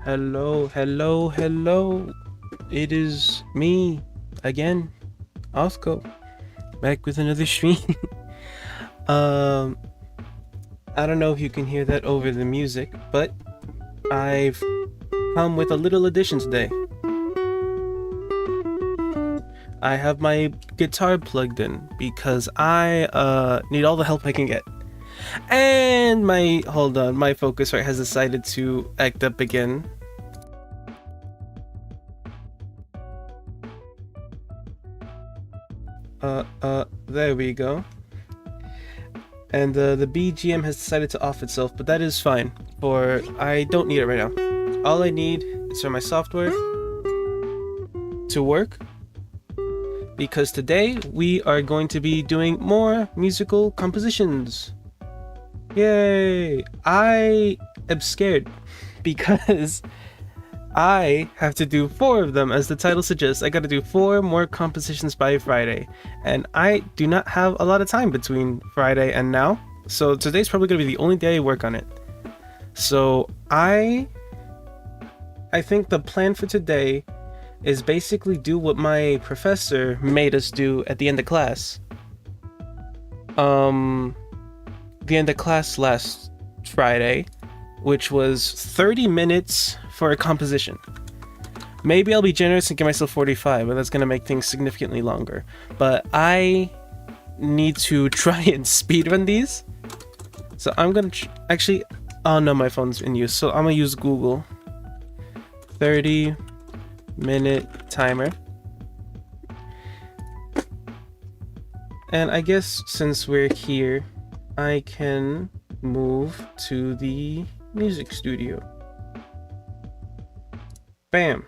Hello. It is me again, Authko, back with another stream. um, I don't know if you can hear that over the music, but I've come with a little addition today. I have my guitar plugged in because I need all the help I can get. And my Focusrite has decided to act up again. There we go. And the BGM has decided to off itself, but that is fine, for I don't need it right now. All I need is for my software to work, because today we are going to be doing more musical compositions. Yay! I am scared because I have to do 4 of them, as the title suggests. I gotta do 4 more compositions by Friday, and I do not have a lot of time between Friday and now, so today's probably gonna be the only day I work on it. So I think the plan for today is basically do what my professor made us do at the end of class. The end of class last Friday, which was 30 minutes for a composition. Maybe I'll be generous and give myself 45, but that's gonna make things significantly longer. But I need to try and speedrun these. So I'm gonna actually, oh no, my phone's in use, so I'm gonna use Google. 30-minute timer. And I guess since we're here, I can move to the music studio. Bam.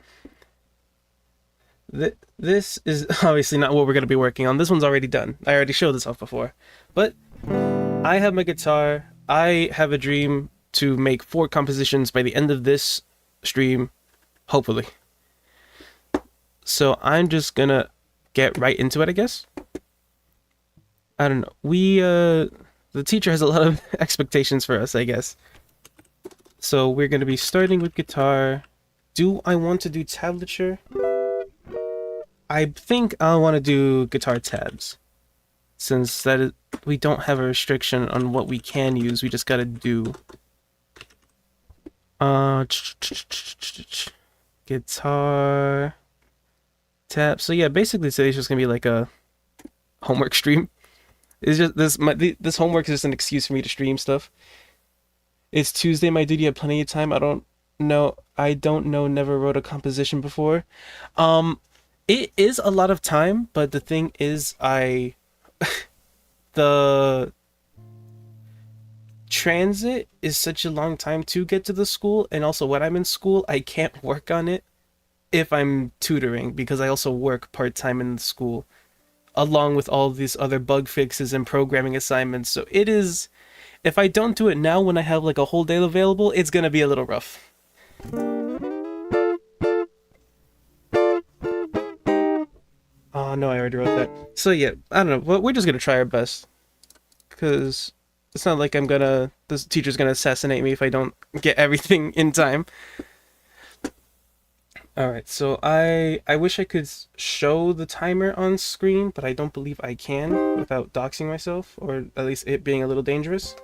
This is obviously not what we're going to be working on. This one's already done. I already showed this off before. But I have my guitar. I have a dream to make 4 compositions by the end of this stream, hopefully. So I'm just going to get right into it, I guess. I don't know. The teacher has a lot of expectations for us, I guess. So we're going to be starting with guitar. Do I want to do tablature? I think I want to do guitar tabs, since we don't have a restriction on what we can use. We just gotta do guitar tab. So yeah, basically today's just gonna be like a homework stream. It's just this homework is just an excuse for me to stream stuff. It's Tuesday. My duty had plenty of time. I don't know. Never wrote a composition before. It is a lot of time, but the thing is, the transit is such a long time to get to the school, and also when I'm in school, I can't work on it if I'm tutoring, because I also work part-time in the school, along with all these other bug fixes and programming assignments. So it is, if I don't do it now when I have like a whole day available, it's gonna be a little rough. Oh no, I already wrote that. So yeah, I don't know, but we're just gonna try our best, because it's not like this teacher's gonna assassinate me if I don't get everything in time. Alright, so I wish I could show the timer on screen, but I don't believe I can without doxing myself, or at least it being a little dangerous.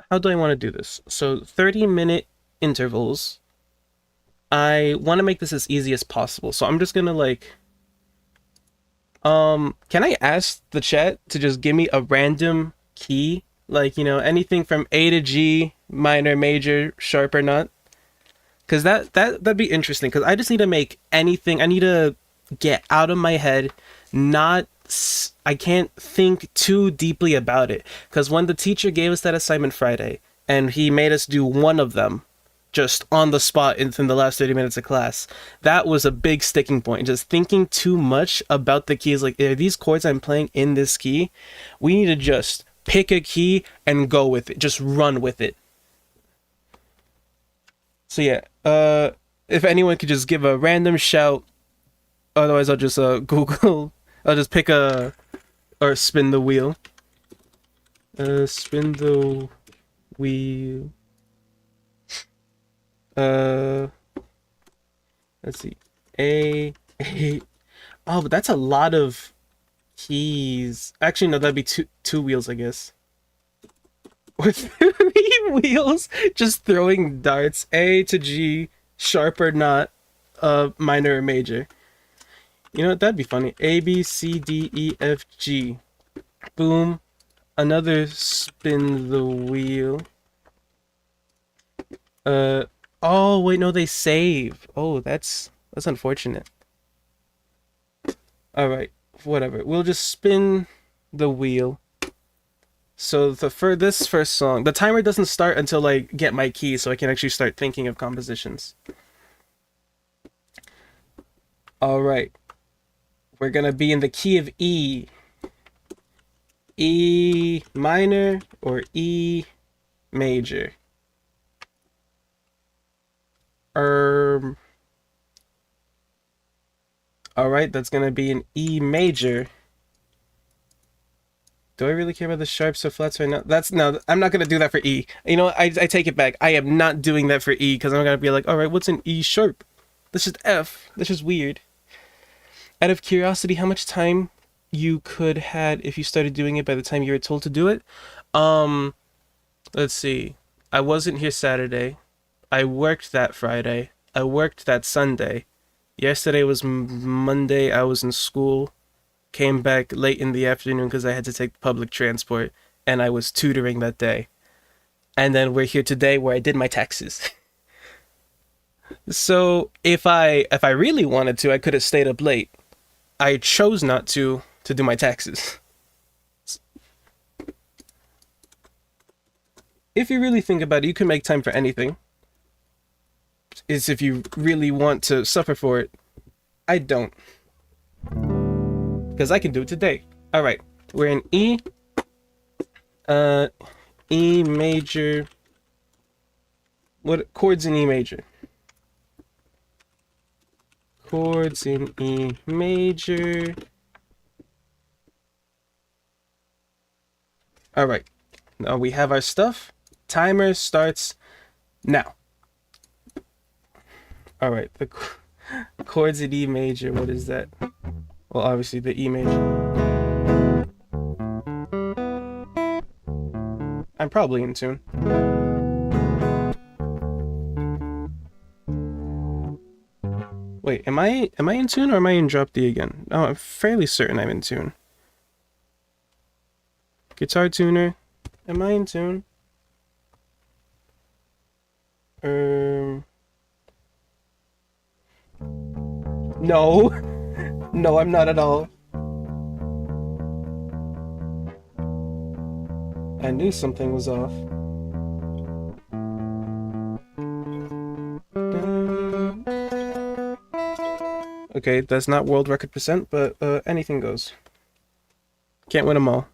How do I want to do this? So 30-minute intervals. I want to make this as easy as possible, so I'm just gonna can I ask the chat to just give me a random key, like, you know, anything from A to G, minor, major, sharp, or not? Because that'd be interesting, because I just need to make anything. I need to get out of my head, I can't think too deeply about it, because when the teacher gave us that assignment Friday, and he made us do one of them, just on the spot in the last 30 minutes of class, that was a big sticking point. Just thinking too much about the keys, like, are these chords I'm playing in this key? We need to just pick a key and go with it, just run with it. So yeah, if anyone could just give a random shout, otherwise I'll just Google, I'll just pick or spin the wheel. Spin the wheel. let's see. A. Oh, but that's a lot of keys. Actually, no, that'd be two wheels, I guess. Or 3 wheels, just throwing darts. A to G, sharp or not, minor or major. You know what? That'd be funny. A, B, C, D, E, F, G. Boom. Another spin the wheel. Oh wait, no, they save. Oh, that's unfortunate. All right, whatever. We'll just spin the wheel. So for this first song, the timer doesn't start until I get my key, so I can actually start thinking of compositions. All right, we're gonna be in the key of E. E minor or E major. All right, that's gonna be an E major. Do I really care about the sharps or flats right now? No, I'm not gonna do that for E. You know what? I take it back. I am not doing that for E because I'm gonna be like, all right, what's an E sharp? That's just F. That's just weird. Out of curiosity, how much time you could had if you started doing it by the time you were told to do it? Let's see. I wasn't here Saturday. I worked that Friday. I worked that Sunday. Yesterday was Monday. I was in school. Came back late in the afternoon because I had to take public transport, and I was tutoring that day. And then we're here today where I did my taxes. So if I really wanted to, I could have stayed up late. I chose not to do my taxes. If you really think about it, you can make time for anything. It's if you really want to suffer for it. I don't. Because I can do it today. Alright, we're in E. E major. What chords in E major? Chords in E major. Alright, now we have our stuff. Timer starts now. Alright, the chords in E major, what is that? Well, obviously the E major. I'm probably in tune. Wait, am I in tune or am I in drop D again? No, I'm fairly certain I'm in tune. Guitar tuner, am I in tune? No. No, I'm not at all. I knew something was off. Okay, that's not world record percent, but anything goes. Can't win them all.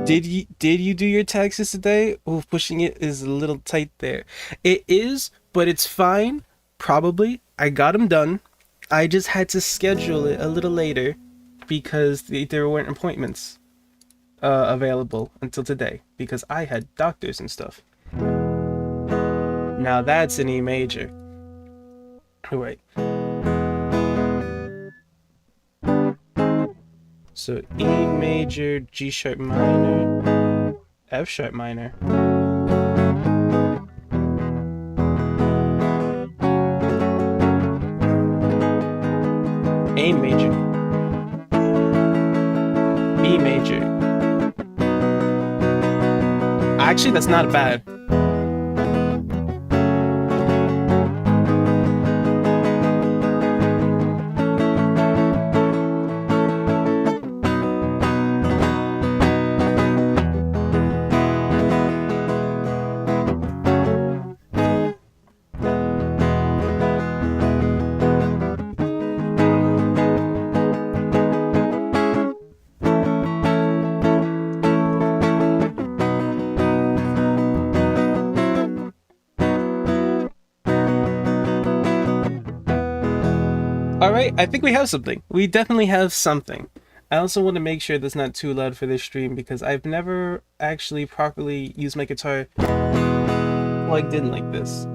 Did you do your taxes today? Oh, pushing it is a little tight there. It is, but it's fine. Probably. I got them done. I just had to schedule it a little later because there weren't appointments available until today because I had doctors and stuff. Now that's an E major. Oh, wait. So E major, G sharp minor, F sharp minor. A major, B major. Actually, that's not bad. Alright, I think we have something. We definitely have something. I also want to make sure that's not too loud for this stream because I've never actually properly used my guitar plugged in like this.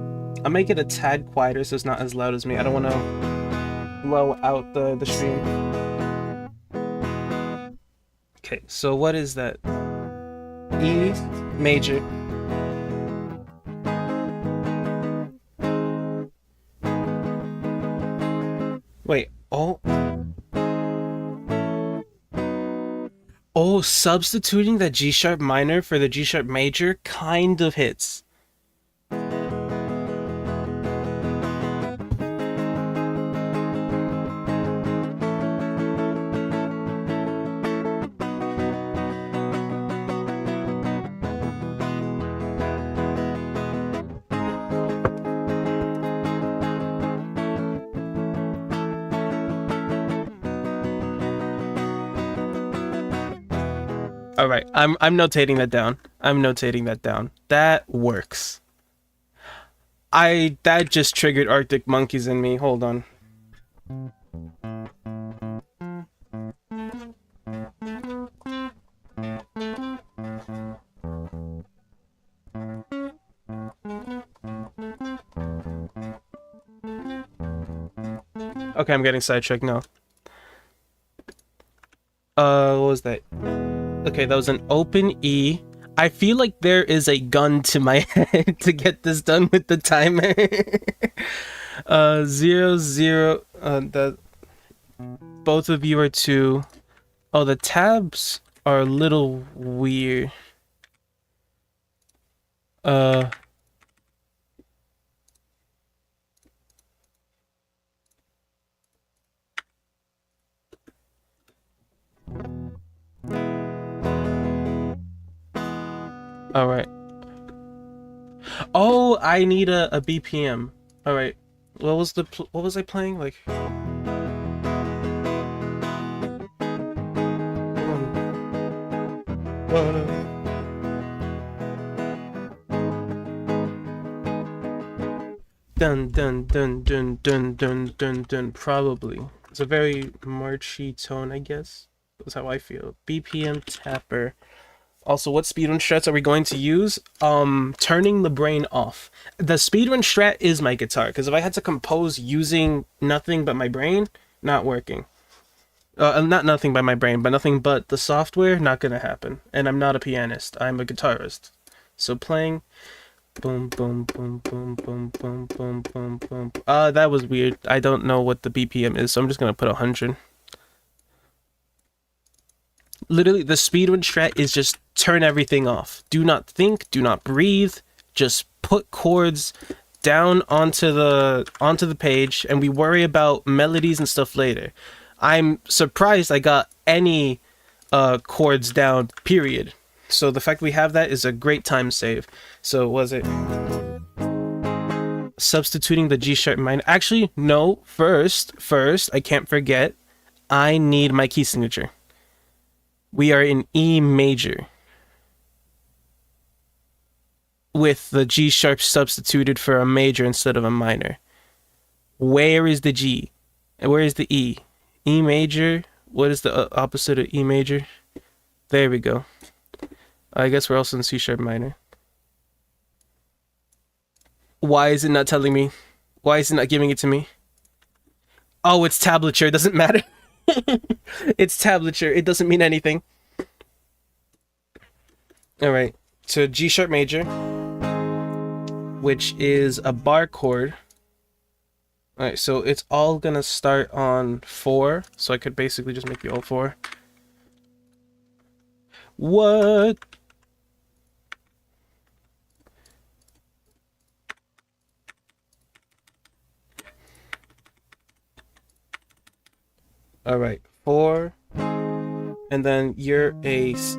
I'll make it a tad quieter so it's not as loud as me. I don't want to blow out the stream. Okay, so what is that? E major. Wait, oh. Oh, substituting that G sharp minor for the G sharp major kind of hits. All right, I'm notating that down. I'm notating that down. That works. That just triggered Arctic Monkeys in me. Hold on. Okay, I'm getting sidetracked now. What was that? Okay, that was an open E. I feel like there is a gun to my head to get this done with the timer. 0, 0. Both of you are 2. Oh, the tabs are a little weird. All right. Oh, I need a BPM. All right. What was I playing like? Dun dun dun dun dun dun dun dun. Probably. It's a very marchy tone, I guess. That's how I feel. BPM tapper. Also, what speedrun strats are we going to use? Turning the brain off. The speedrun strat is my guitar, because if I had to compose using nothing but my brain, not working. Not nothing by my brain, but nothing but the software, not gonna happen. And I'm not a pianist, I'm a guitarist. So playing boom boom boom boom boom boom boom boom boom. That was weird. I don't know what the BPM is, so I'm just gonna put 100. Literally, the speedrun strat is just turn everything off. Do not think, do not breathe, just put chords down onto the page, and we worry about melodies and stuff later. I'm surprised I got any chords down, period. So the fact we have that is a great time save. So was it substituting the G sharp minor? Actually, no, first, I can't forget, I need my key signature. We are in E major with the G sharp substituted for a major instead of a minor. Where is the G? And where is the E? E major? What is the opposite of E major? There we go. I guess we're also in C sharp minor. Why is it not telling me? Why is it not giving it to me? Oh, it's tablature. It doesn't matter. It's tablature. It doesn't mean anything. All right. So G sharp major, which is a bar chord. All right. So it's all gonna start on 4. So I could basically just make it all 4. What? All right, 4, and then you're a 6,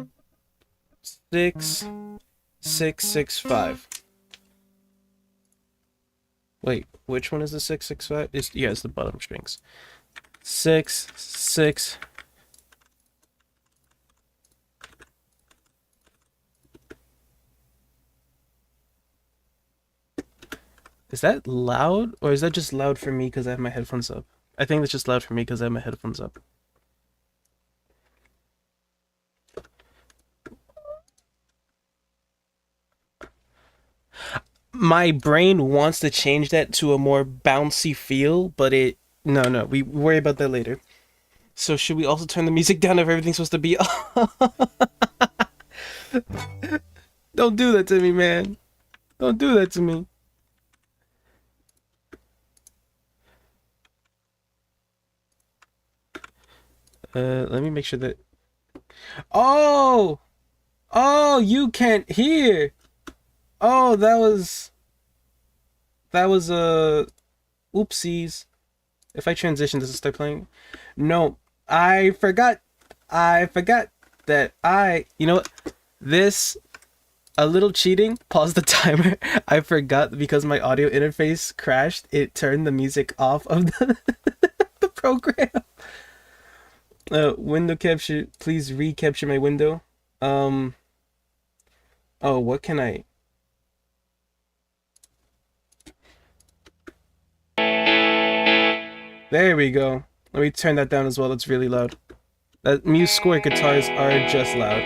6, 6, 5. Wait, which one is the 6, 6, 5? It's the bottom strings. 6, 6. Is that loud, or is that just loud for me because I have my headphones up? I think it's just loud for me because I have my headphones up. my brain wants to change that to a more bouncy feel, but no, we worry about that later. So should we also turn the music down if everything's supposed to be? Don't do that to me, man. Don't do that to me. Let me make sure that. Oh, you can't hear. Oh, that was oopsies. If I transition, does it start playing? No, I forgot. I forgot that you know what? This, a little cheating. Pause the timer. I forgot because my audio interface crashed. It turned the music off of the program. Window capture. Please recapture my window. Oh, what can I? There we go. Let me turn that down as well. It's really loud. That Musescore guitars are just loud.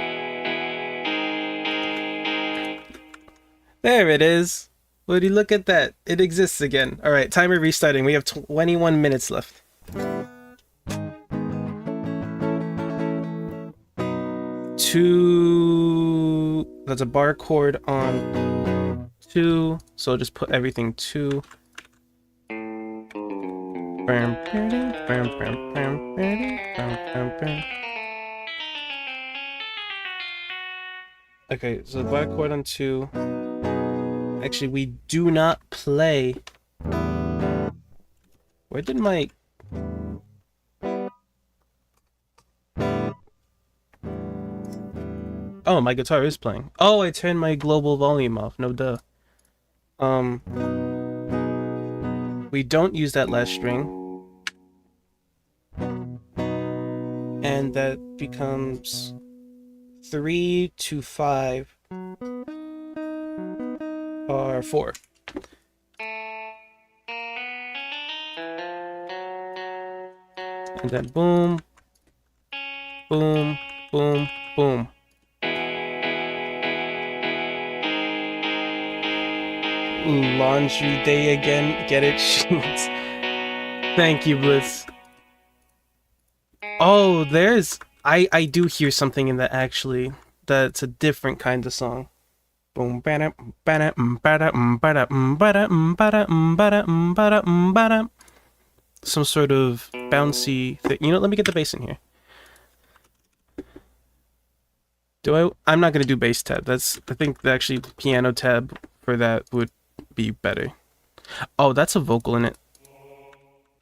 There it is. Would you look at that? It exists again. All right, timer restarting. We have 21 minutes left. Two. That's a bar chord on 2. So I'll just put everything 2. Okay, so the bar chord on 2. Actually, we do not play. Where did my... Oh, my guitar is playing. Oh, I turned my global volume off. No duh. We don't use that last string. And that becomes 3 to 5 or 4. And then boom, boom, boom, boom. Laundry day again. Get it? Sheets. Thank you, Bliss. Oh, there's... I do hear something in that, actually. That's a different kind of song. Boom, bada, bada, bada, bada, bada, bada, bada, bada, bada. Some sort of bouncy thing. You know, let me get the bass in here. I'm not gonna do bass tab. I think the actually piano tab for that would be better. Oh, that's a vocal in it.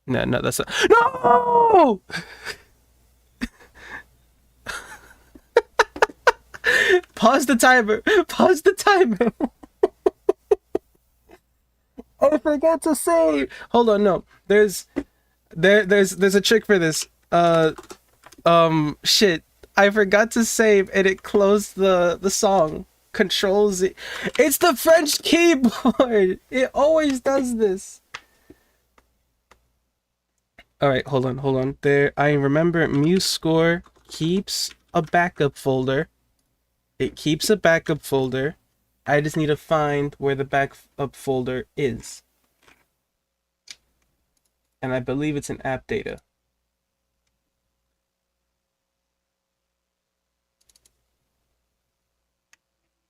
No, that's a... No! Pause the timer. Pause the timer. I forgot to save. Hold on, no. There's a trick for this. Shit. I forgot to save and it closed the song. Control Z. It's the French keyboard. It always does this. All right, hold on. There, I remember Musescore keeps a backup folder. It keeps a backup folder. I just need to find where the backup folder is. And I believe it's in app data.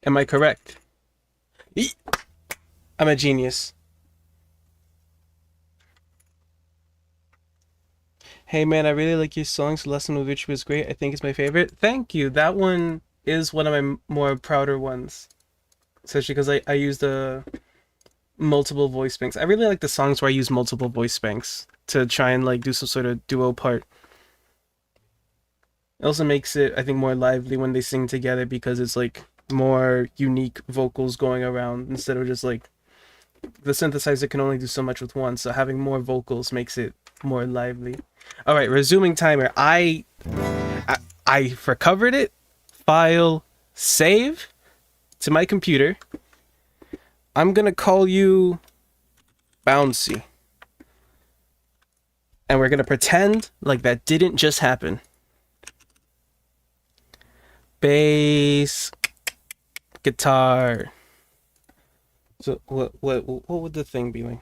Am I correct? I'm a genius. Hey man, I really like your songs. Lesson with Rich was great. I think it's my favorite. Thank you. That one is one of my more prouder ones. Especially because I use the multiple voice banks. I really like the songs where I use multiple voice banks to try and like do some sort of duo part. It also makes it, I think, more lively when they sing together because it's like more unique vocals going around instead of just like the synthesizer can only do so much with one, so having more vocals makes it more lively. All right, resuming timer. I recovered it. File, save to my computer. I'm gonna call you Bouncy, and we're gonna pretend like that didn't just happen. Bass, guitar, So what would the thing be like?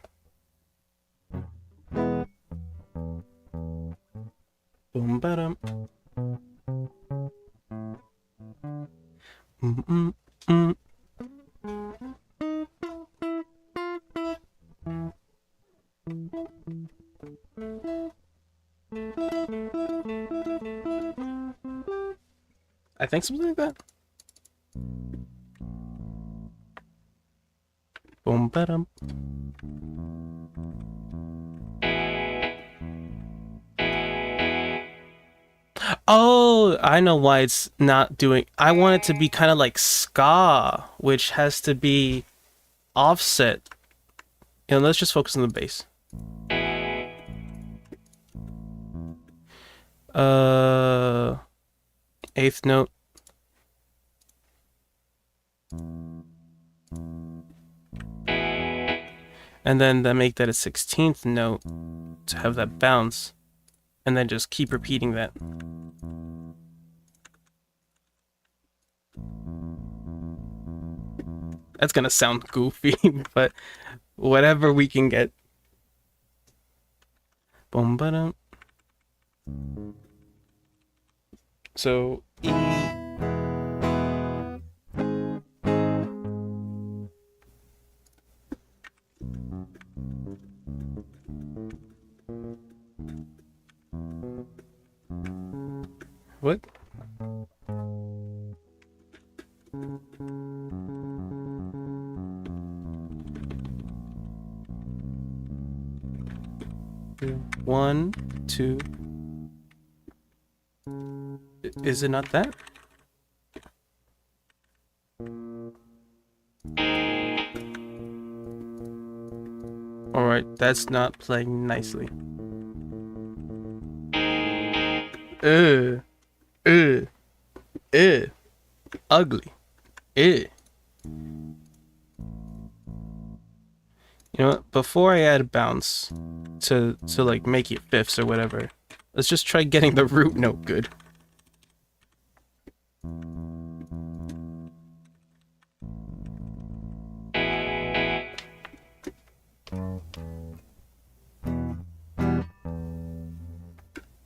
Boom ba-dum. Mm mm mm. I think something like that. Boom ba-dum. Oh, I know why it's not doing. I want it to be kind of like ska, which has to be offset. You know, let's just focus on the bass. Eighth note. And then make that a 16th note to have that bounce. And then just keep repeating that. That's gonna sound goofy, but whatever we can get. Boom ba-dum. So E. What? One, two. Is it not that? Alright, that's not playing nicely. Ugly. You know what? Before I add bounce to like make it fifths or whatever, let's just try getting the root note good.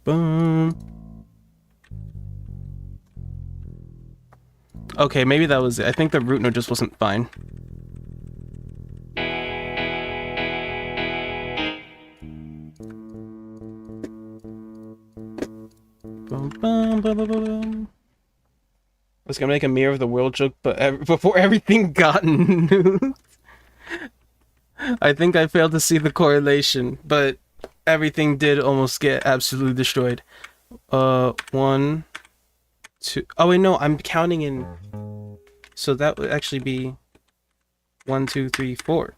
Boom. Okay, maybe that was it. I think the root note just wasn't fine. Boom, boom, boom, boom, boom. I was gonna make a Mirror of the World joke, but before everything got nuked, I think I failed to see the correlation, but everything did almost get absolutely destroyed. One, two. Oh wait, no, I'm counting in. So that would actually be 1, 2, 3, 4.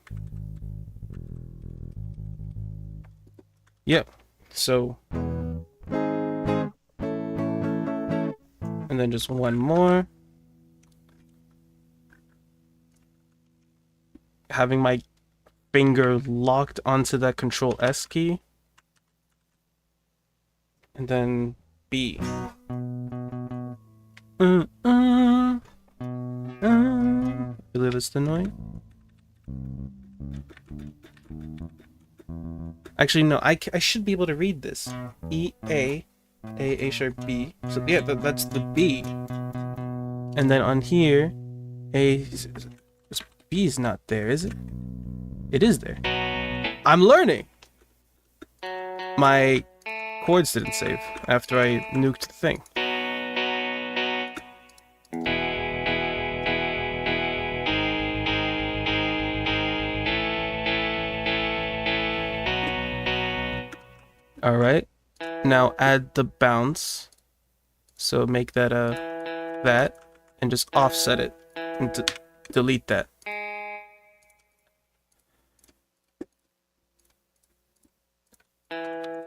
Yep. So, and then just one more. Having my finger locked onto that Control S key. And then B. Really, that's annoying. Actually, no, I should be able to read this. E, A sharp, B. So, yeah, that's the B. And then on here, B is not there, is it? It is there. I'm learning! My chords didn't save after I nuked the thing. Alright, now add the bounce. So make that that, and just offset it, and delete that.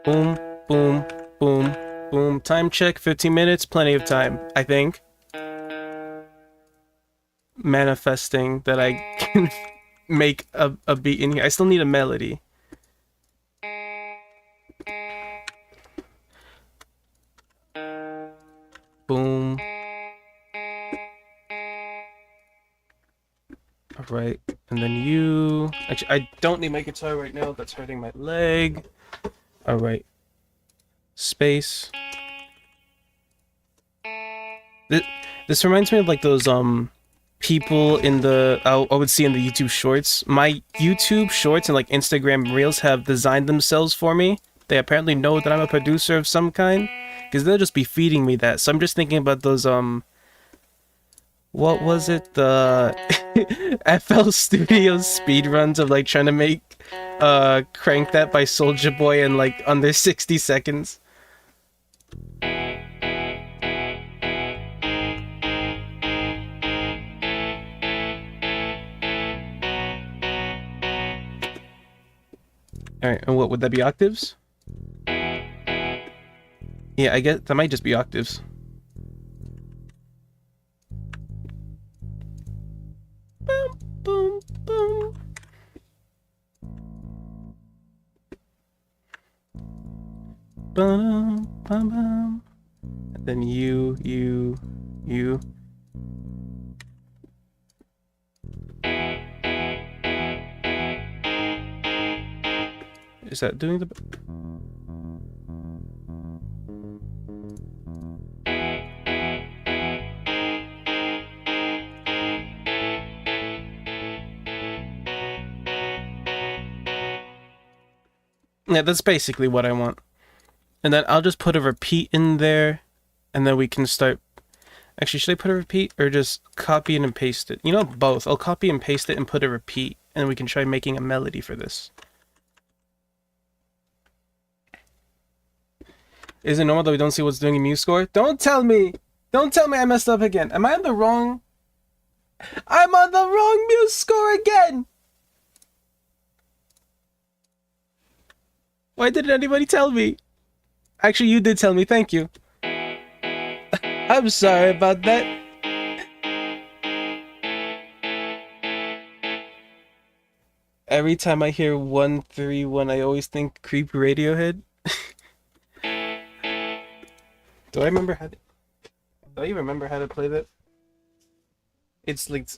Boom, boom, boom, boom. Time check, 15 minutes, plenty of time, I think. Manifesting that I can make a beat in here. I still need a melody. Boom. Alright. And then you... Actually, I don't need my guitar right now. That's hurting my leg. Alright. Space. This reminds me of like those people in the I would see in the YouTube shorts. My YouTube shorts and like Instagram reels have designed themselves for me. They apparently know that I'm a producer of some kind, because they'll just be feeding me that. So I'm just thinking about those what was it, the FL Studios speedruns of like trying to make Crank That by Soulja Boy in like under 60 seconds. Alright, and what would that be, octaves? Yeah, I guess that might just be octaves. Boom, boom, boom. Bum, bum, bum. And then you. Is that doing the... Yeah, that's basically what I want. And then I'll just put a repeat in there, and then we can start... Actually, should I put a repeat, or just copy it and paste it? You know, both. I'll copy and paste it and put a repeat, and we can try making a melody for this. Is it normal that we don't see what's doing in Musescore? Don't tell me! Don't tell me I messed up again. Am I on the wrong... I'm on the wrong Musescore again! Why didn't anybody tell me? Actually, you did tell me, thank you. I'm sorry about that. Every time I hear 131, I always think Creep Radiohead. Do I remember how to... Do I even remember how to play that? It's like...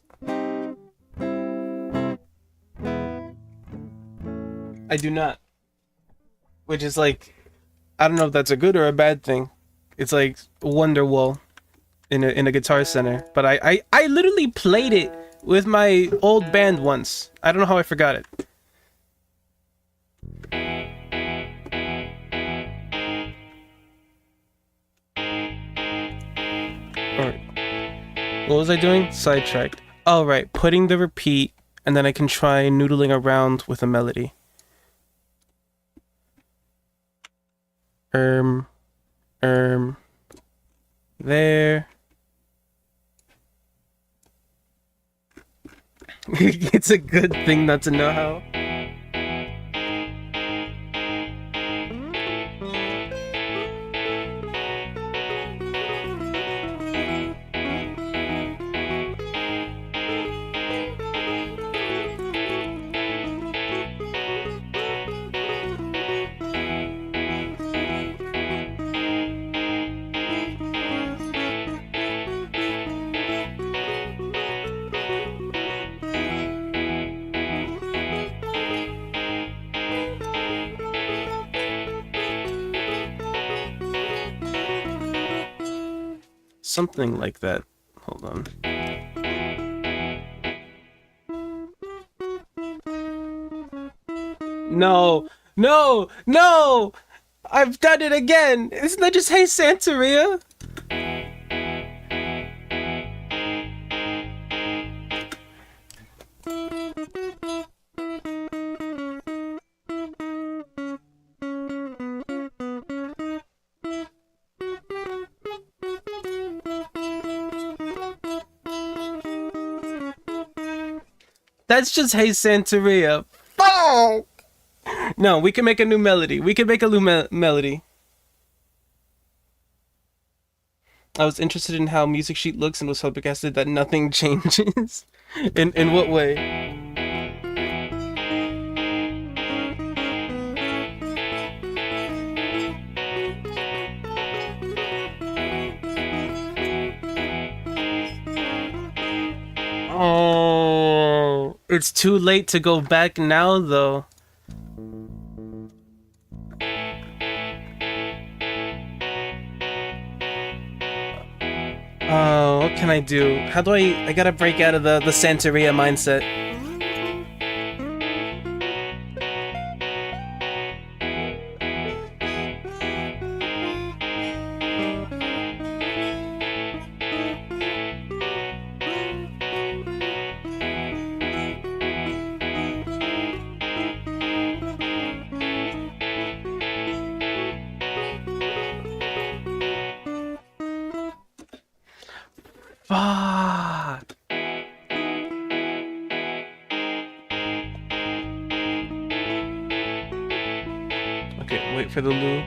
I do not. Which is like... I don't know if that's a good or a bad thing. It's like Wonderwall in a Guitar Center. But I literally played it with my old band once. I don't know how I forgot it. Alright. What was I doing? Sidetracked. Alright, putting the repeat, and then I can try noodling around with a melody. There. It's a good thing not to know how. Something like that. Hold on. No! No! No! I've done it again! Isn't that just Hey Santeria? That's just Hey Santeria. Fuck! No, we can make a new melody. We can make a new melody. I was interested in how Music Sheet looks and was flabbergasted that nothing changes. In what way? Oh, It's too late to go back now, though. Oh, what can I do? How do I gotta break out of the Santeria mindset. Fuck. Okay, wait for the loop.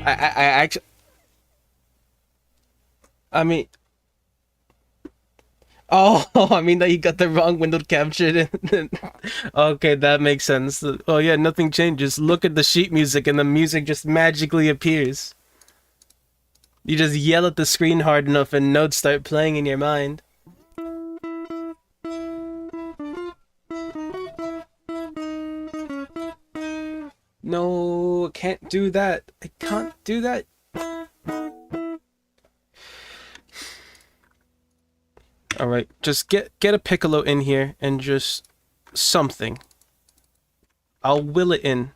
I actually, I mean, oh, I mean that you got the wrong window captured. Okay, that makes sense. Oh yeah, nothing changes. Look at the sheet music, and the music just magically appears. You just yell at the screen hard enough, and notes start playing in your mind. No, I can't do that. I can't do that. All right, just get a piccolo in here and just something. I'll will it in.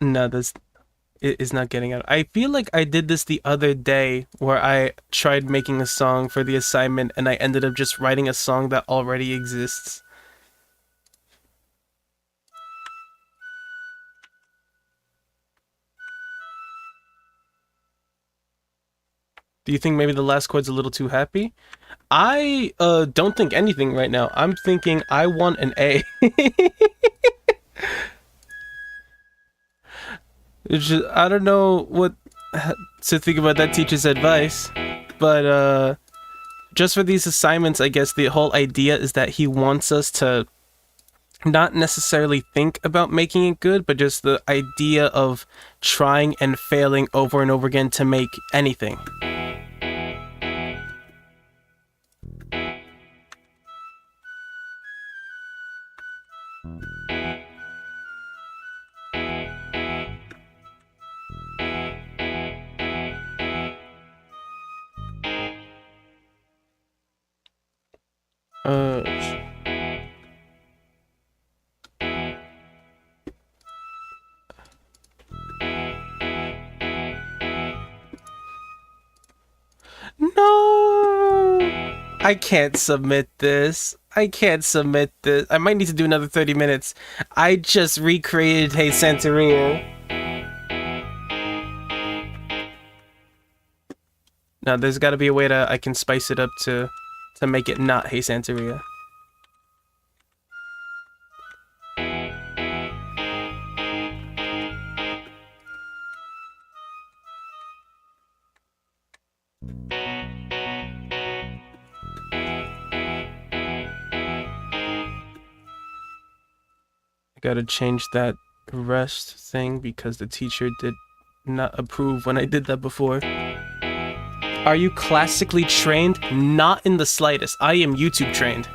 No, this it is not getting out. I feel like I did this the other day where I tried making a song for the assignment and I ended up just writing a song that already exists. Do you think maybe the last chord's a little too happy? I don't think anything right now. I'm thinking I want an A. It's just, I don't know what to think about that teacher's advice, but just for these assignments, I guess the whole idea is that he wants us to not necessarily think about making it good, but just the idea of trying and failing over and over again to make anything. Uh, no! I can't submit this. I can't submit this. I might need to do another 30 minutes. I just recreated Hey Santeria. Now, there's got to be a way I can spice it up to make it not Hey Santeria. Gotta change that rest thing because the teacher did not approve when I did that before. Are you classically trained? Not in the slightest. I am YouTube trained.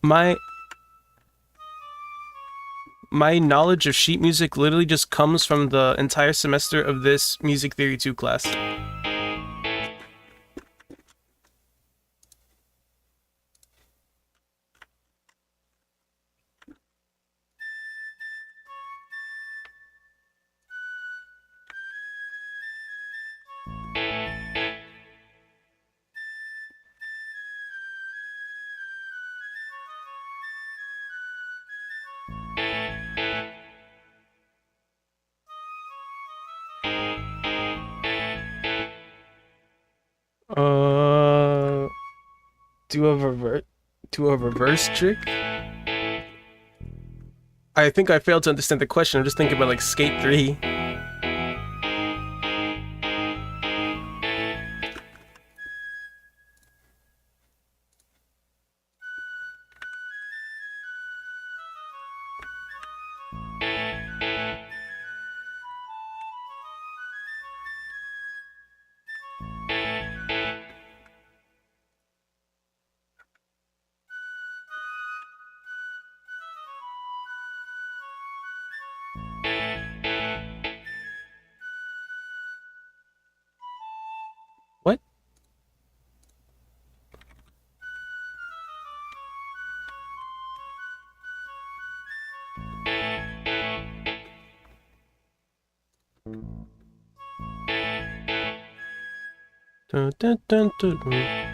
My knowledge of sheet music literally just comes from the entire semester of this Music Theory 2 class. Do a reverse trick? I think I failed to understand the question. I'm just thinking about like Skate 3. What? Dun, dun, dun, dun, dun.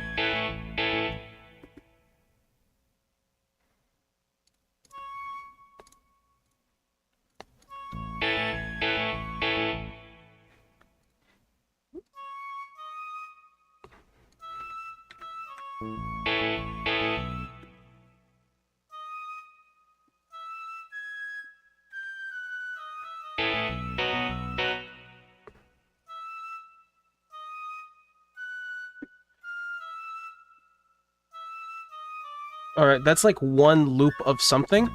Alright, that's like one loop of something.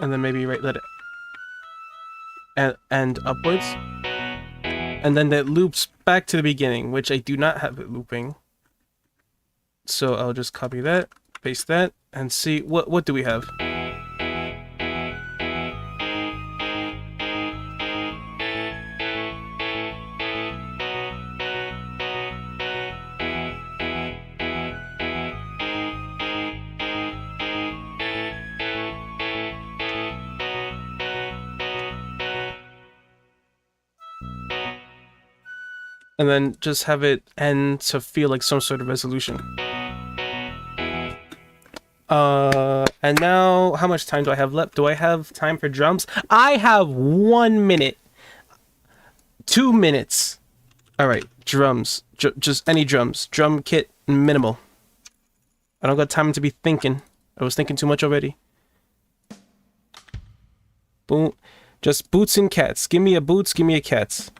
And then maybe let it and upwards. And then that loops back to the beginning, which I do not have it looping. So I'll just copy that, paste that, and see what do we have? And then just have it end to feel like some sort of resolution. And now, how much time do I have left? Do I have time for drums? I have 1 minute. 2 minutes. Alright, drums. Just any drums. Drum kit, minimal. I don't got time to be thinking. I was thinking too much already. Boom. Just boots and cats. Give me a boots, give me a cats.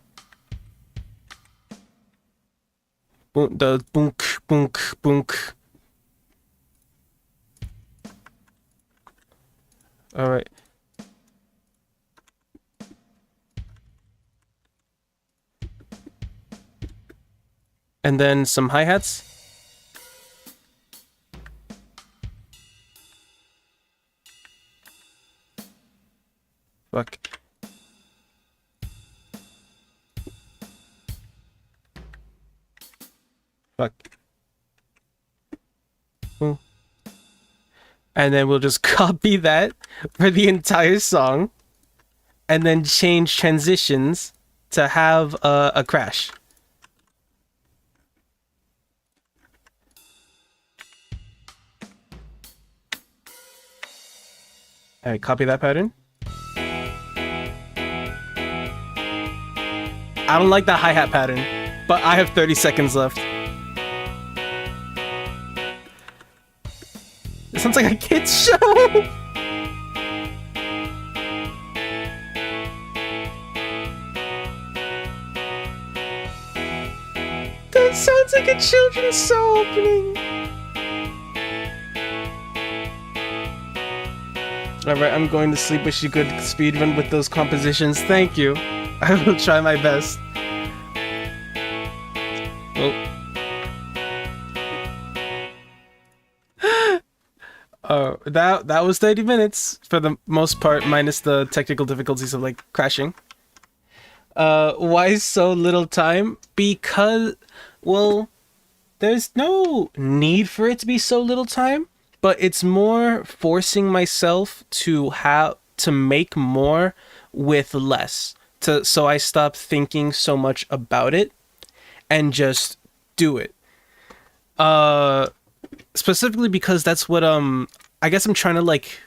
Boom, the boonk, boonk, boonk. Alright. And then some hi-hats. Fuck. Fuck. Ooh. And then we'll just copy that for the entire song. And then change transitions to have a crash. Alright, copy that pattern. I don't like the hi-hat pattern, but I have 30 seconds left. It sounds like a kid's show! That sounds like a children's show opening! Alright, I'm going to sleep. Wish you good speedrun with those compositions. Thank you. I will try my best. Oh. That was 30 minutes for the most part, minus the technical difficulties of like crashing. Why so little time? Because, well, there's no need for it to be so little time, but it's more forcing myself to make more with less. So I stop thinking so much about it and just do it. Specifically because that's what I guess I'm trying to like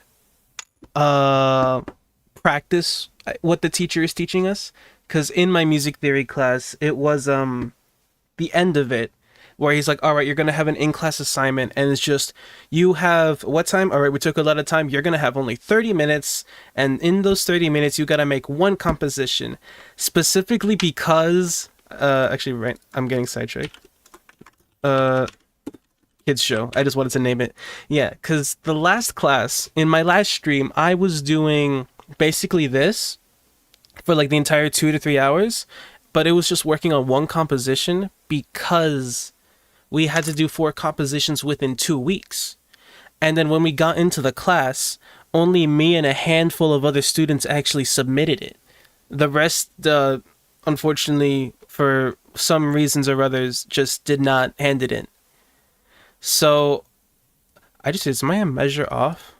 practice what the teacher is teaching us. because in my music theory class, it was the end of it, where he's like, all right, you're going to have an in-class assignment, and it's just, you have, what time? All right, we took a lot of time. You're going to have only 30 minutes, and in those 30 minutes, you got to make one composition, specifically because, actually, right, I'm getting sidetracked. Kids show. I just wanted to name it. Yeah, because the last class, in my last stream, I was doing basically this for like the entire 2 to 3 hours, but it was just working on one composition because we had to do 4 compositions within 2 weeks. And then when we got into the class, only me and a handful of other students actually submitted it. The rest, unfortunately, for some reasons or others, just did not hand it in. So, is my measure off?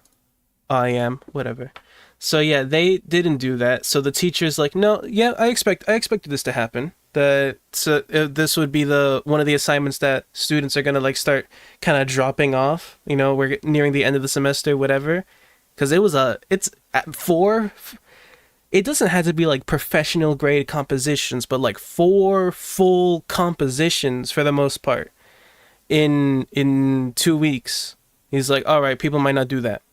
Oh, I am, whatever. So yeah, they didn't do that. So the teacher's like, no, yeah, I expected this to happen. This would be one of the assignments that students are gonna like start kind of dropping off. You know, we're nearing the end of the semester, whatever. Because it's at 4. It doesn't have to be like professional grade compositions, but like 4 full compositions for the most part in 2 weeks. He's like, all right, people might not do that.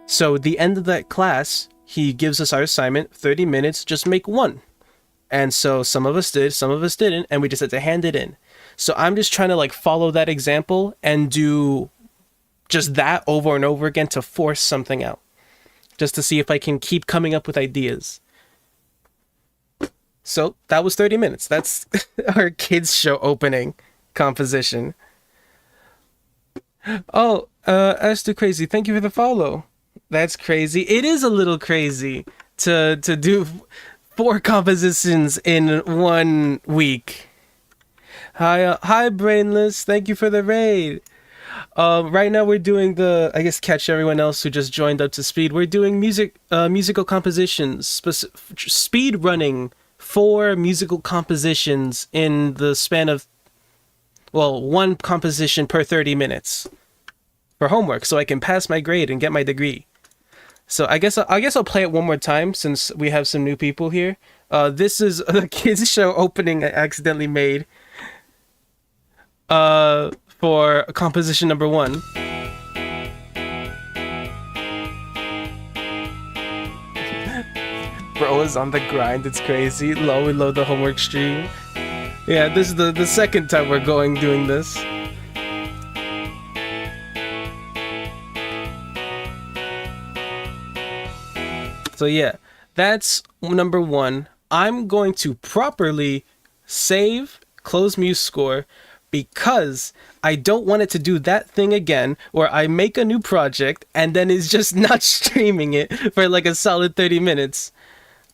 So at the end of that class, he gives us our assignment, 30 minutes, just make one. And so some of us did, some of us didn't, and we just had to hand it in. So I'm just trying to like follow that example and do just that over and over again to force something out. Just to see if I can keep coming up with ideas. So that was 30 minutes. That's our kids show opening composition. Oh, as to crazy, thank you for the follow. That's crazy. It is a little crazy to do 4 compositions in 1 week. Hi, Brainless. Thank you for the raid. Right now we're doing catch everyone else who just joined up to speed. We're doing musical compositions, speed running 4 musical compositions in the span of, 1 composition per 30 minutes for homework, so I can pass my grade and get my degree. So I guess I'll play it one more time since we have some new people here. This is the kids show opening I accidentally made. For composition number 1. Bro is on the grind, it's crazy. We load the homework stream. Yeah, this is the second time we're doing this. So yeah, that's number 1. I'm going to properly save, close Musescore, because I don't want it to do that thing again where I make a new project and then it's just not streaming it for like a solid 30 minutes.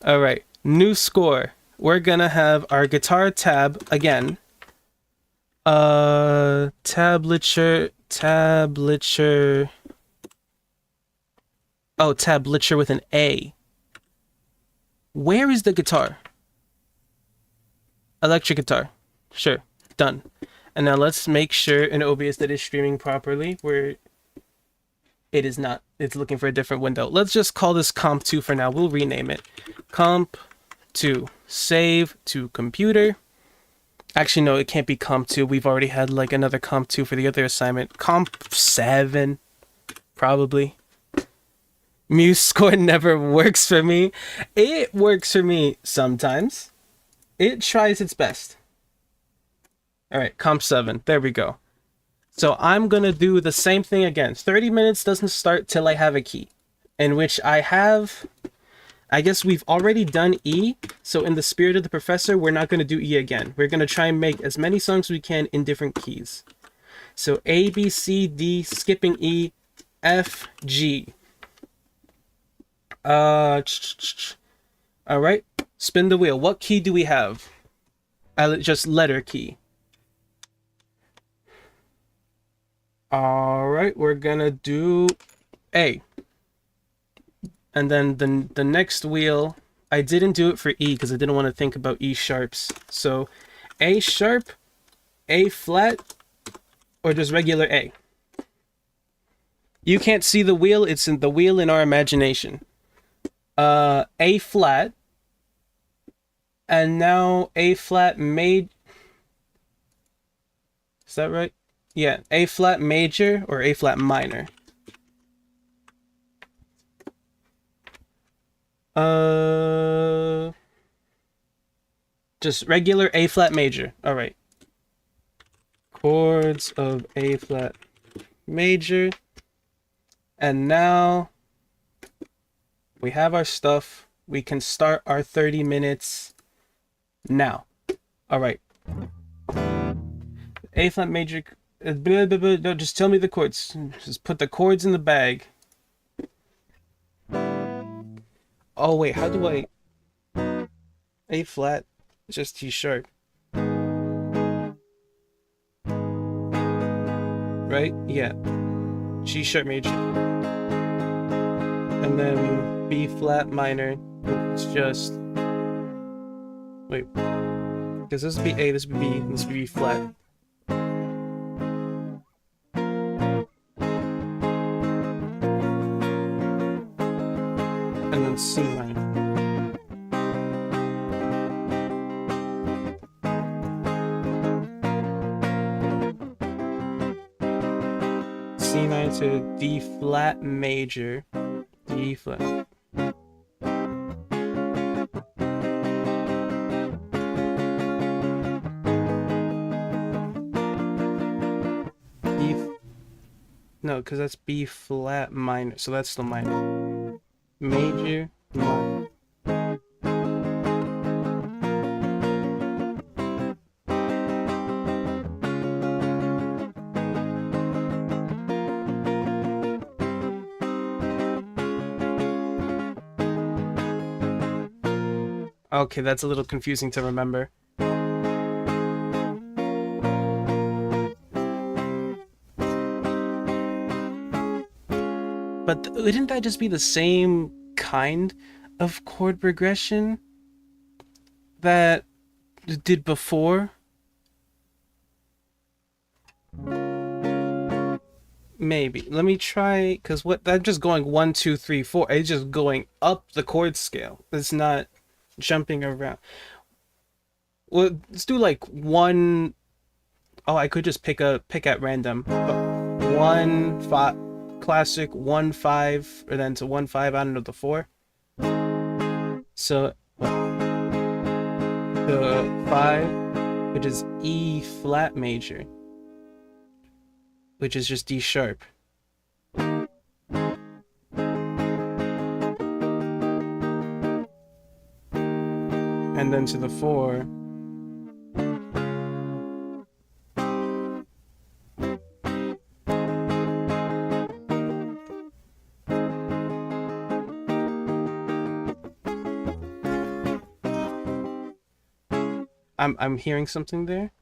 All right, new score. We're gonna have our guitar tab again. Tablature. Oh, tablature with an A. Where is the guitar? Electric guitar. Sure, done. And now let's make sure in OBS that it's streaming properly, where it is not. It's looking for a different window. Let's just call this comp 2 for now. We'll rename it. Comp 2. Save to computer. Actually, no, it can't be comp 2. We've already had like another comp 2 for the other assignment. Comp 7. Probably. Musescore never works for me. It works for me sometimes. It tries its best. Alright, comp 7. There we go. So I'm gonna do the same thing again. 30 minutes doesn't start till I have a key. In which I have... I guess we've already done E. So in the spirit of the professor, we're not gonna do E again. We're gonna try and make as many songs as we can in different keys. So A, B, C, D, skipping E, F, G. Alright. Spin the wheel. What key do we have? Just letter key. Alright, we're gonna do A. And then the next wheel, I didn't do it for E because I didn't want to think about E sharps. So A sharp, A flat, or just regular A. You can't see the wheel, it's in the wheel in our imagination. A flat, And now A flat major. Is that right? Yeah, A flat major or A flat minor. Just regular A flat major. All right. Chords of A flat major. And now we have our stuff. We can start our 30 minutes now. All right. A flat major. No, just tell me the chords. Just put the chords in the bag. Oh wait, how do I? A flat, just T sharp. Right? Yeah. G sharp major. And then B flat minor. It's just. Wait. Because this would be A, this would be B, this would be flat. And then C minor. C minor to D flat major. D flat. No, because that's B flat minor, so that's still minor. Major, minor. Okay, that's a little confusing to remember. But wouldn't that just be the same kind of chord progression that it did before? Maybe. Let me try, because what I'm just going 1, 2, 3, 4. It's just going up the chord scale. It's not jumping around. Well, let's do like 1. Oh, I could just pick at random. But 1, 5. Classic 1, 5, or then to 1, 5, I don't know, the 4. So the 5, which is E flat major, which is just D sharp. And then to the 4, I'm hearing something there.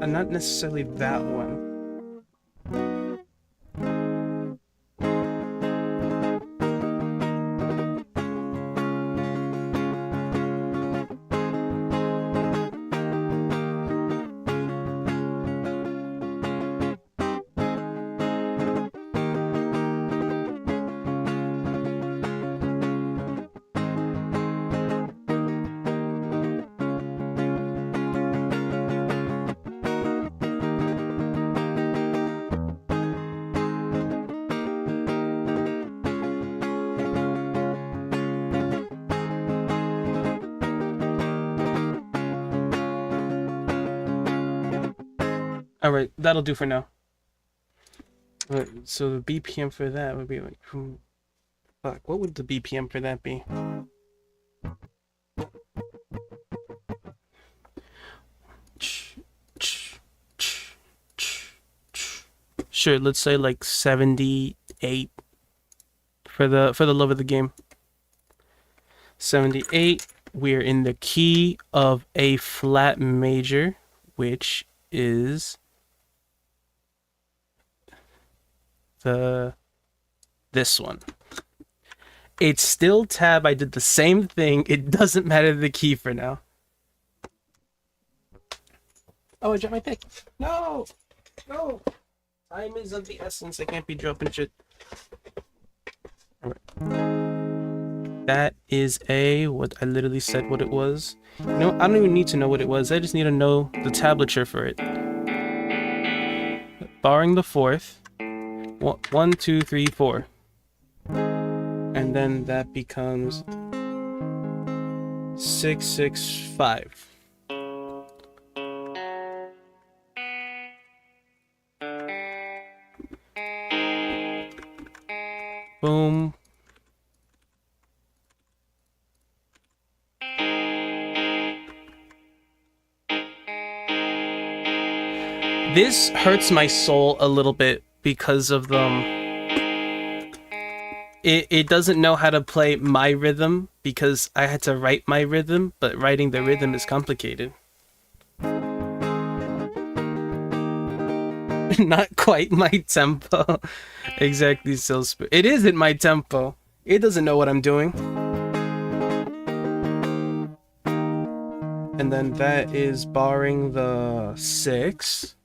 And not necessarily that one. Alright, that'll do for now. So the BPM for that would be like, fuck, what would the BPM for that be? Sure, let's say like 78 for the love of the game. 78. We're in the key of A flat major, which is this one. It's still tab. I did the same thing. It doesn't matter the key for now. Oh, I dropped my pick. No. No! Time is of the essence. I can't be dropping shit. Alright. That is what I literally said what it was. You know, I don't even need to know what it was. I just need to know the tablature for it. Barring the fourth. 1, 2, 3, 4. And then that becomes 6, 6, 5. Boom. This hurts my soul a little bit because of it doesn't know how to play my rhythm because I had to write my rhythm, but writing the rhythm is complicated. Not quite my tempo. Exactly, Silsp. It isn't my tempo. It doesn't know what I'm doing. And then that is barring the 6.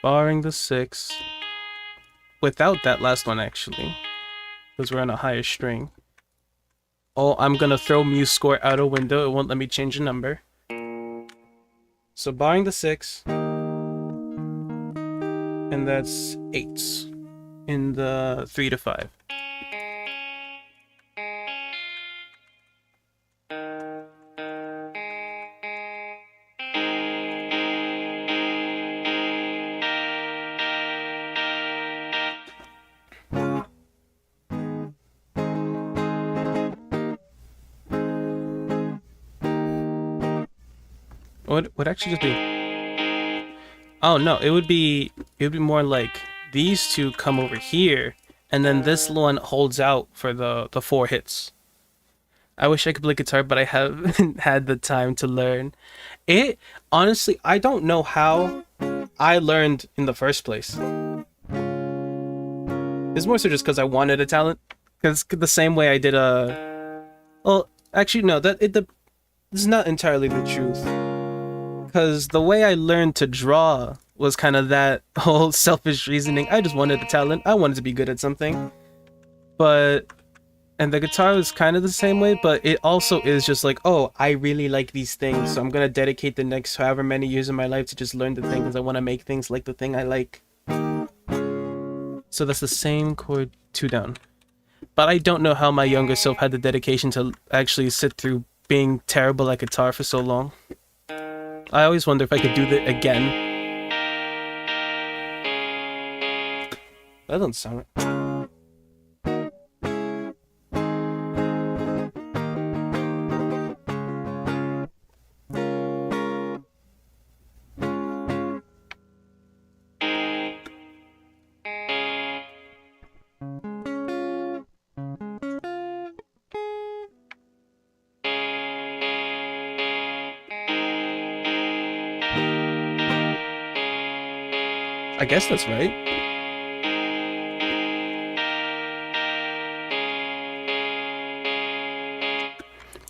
Barring the 6. Without that last one, actually. Because we're on a higher string. Oh, I'm gonna throw Musescore out a window. It won't let me change a number. So barring the 6. And that's 8s. In the 3 to 5. Would actually just be... Oh no, it would be more like these two come over here, and then this one holds out for the 4 hits. I wish I could play guitar, but I haven't had the time to learn. It honestly, I don't know how I learned in the first place. It's more so just because I wanted a talent. Because the same way I did a... Well, actually no, this is not entirely the truth. Because the way I learned to draw was kind of that whole selfish reasoning. I just wanted a talent. I wanted to be good at something. And the guitar was kind of the same way, but it also is just like, oh, I really like these things, so I'm going to dedicate the next however many years of my life to just learn the thing because I want to make things like the thing I like. So that's the same chord 2 down. But I don't know how my younger self had the dedication to actually sit through being terrible at guitar for so long. I always wonder if I could do that again. That doesn't sound right. I guess that's right.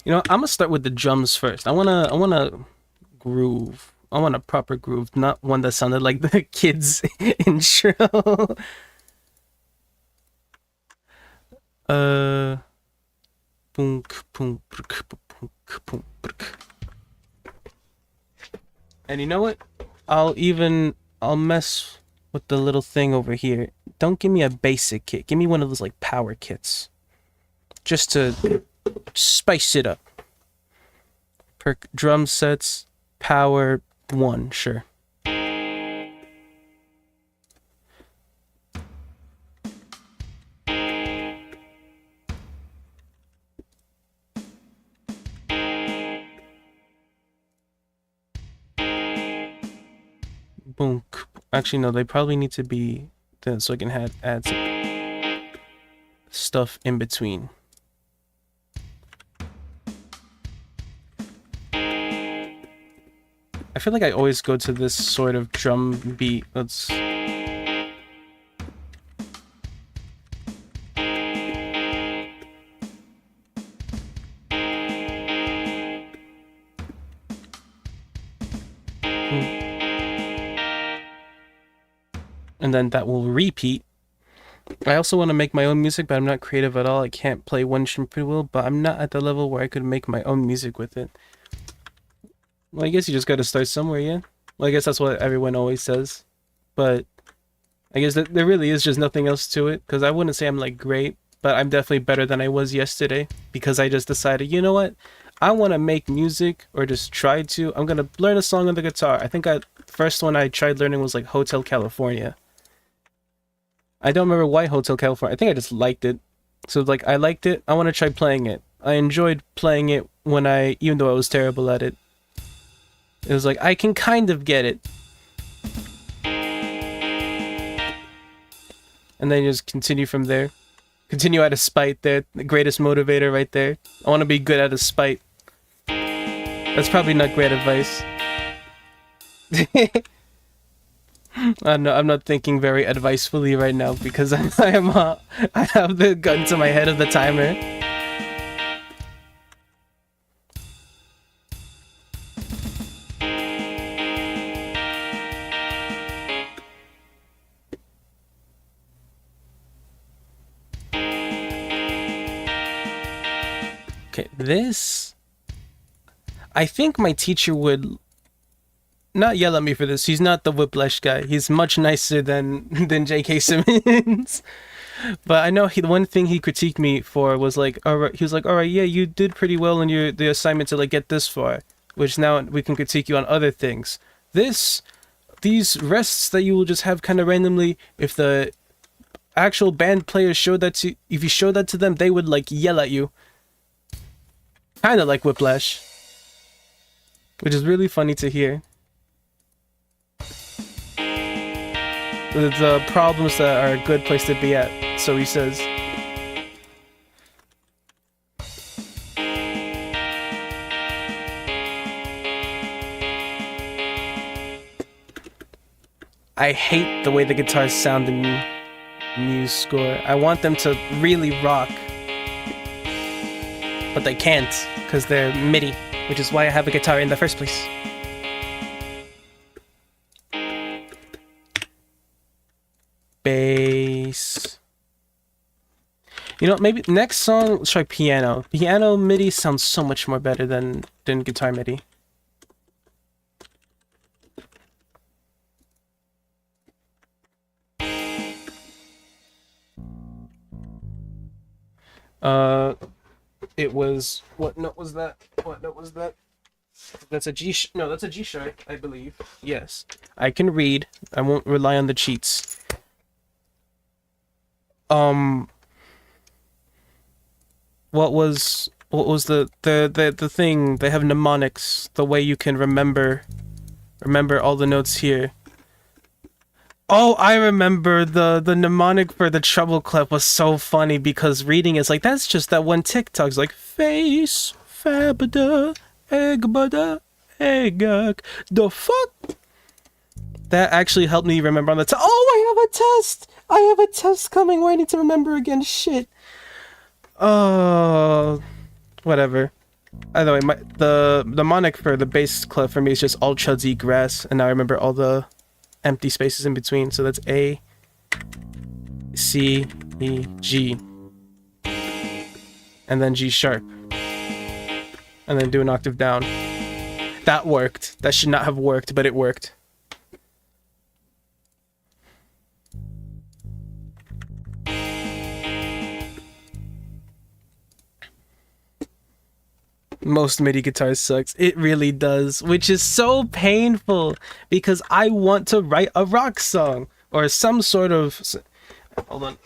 You know, I'm gonna start with the drums first. I wanna groove. I want a proper groove, not one that sounded like the kids intro. And you know what? I'll mess with the little thing over here. Don't give me a basic kit. Give me one of those like power kits. Just to spice it up. Perk drum sets, power 1, sure. Boom. Actually, no, they probably need to be then so I can add some stuff in between. I feel like I always go to this sort of drum beat. Let's... and then that will repeat. I also want to make my own music, but I'm not creative at all. I can't play one string pretty well, but I'm not at the level where I could make my own music with it. Well, I guess you just gotta start somewhere, yeah? Well, I guess that's what everyone always says. But I guess that there really is just nothing else to it, because I wouldn't say I'm like great, but I'm definitely better than I was yesterday, because I just decided, you know what? I want to make music, or just try to. I'm gonna learn a song on the guitar. I think first one I tried learning was like Hotel California. I don't remember why Hotel California. I think I just liked it. So like I liked it. I want to try playing it. I enjoyed playing it even though I was terrible at it. It was like I can kind of get it. And then you just continue from there. Continue out of spite there. The greatest motivator right there. I want to be good out of spite. That's probably not great advice. I'm not thinking very advisefully right now because I have the gun to my head of the timer. Okay, this... I think my teacher would not yell at me for this. He's not the Whiplash guy. He's much nicer than J.K. Simmons. But I know the one thing he critiqued me for was like, he was like, all right, yeah, you did pretty well in the assignment to like get this far, which now we can critique you on other things. These rests that you will just have kind of randomly, if the actual band players if you showed that to them, they would like yell at you. Kind of like Whiplash. Which is really funny to hear. The problems that are a good place to be at, so he says. I hate the way the guitars sound in Musescore. I want them to really rock. But they can't, because they're MIDI, which is why I have a guitar in the first place. Bass. You know, maybe next song, let's try piano. Piano MIDI sounds so much more better than guitar MIDI. It was... What note was that? What note was that? That's a G... No, that's a G sharp, I believe. Yes. I can read. I won't rely on the cheats. What was the thing? They have mnemonics. The way you can remember all the notes here. Oh, I remember the mnemonic for the treble clef was so funny because reading is like, that's just that one TikTok's like, face, fabada, egbada, egak, the fuck? That actually helped me remember on the test. Oh, I have a test! I have a test coming where I need to remember again, shit. Oh, whatever. Either way, the mnemonic for the bass clef for me is just all chuds eat grass, and now I remember all the empty spaces in between, so that's A, C, E, G, and then G sharp, and then do an octave down. That worked. That should not have worked, but it worked. Most MIDI guitars sucks. It really does, which is so painful because I want to write a rock song or some sort of... Hold on.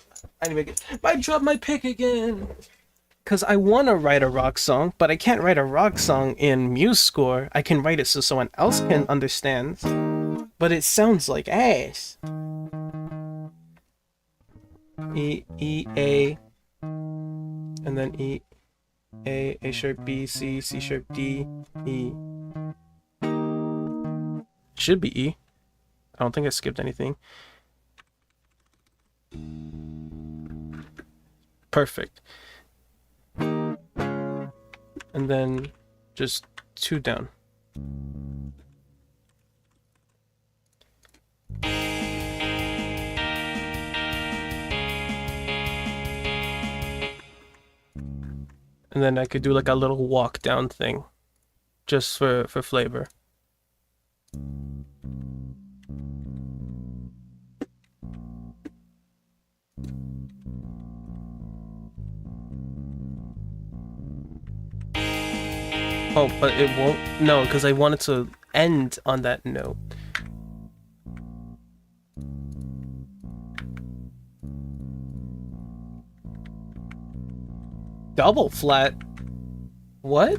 I need to make it... I dropped my pick again! Because I want to write a rock song, but I can't write a rock song in Musescore. I can write it so someone else can understand, but it sounds like ass. E, E, A, and then E, A sharp, B, C, C sharp, D, E. Should be E. I don't think I skipped anything. Perfect. And then just 2 down. And then I could do like a little walk down thing just for flavor. Oh, but it won't? No, because I wanted to end on that note. Double flat? What?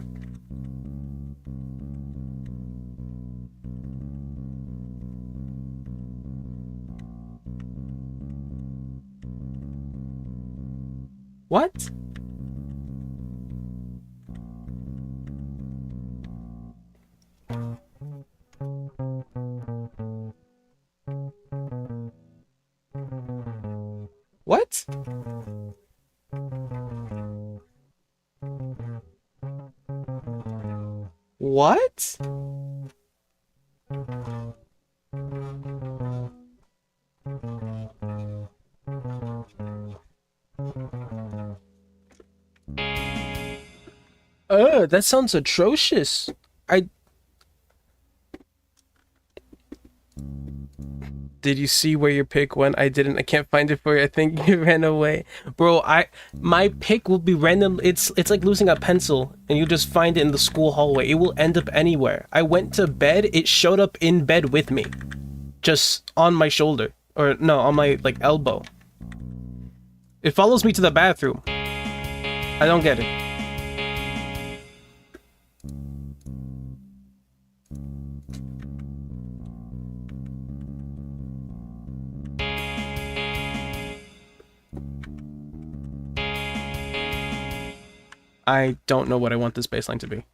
What? What? What? That sounds atrocious. Did you see where your pick went? I didn't. I can't find it for you. I think it ran away. Bro, my pick will be random. It's like losing a pencil and you just find it in the school hallway. It will end up anywhere. I went to bed, it showed up in bed with me. Just on my shoulder. Or no, on my like elbow. It follows me to the bathroom. I don't get it. I don't know what I want this baseline to be.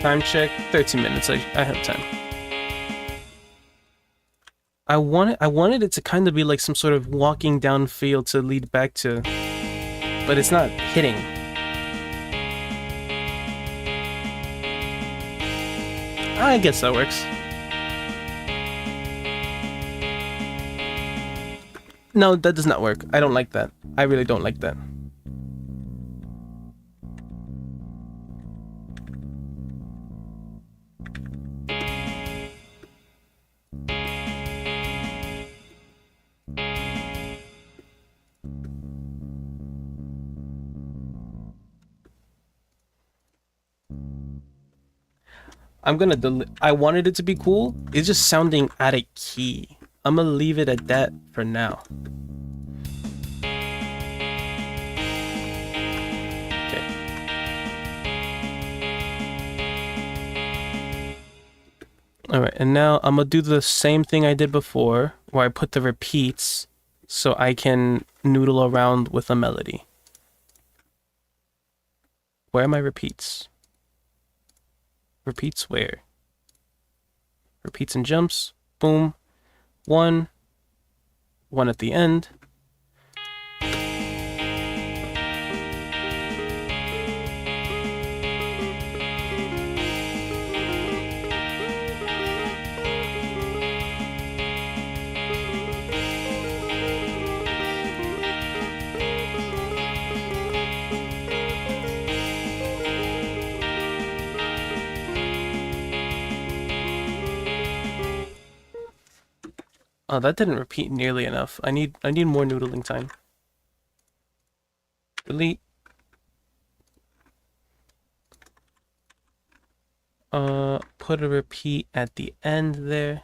Time check, 13 minutes. I have time. I wanted it to kind of be like some sort of walking downfield to lead back to, but it's not hitting. I guess that works. No, that does not work. I don't like that. I really don't like that. I'm gonna delete. I wanted it to be cool. It's just sounding out of key. I'm gonna leave it at that for now. Okay. Alright, and now I'm gonna do the same thing I did before, where I put the repeats so I can noodle around with a melody. Where are my repeats? Repeats where? Repeats and jumps. Boom. One at the end. Oh, that didn't repeat nearly enough. I need more noodling time. Delete. Put a repeat at the end there.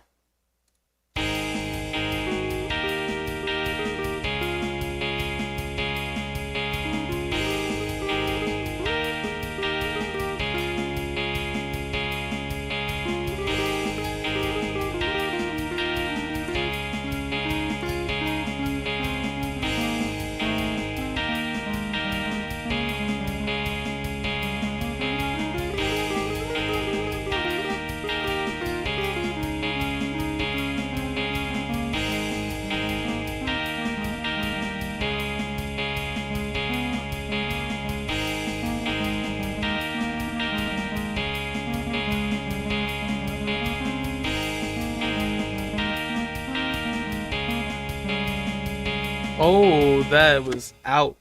Oh, that was out.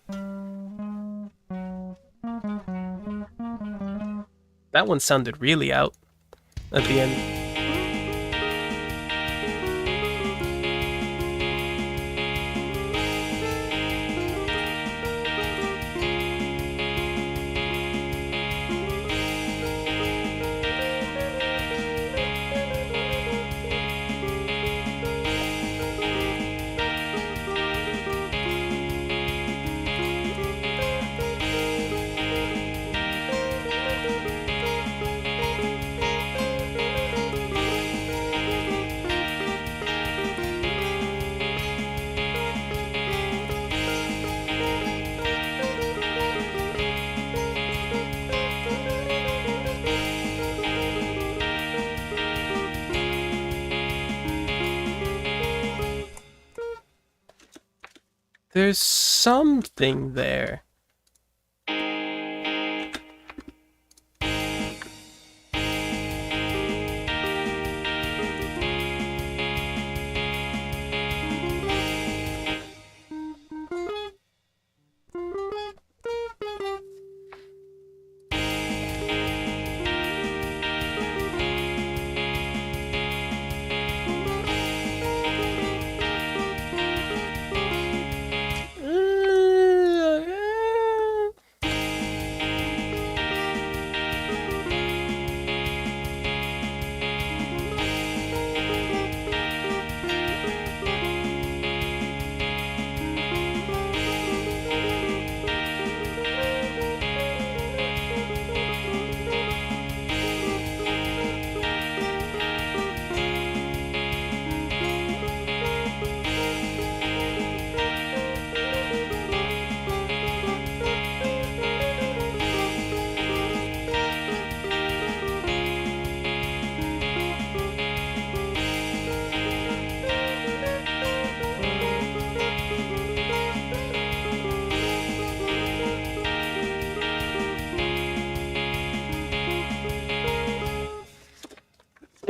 That one sounded really out at the end. There's something there.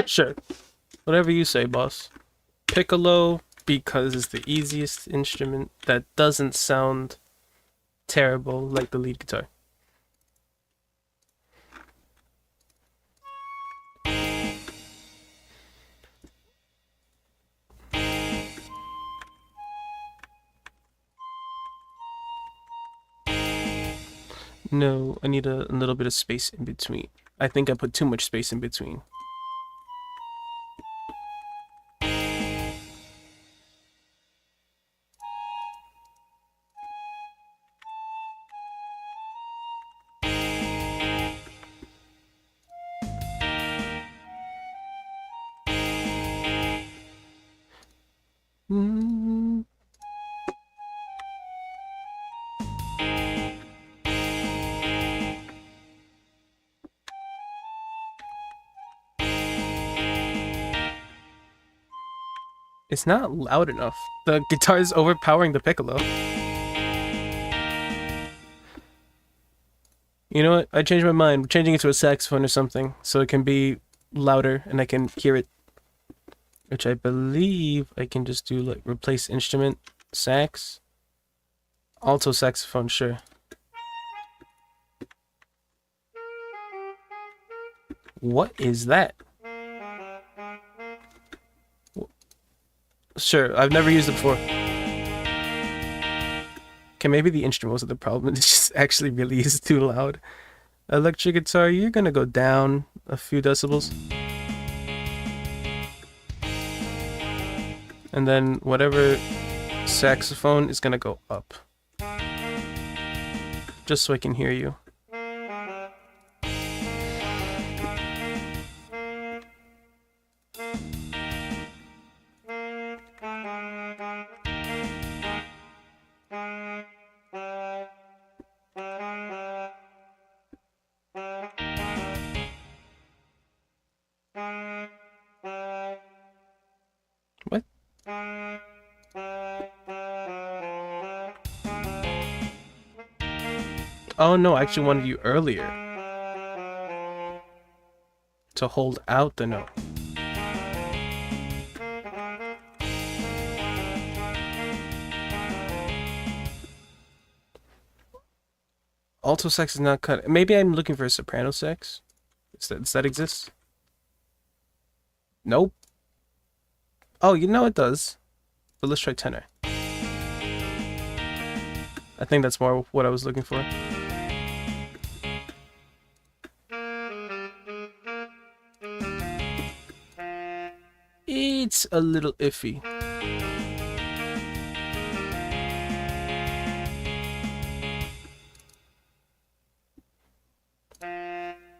Sure. Whatever you say, boss. Piccolo, because it's the easiest instrument that doesn't sound terrible like the lead guitar. No, I need a little bit of space in between. I think I put too much space in between. It's not loud enough. The guitar is overpowering the piccolo. You know what? I changed my mind. We're changing it to a saxophone or something so it can be louder and I can hear it. Which I believe I can just do, like, replace instrument, sax, alto saxophone, sure. What is that? Sure, I've never used it before. Okay, maybe the instrument wasn't the problem. It just actually really is too loud. Electric guitar, you're gonna go down a few decibels. And then whatever saxophone is gonna go up. Just so I can hear you. What? Oh no, I actually wanted you earlier to hold out the note. Alto sax is not cut. Maybe I'm looking for a soprano sax. Does that exist? Nope. Oh, you know it does. But let's try tenor. I think that's more what I was looking for. It's a little iffy.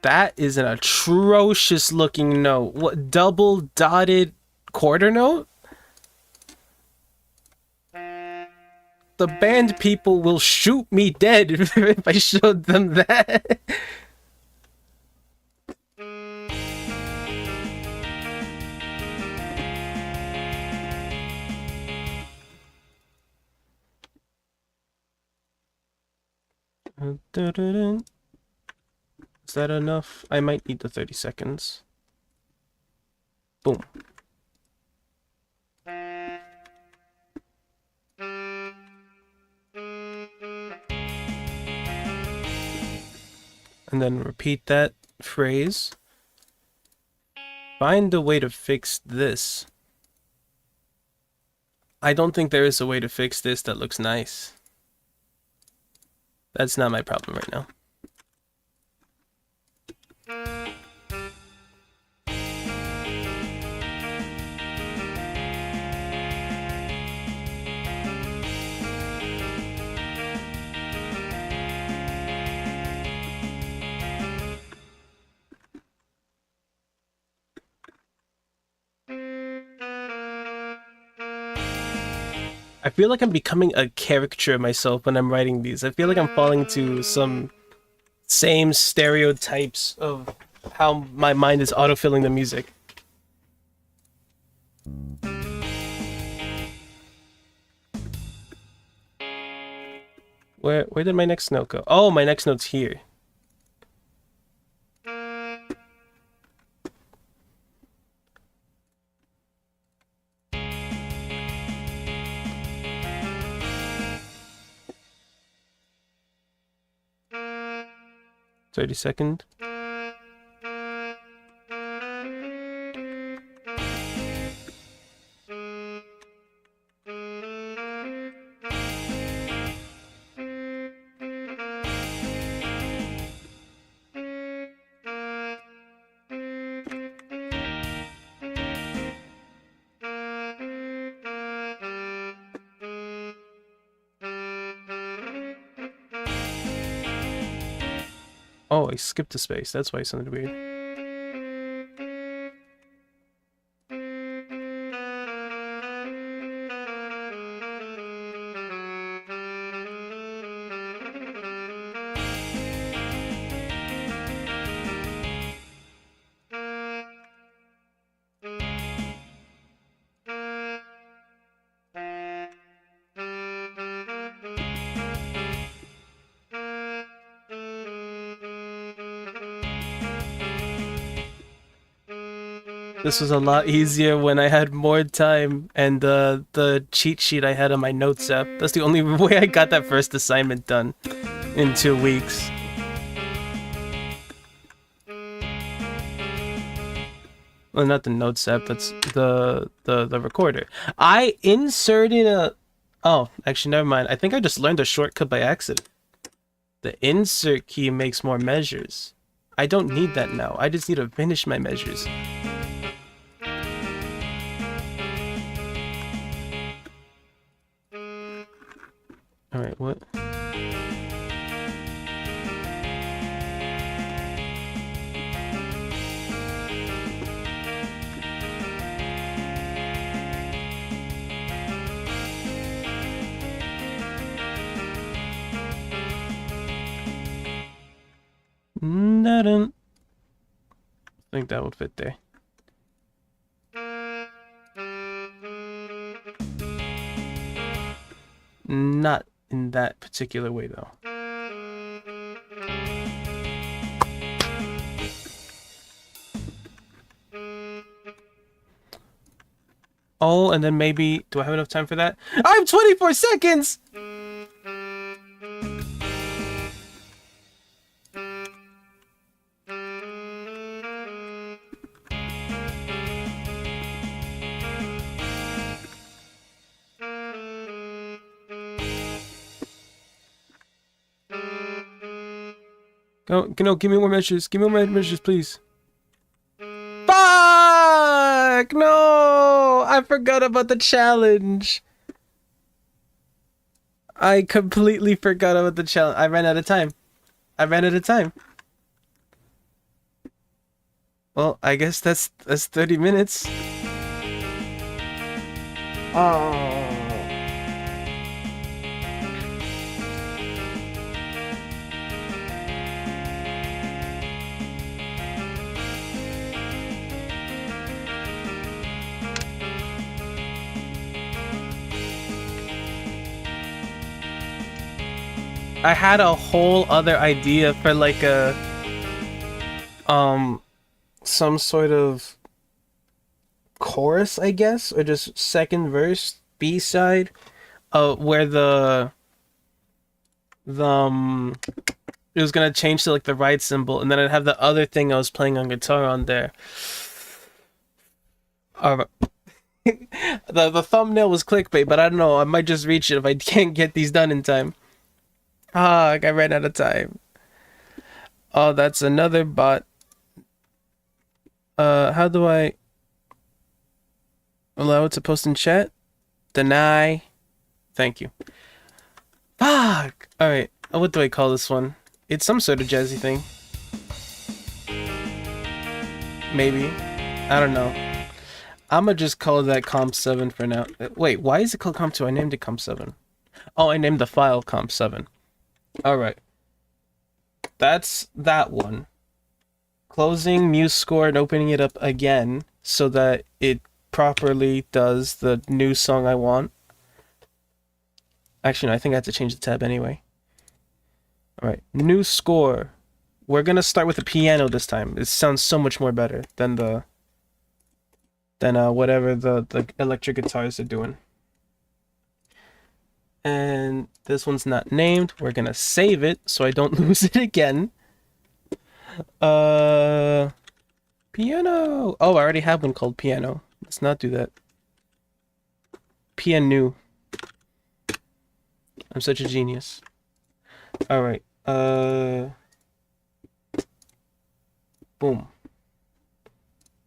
That is an atrocious looking note. What, double dotted quarter note? The band people will shoot me dead if I showed them that. Is that enough? I might need the 30 seconds. Boom. And then repeat that phrase. Find a way to fix this. I don't think there is a way to fix this that looks nice. That's not my problem right now. I feel like I'm becoming a caricature of myself when I'm writing these. I feel like I'm falling to some same stereotypes of how my mind is autofilling the music. Where did my next note go? Oh, my next note's here. "30-second. Oh, I skipped a space. That's why it sounded weird. This was a lot easier when I had more time and the cheat sheet I had on my notes app. That's the only way I got that first assignment done in 2 weeks. Well, not the notes app, that's the recorder. I inserted a... Oh, actually, never mind. I think I just learned a shortcut by accident. The insert key makes more measures. I don't need that now. I just need to finish my measures. Alright, what? I think that would fit there. Not in that particular way, though. Oh, and then maybe... Do I have enough time for that? I have 24 seconds! Go, no, give me more measures. Give me more measures, please. Fuck! No! I forgot about the challenge. I completely forgot about the challenge. I ran out of time. Well, I guess that's 30 minutes. Oh. I had a whole other idea for like a some sort of chorus, I guess, or just second verse, B-side, where the it was gonna change to like the right symbol, and then I'd have the other thing I was playing on guitar on there. The thumbnail was clickbait, but I don't know. I might just reach it if I can't get these done in time. Ah, I ran out of time. Oh, that's another bot. How do I allow it to post in chat? Deny. Thank you. Fuck! Alright, what do I call this one? It's some sort of jazzy thing. Maybe. I don't know. I'ma just call that Comp 7 for now. Wait, why is it called Comp 2? I named it Comp 7. Oh, I named the file Comp 7. Alright. That's that one. Closing Musescore and opening it up again so that it properly does the new song I want. Actually, no, I think I have to change the tab anyway. Alright, new score. We're gonna start with the piano this time. It sounds so much more better than whatever the electric guitars are doing. And this one's not named. We're gonna save it so I don't lose it again. Piano. Oh, I already have one called piano. Let's not do that. Piano. I'm such a genius. All right. Boom.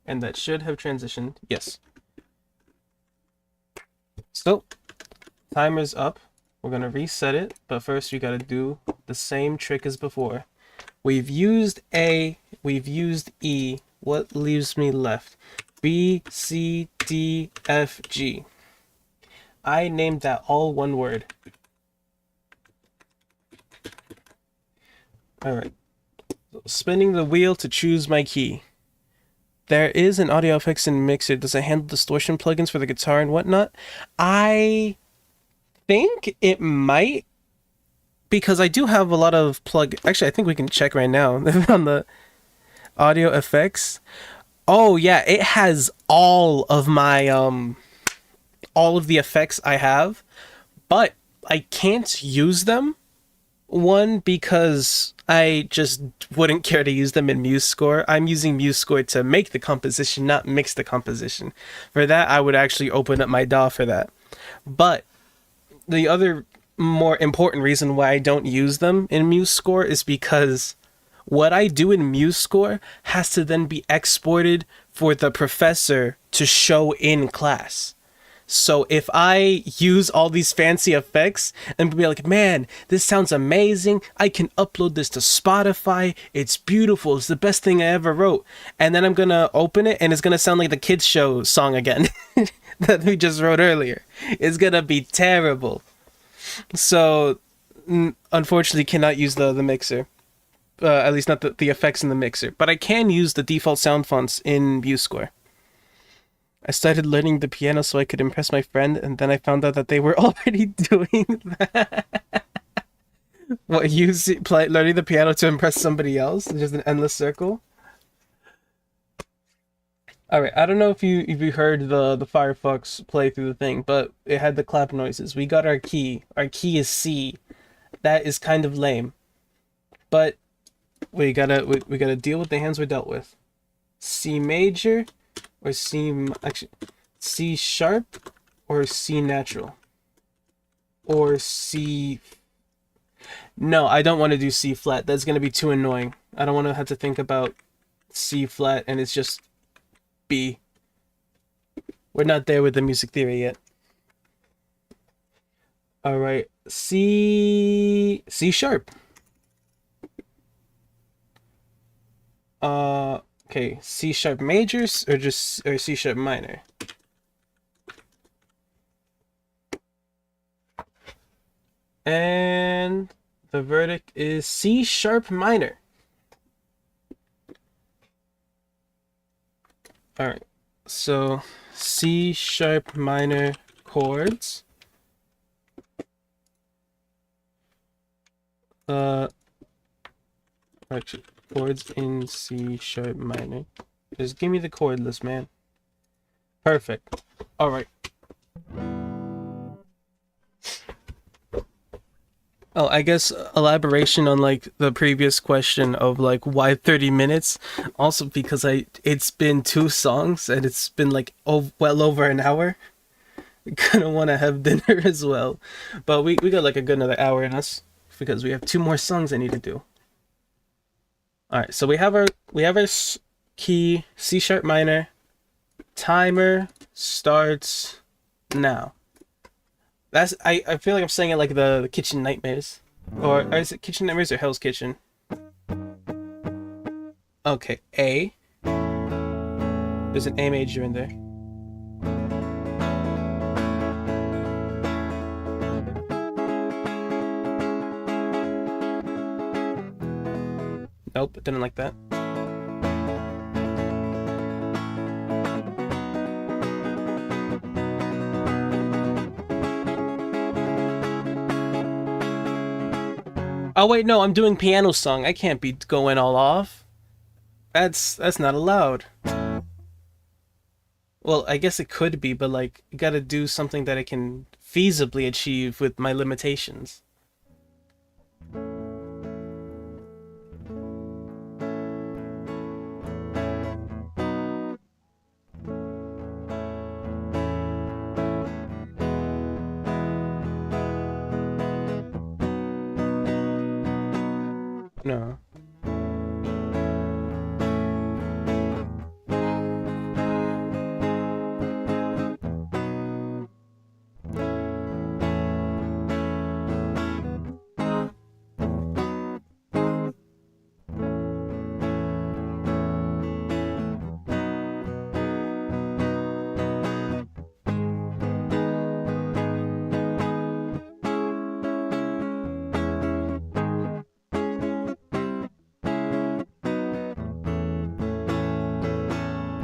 And that should have transitioned. Yes. So, timer's up. We're gonna reset it, but first we gotta do the same trick as before. We've used A, we've used E. What leaves me left? B, C, D, F, G. I named that all one word. Alright. Spinning the wheel to choose my key. There is an audio effects and mixer. Does it handle distortion plugins for the guitar and whatnot? I think it might, because I do have a lot of actually, I think we can check right now on the audio effects. Oh yeah, it has all of my all of the effects I have, but I can't use them. One, because I just wouldn't care to use them in Musescore. I'm using Musescore to make the composition, not mix the composition. For that, I would actually open up my DAW for that. But the other more important reason why I don't use them in Musescore is because what I do in Musescore has to then be exported for the professor to show in class. So if I use all these fancy effects and be like, man, this sounds amazing, I can upload this to Spotify, it's beautiful, it's the best thing I ever wrote, and then I'm gonna open it and it's gonna sound like the kids show song again that we just wrote earlier. It's gonna be terrible. So unfortunately cannot use the mixer, at least not the effects in the mixer, but I can use the default sound fonts in Musescore. I started learning the piano so I could impress my friend, and then I found out that they were already doing that. What, learning the piano to impress somebody else? It's just an endless circle. Alright, I don't know if you heard the Firefox play through the thing, but it had the clap noises. We got our key. Our key is C. That is kind of lame. But we gotta deal with the hands we're dealt with. C major, or C sharp, or C natural, or C No, I don't want to do C flat. That's going to be too annoying. I don't want to have to think about C flat and it's just B. We're not there with the music theory yet. All right, C sharp. Okay, C sharp majors or C sharp minor. And the verdict is C sharp minor. All right, so C sharp minor chords. Actually, chords in C sharp minor. Just give me the chord list, man. Perfect. All right. Oh, I guess elaboration on like the previous question of like why 30 minutes. Also because it's been 2 songs and it's been like well over an hour. Gonna want to have dinner as well, but we got like a good another hour in us because we have 2 more songs I need to do. All right, so we have our key C sharp minor. Timer starts now. That's I feel like I'm saying it like the Kitchen Nightmares, or is it Kitchen Nightmares or Hell's Kitchen? Okay, A. There's an A major in there. Nope, didn't like that. Oh wait, no, I'm doing piano song. I can't be going all off. That's not allowed. Well, I guess it could be, but like, you gotta do something that I can feasibly achieve with my limitations. No.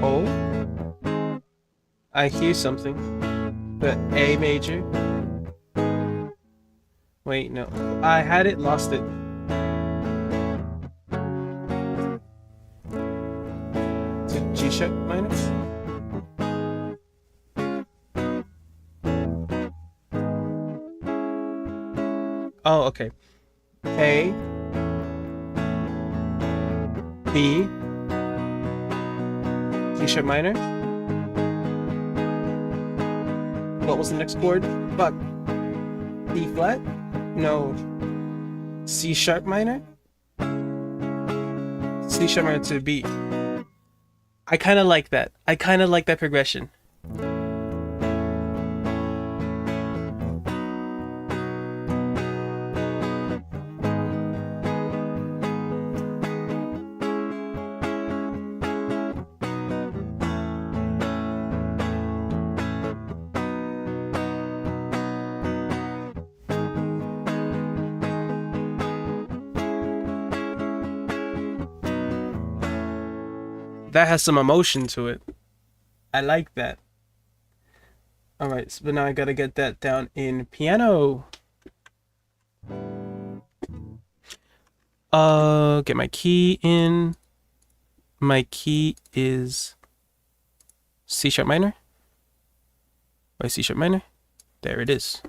Oh, I hear something. The A major. Wait, no. I had it, lost it. To G sharp minor? Oh, okay. A, B, G sharp minor. What was the next chord? Fuck. B flat? No. C sharp minor? C sharp minor to B. I kind of like that. I kind of like that progression. That has some emotion to it. I like that. Alright, so now I gotta get that down in piano. Get my key in. My key is C sharp minor. Wait, C sharp minor? There it is.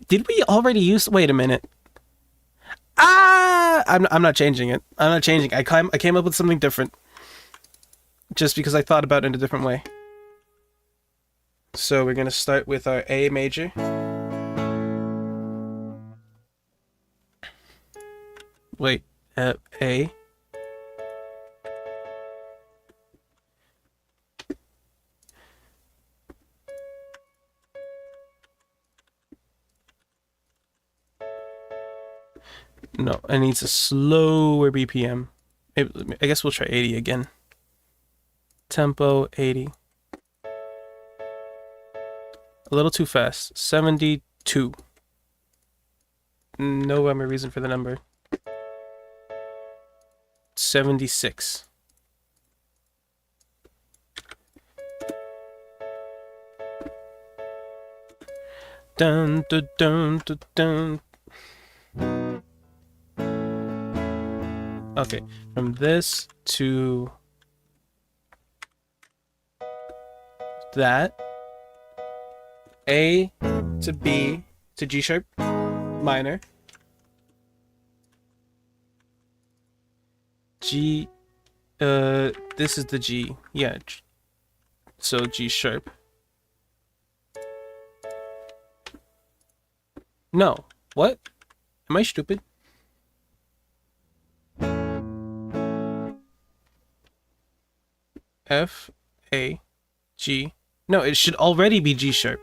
Did we already use, wait a minute. I'm not changing it. I'm not changing. I came up with something different. Just because I thought about it in a different way. So we're gonna start with our A major. Wait, A. No, it needs a slower BPM. I guess we'll try 80 again. Tempo 80. A little too fast. 72. No rhyme or reason for the number. 76. Dun dun dun dun dun. Okay, from this to that, A to B to G sharp minor, G, this is the G, yeah, so G sharp. No, what? Am I stupid? F, A, G. No, it should already be G sharp.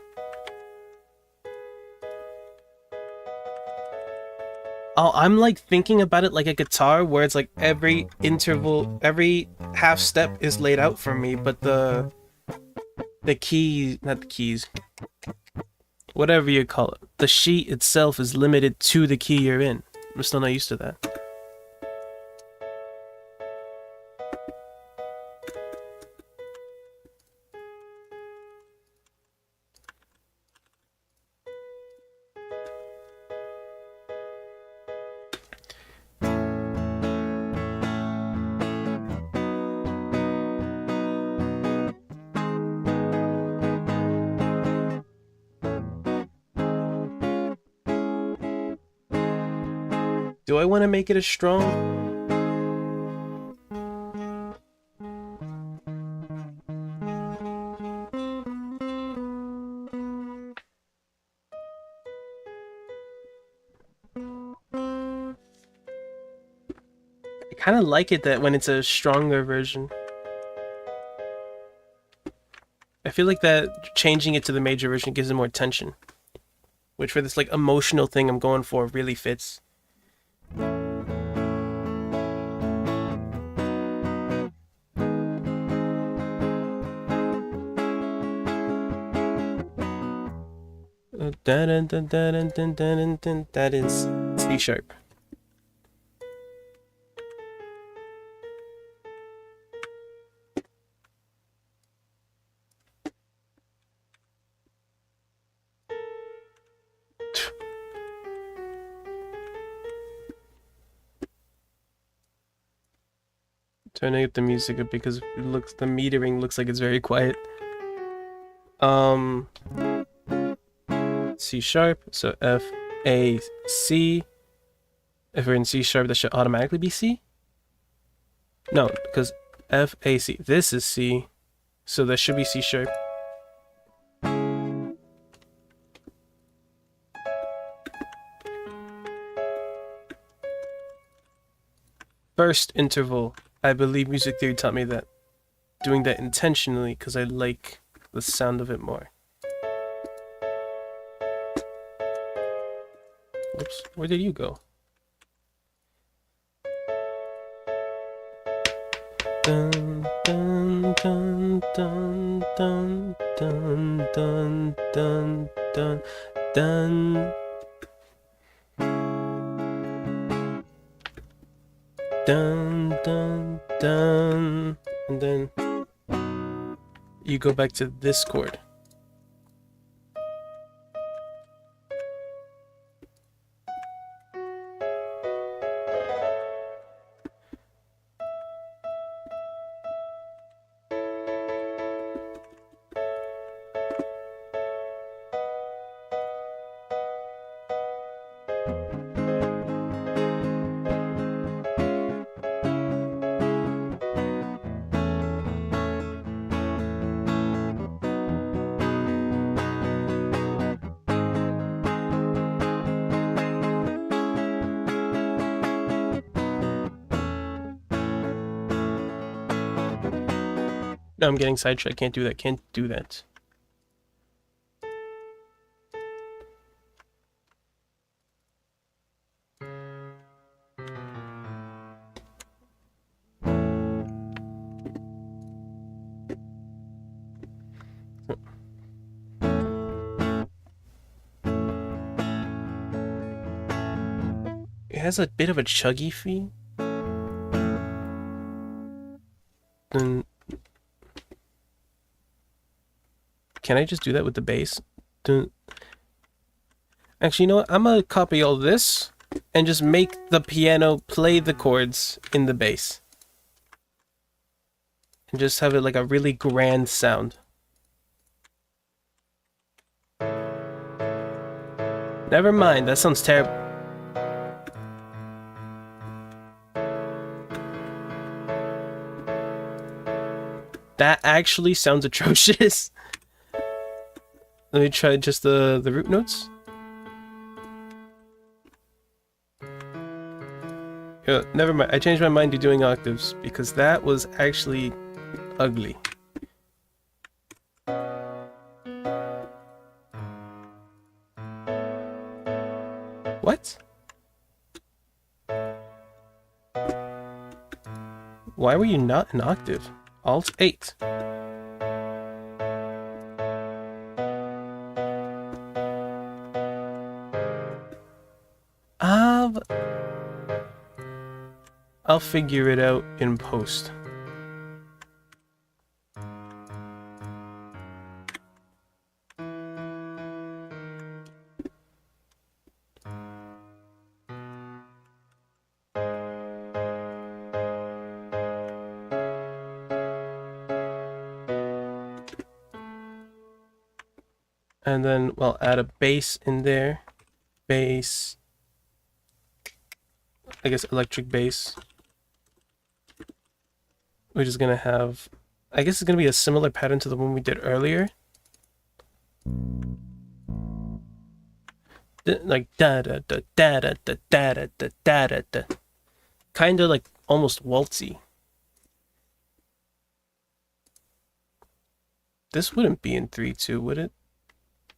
Oh, I'm like thinking about it like a guitar where it's like every interval, every half step is laid out for me, but the keys, not the keys, whatever you call it, the sheet itself is limited to the key you're in. I'm still not used to that. Do I want to make it as strong? I kind of like it that when it's a stronger version. I feel like that changing it to the major version gives it more tension. Which for this like emotional thing I'm going for really fits. That is C sharp. Turning up the music up because it looks, the metering looks like it's very quiet. C sharp, so F, A, C. If we're in C sharp, that should automatically be C? No, because F, A, C. This is C, so that should be C sharp. First interval. I believe music theory taught me that. Doing that intentionally because I like the sound of it more. Whoops, where did you go? Dun dun dun dun dun dun dun dun dun dun. Dun dun dun, and then you go back to this chord. No, I'm getting sidetracked. Can't do that. Can't do that. It has a bit of a chuggy feel. Then can I just do that with the bass? Actually, you know what? I'm gonna copy all this and just make the piano play the chords in the bass. And just have it like a really grand sound. Never mind, that sounds terrible. That actually sounds atrocious. Let me try just the root notes. Yeah, never mind. I changed my mind to doing octaves because that was actually ugly. What? Why were you not an octave? Alt 8. I'll figure it out in post. And then we'll add a bass in there. Bass. I guess electric bass. We're just gonna have, I guess it's gonna be a similar pattern to the one we did earlier. Like da da da da da da da da da da da da. Kinda like almost waltzy. This wouldn't be in 3/2, would it?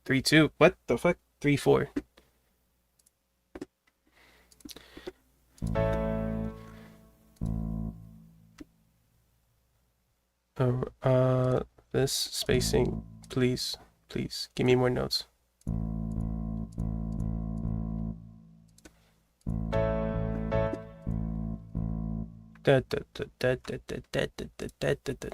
3/2. What the fuck? 3/4. This spacing, please, please, give me more notes. Da, da, da, da, da, da, da, da, da, da, da.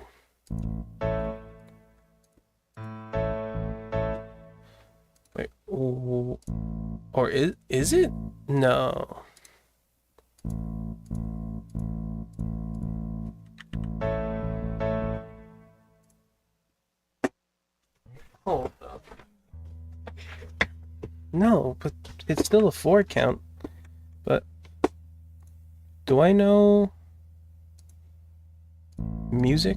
Wait, or is it? No. Hold up. No, but it's still a 4 count. But do I know music?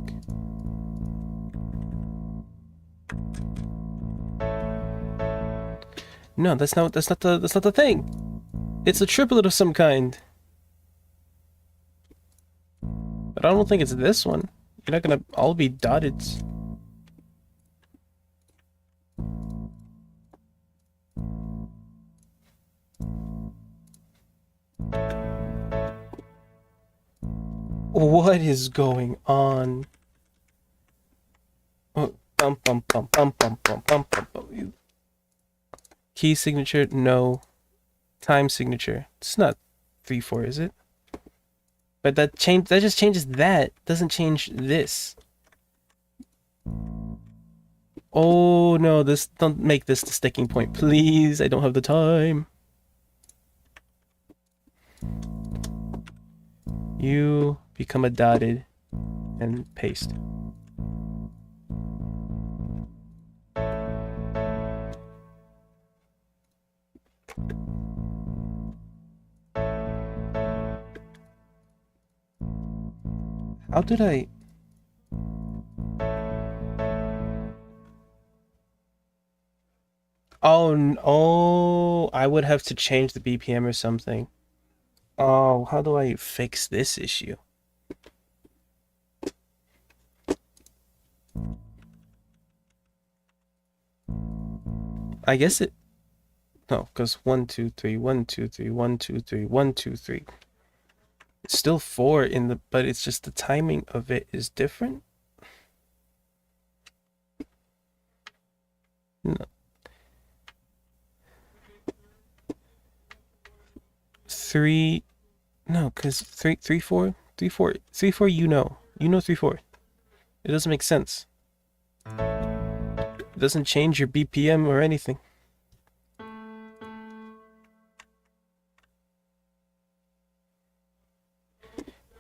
No, that's not the thing. It's a triplet of some kind. But I don't think it's this one. You're not gonna all be dotted. What is going on? Oh, bum bum bum bum bum bum bum bum bum. Key signature, no. Time signature. It's not 3/4, is it? But that just changes that. Doesn't change this. Oh no, don't make this the sticking point, please. I don't have the time. You become a dotted and paste. How did I? Oh, no, I would have to change the BPM or something. Oh, how do I fix this issue? I guess it... No, because 1, 2, 3, 1, 2, 3, 1, 2, 3, 1, 2, 3. It's still 4 in the... But it's just the timing of it is different? No. 3... No, because 3, 3, 4? 3, 4. 3, 4, you know. You know 3, 4. It doesn't make sense. It doesn't change your BPM or anything.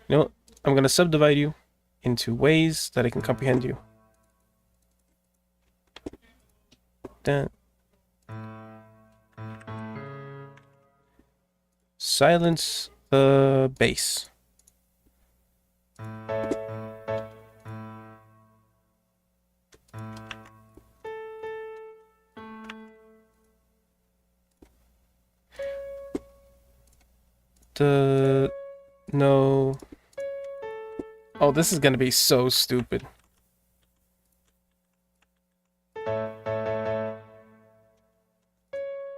You know what? I'm gonna subdivide you into ways that I can comprehend you. Dun. Silence the bass. No. Oh, this is gonna be so stupid.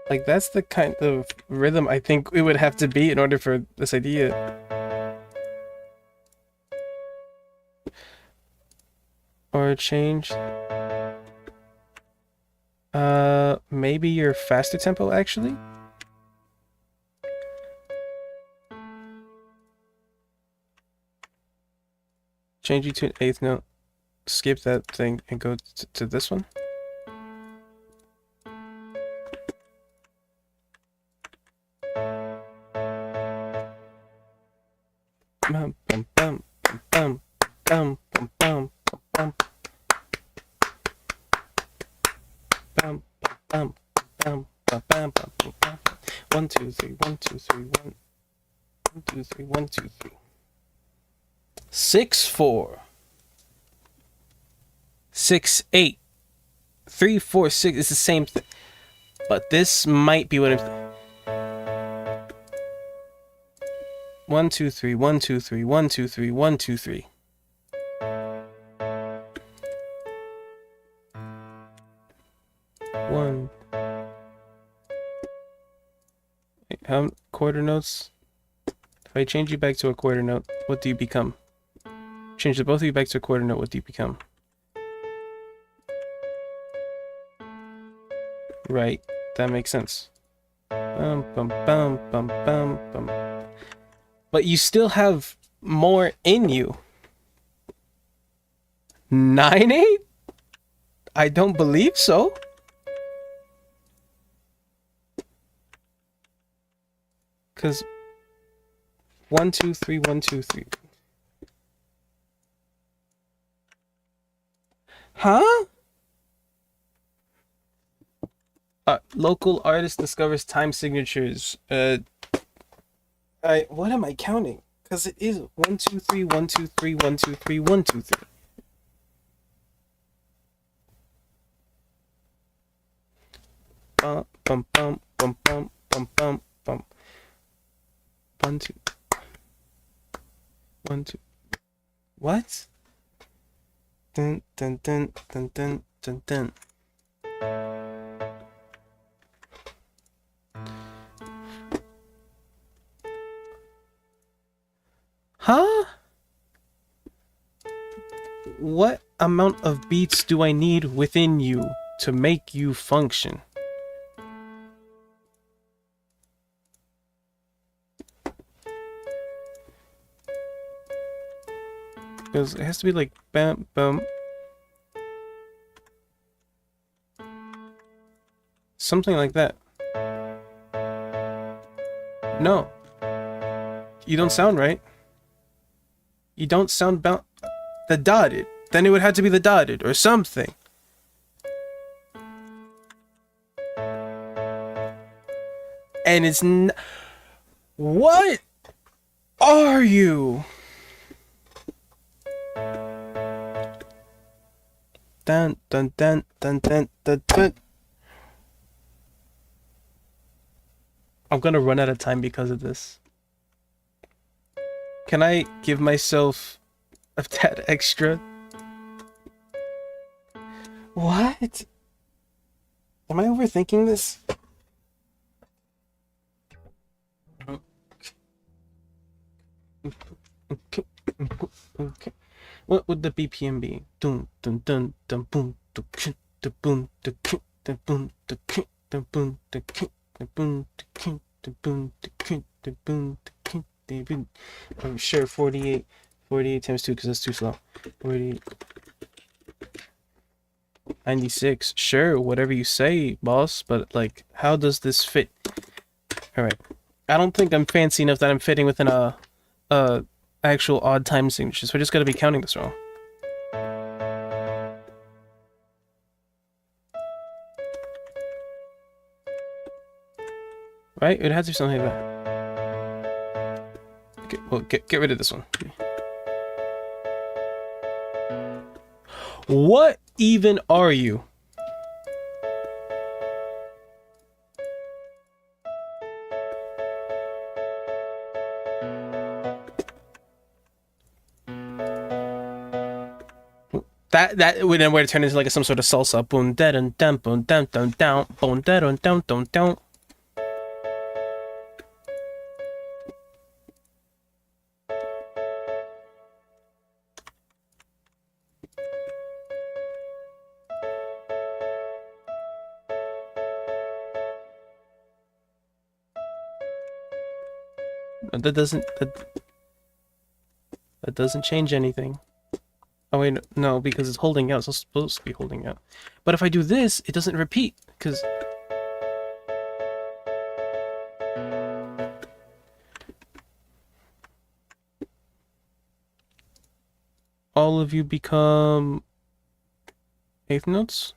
Like, that's the kind of rhythm I think it would have to be in order for this idea. Or change. Maybe your faster tempo, actually? Change you to an 8th note. Skip that thing and go to this one. Bum bum bum bum bum bum bum bum bum bum bum bum bum. 1, 2, 3, 1, 2, 3, 1, 2, 3, 1, 2, 3. 6, 4. 6, 8. 3, 4, 6. It's the same thing. But this might be what I'm... 1, 2, 3, 1, 2, 3, 1, 2, 3, 1, 2, 3. One. How quarter notes? If I change you back to a quarter note, what do you become? Change the both of you back to a quarter note, what do you become? Right, that makes sense. Bum, bum, bum, bum, bum, bum. But you still have more in you. 9/8? I don't believe so. Cause 1, 2, 3, 1, 2, 3. Huh? Local artist discovers time signatures. What am I counting? Because it is 1, 2, 3, 1, 2, 3, 1, 2, 3, 1, 2, 3. Bum bum bum bum bum bum bum bum. 1, 2. 1, 2. What? Dun dun dun dun dun dun dun. Huh? What amount of beats do I need within you to make you function? Because it has to be like bam bam. Something like that. No. You don't sound right. You don't sound the dotted. Then it would have to be the dotted or something. And it's what are you? Dun dun dun dun dun dun dun. I'm gonna run out of time because of this. Can I give myself a tad extra? What? Am I overthinking this? Okay. What would the BPM be? Dun dun dun dun boom dun dun boom dun dun boom dun dun boom dun dun boom dun dun boom dun boom dun boom. I'm sure 48 times 2 because that's too slow. 48 96. Sure, whatever you say, boss, but like how does this fit? All right. I don't think I'm fancy enough that I'm fitting within a actual odd time signature, so I just gotta be counting this wrong. Right? It has to be something like that. Okay, well, get rid of this one. What even are you? That would then where to turn into like some sort of salsa. Boom da dun dun boom dun dun down boom da dun dun dun down. That doesn't change anything. Oh wait, no, because it's holding out. It's supposed to be holding out. But if I do this, it doesn't repeat, because... all of you become... eighth notes?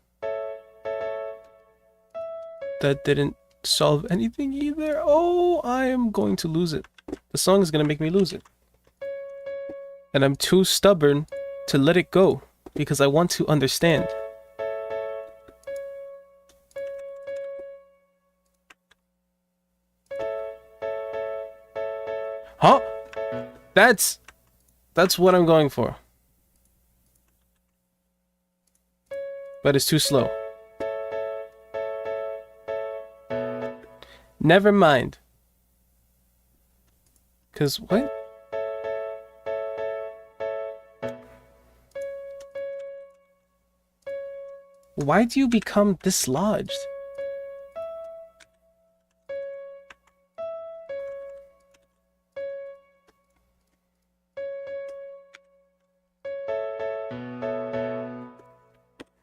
That didn't solve anything either. Oh, I am going to lose it. The song is going to make me lose it. And I'm too stubborn to let it go, because I want to understand. Huh? That's what I'm going for. But it's too slow. Never mind. 'Cause what? Why do you become dislodged?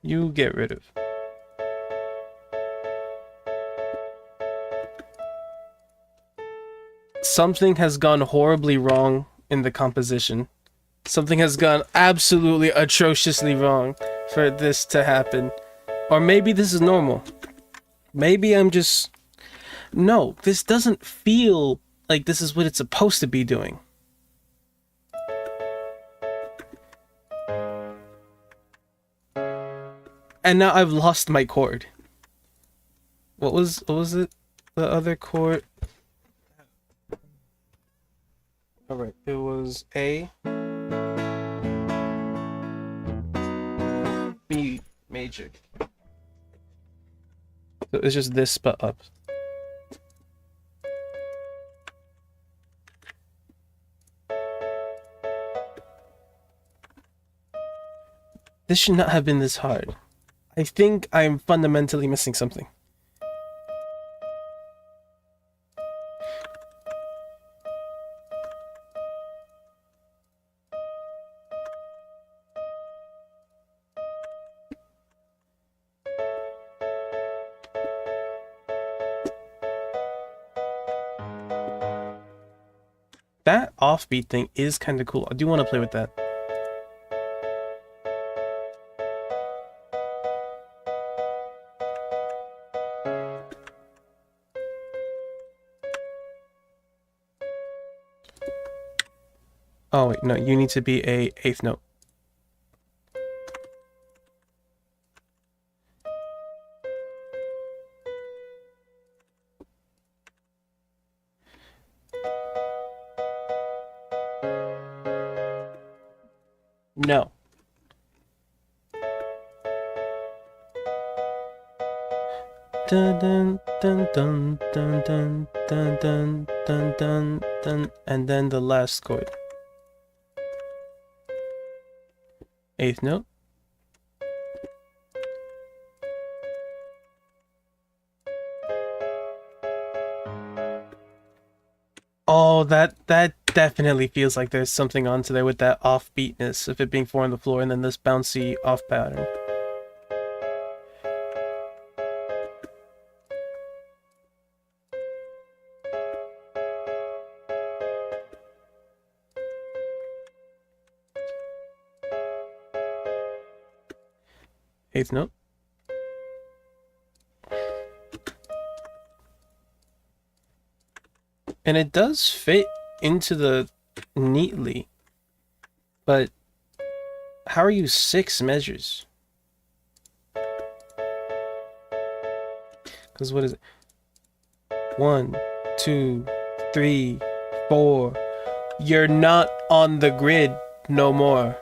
You get rid of. Something has gone horribly wrong in the composition. Something has gone absolutely atrociously wrong for this to happen. Or maybe this is normal. Maybe I'm just... No, this doesn't feel like this is what it's supposed to be doing. And now I've lost my chord. What was it? The other chord? Alright, it was A, B major. So it's just this but up. This should not have been this hard. I think I'm fundamentally missing something. That offbeat thing is kind of cool. I do want to play with that. Oh wait, no, you need to be a eighth note. No. Dun dun dun dun dun dun dun dun dun dun dun, and then the last chord. Eighth note. Oh, that definitely feels like there's something onto there with that offbeatness of it being 4 on the floor and then this bouncy off pattern. Eighth note. And it does fit into the neatly, but how are you 6 measures? Because what is it? 1, 2, 3, 4. You're not on the grid no more.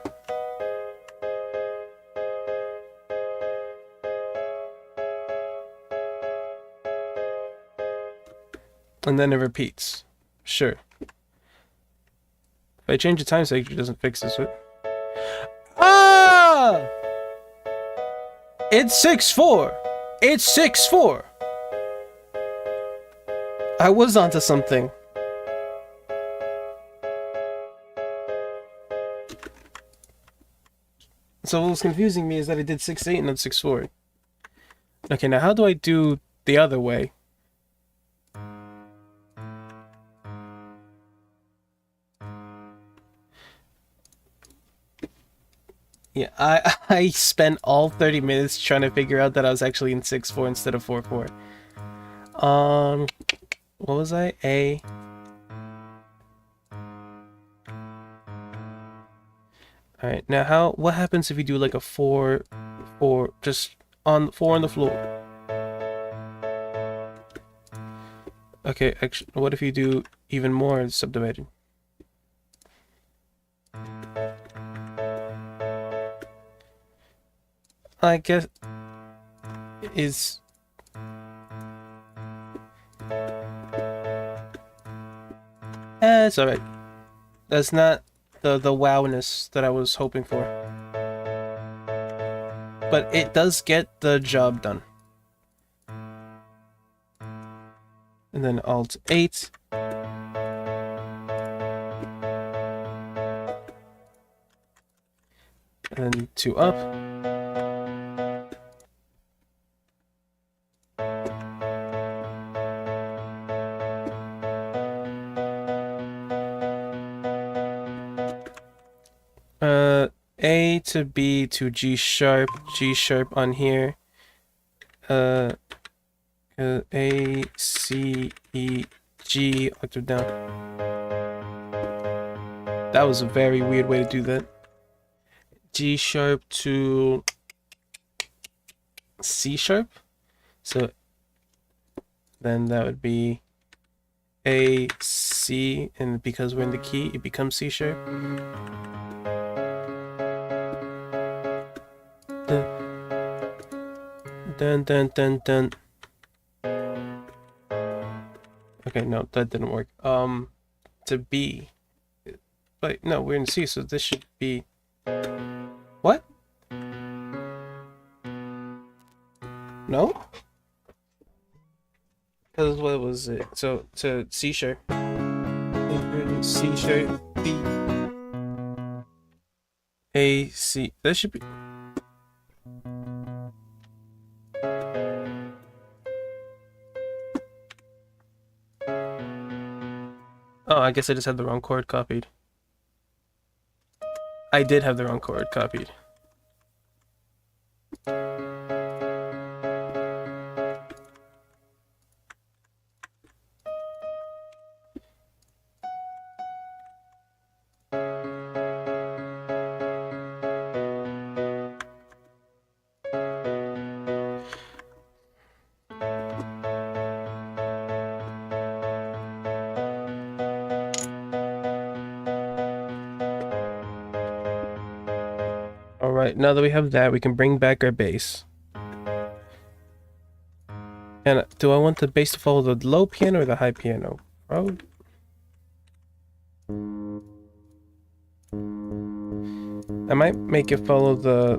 And then it repeats. Sure. If I change the time signature, it doesn't fix this, right? Ah! It's 6/4. It's 6/4. I was onto something. So what was confusing me is that I did 6/8 and then 6/4. Okay, now how do I do the other way? Yeah, I spent all 30 minutes trying to figure out that I was actually in 6/4 instead of 4/4. What was I? A. Alright, now what happens if you do like a 4, 4, just on 4 on the floor? Okay, actually, what if you do even more subdivided? I guess is it's alright. That's not the wowness that I was hoping for. But it does get the job done. And then Alt 8. And then 2 up. A to B to G sharp on here. A, C, E, G, octave down. That was a very weird way to do that. G sharp to C sharp. So then that would be A, C, and because we're in the key, it becomes C sharp. Dun dun dun dun. Okay, no, that didn't work. To B. But no, we're in C, so this should be what? No? Because what was it? So to C sharp. C sharp B. A C. That should be. Oh, I guess I just had the wrong chord copied. I did have the wrong chord copied. Alright, now that we have that, we can bring back our bass. And do I want the bass to follow the low piano or the high piano? Oh. I might make it follow the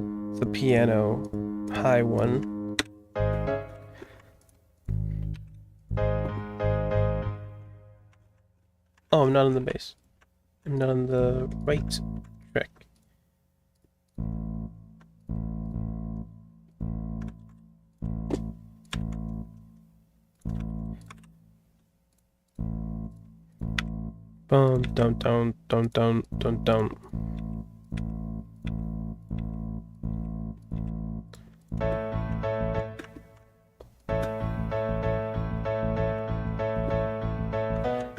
piano high one. Oh, I'm not on the bass. I'm not on the right track. Boom, down, down, down, down, down, down.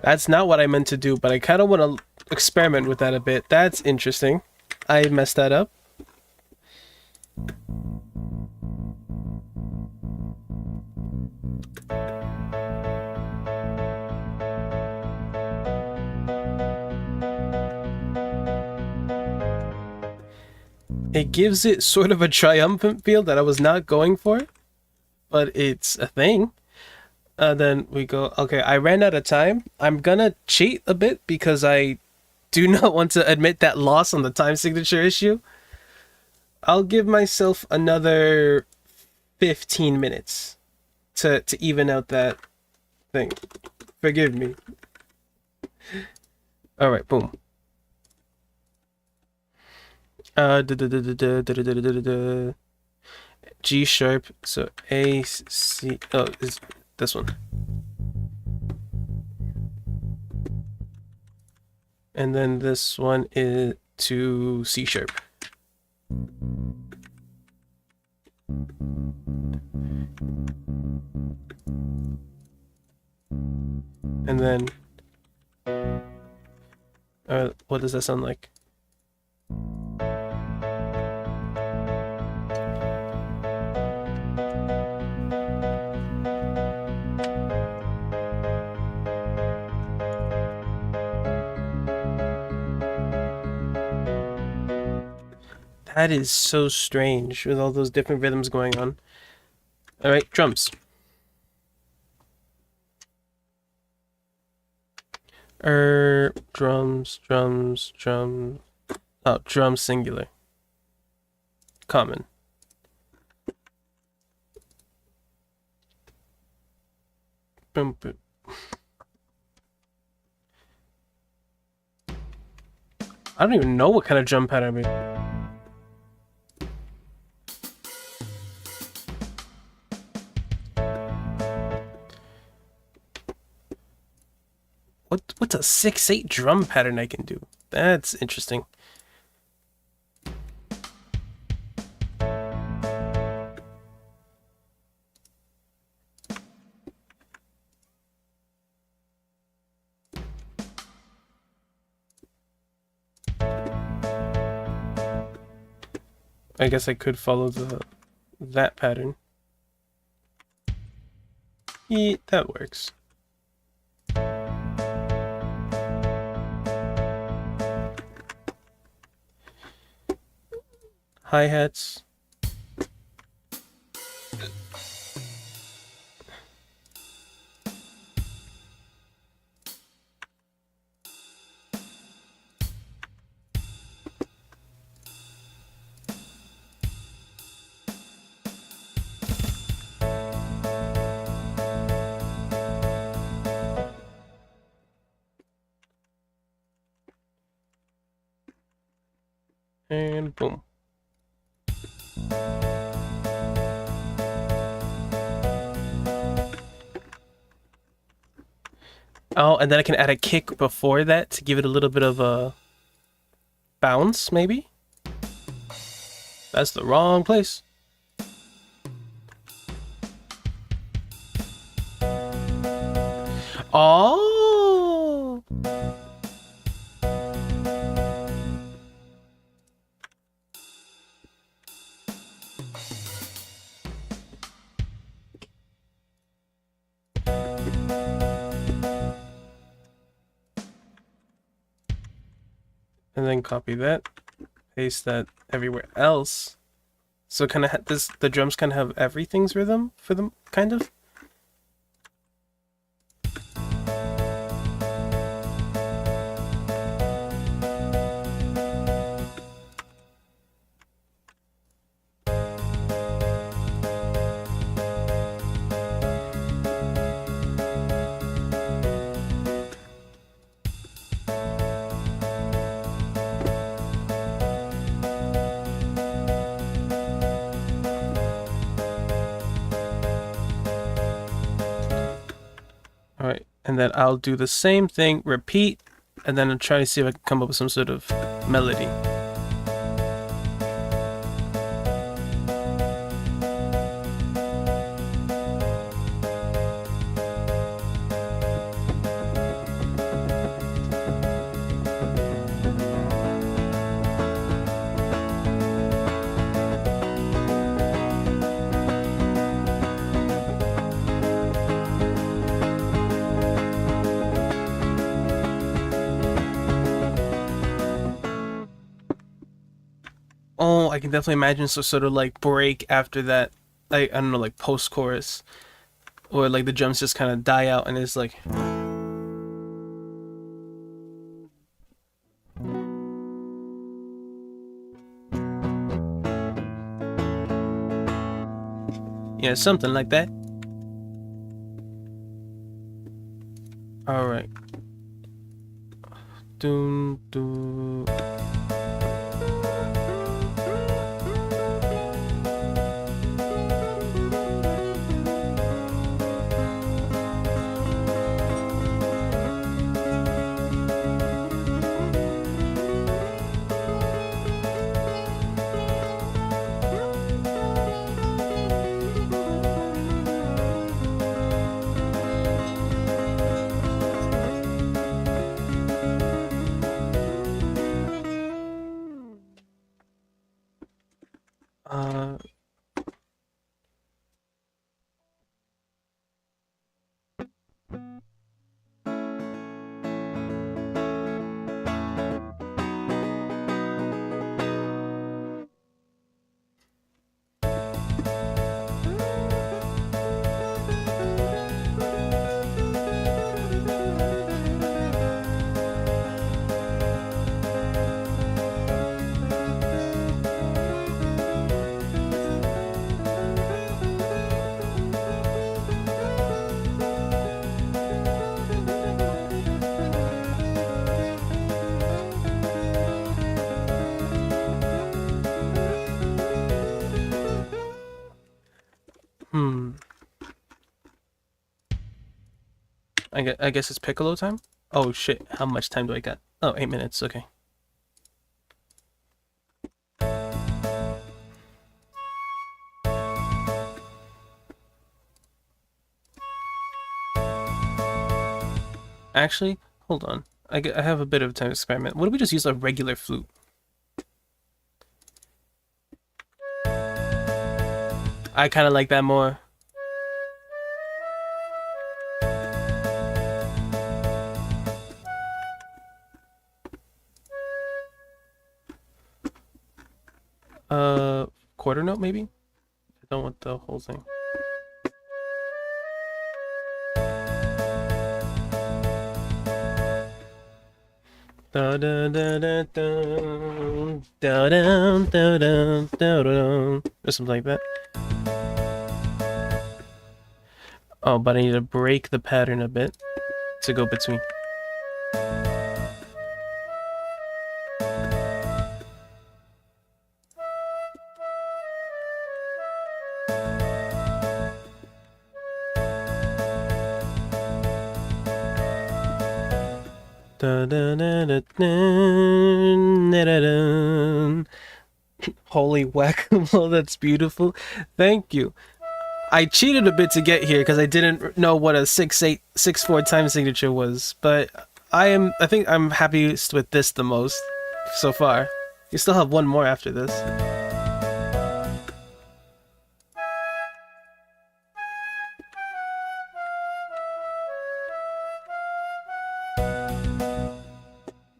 That's not what I meant to do, but I kind of want to experiment with that a bit. That's interesting. I messed that up. It gives it sort of a triumphant feel that I was not going for, but it's a thing. Then we go, okay, I ran out of time. I'm gonna cheat a bit because I do not want to admit that loss on the time signature issue. I'll give myself another 15 minutes to even out that thing. Forgive me. Alright, boom. G sharp, so A, C, oh, is this one. And then this one is to C sharp. And then, what does that sound like? That is so strange with all those different rhythms going on. Alright, drums. Drums, drums, drum. Oh, drum singular. Common. Boom, boom. I don't even know what kind of drum pattern I made. What's a 6/8 drum pattern I can do? That's interesting. I guess I could follow that pattern. Yeah, that works. Hi-hats. And boom. Oh, and then I can add a kick before that to give it a little bit of a bounce, maybe? That's the wrong place. Oh! And then copy that, paste that everywhere else. So kind of the drums kind of have everything's rhythm for them, kind of. Alright, and then I'll do the same thing, repeat, and then I'll try to see if I can come up with some sort of melody. Oh, I can definitely imagine some sort of like break after that. Like, I don't know, like post chorus. Or like the drums just kind of die out and it's like. Yeah, something like that. Alright. Doom, doom. Uh, hmm. I guess it's piccolo time? Oh shit, how much time do I got? Oh, 8 minutes, okay. Actually, hold on. I have a bit of time to experiment. What if we just use a regular flute? I kind of like that more. Quarter note maybe? I don't want the whole thing. Da da da da da da da da da da, or something like that. Oh, but I need to break the pattern a bit to go between. Holy whack-a-mole, that's beautiful. Thank you. I cheated a bit to get here because I didn't know what a 6/8 6/4 time signature was, but I think I'm happiest with this the most so far. You still have one more after this.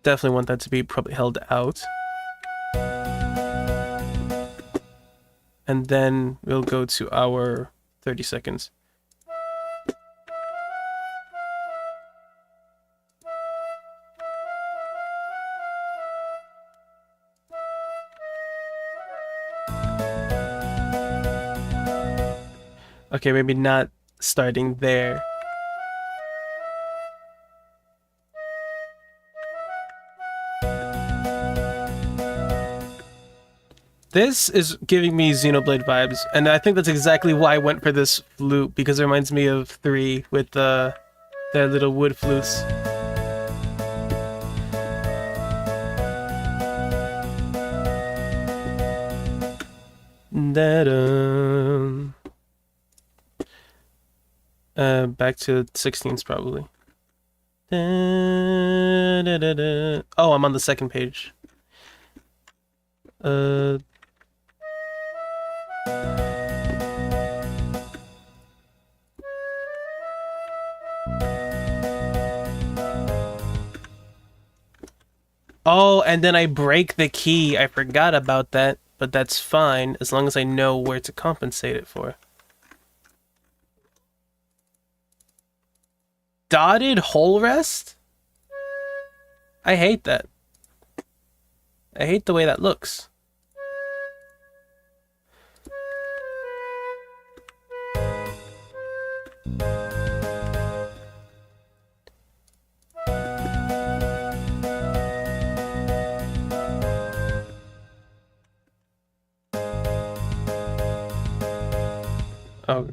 Definitely want that to be probably held out. And then we'll go to our 30 seconds. Okay, maybe not starting there. This is giving me Xenoblade vibes, and I think that's exactly why I went for this flute, because it reminds me of 3 with the Their little wood flutes. Back to 16s probably. Oh, I'm on the second page. Oh, and then I break the key. I forgot about that, but that's fine as long as I know where to compensate it for. Dotted hole rest? I hate that. I hate the way that looks. Oh.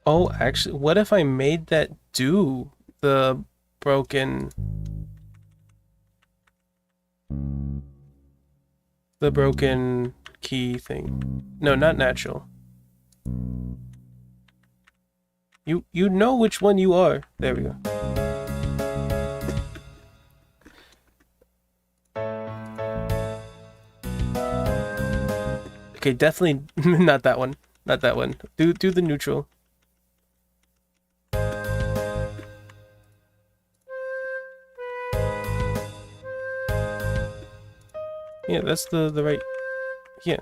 Oh, actually, what if I made that do the broken key thing? No, not natural. You know which one you are. There we go. Okay, definitely not that one. Not that one. Do the neutral. Yeah, that's the right. Yeah.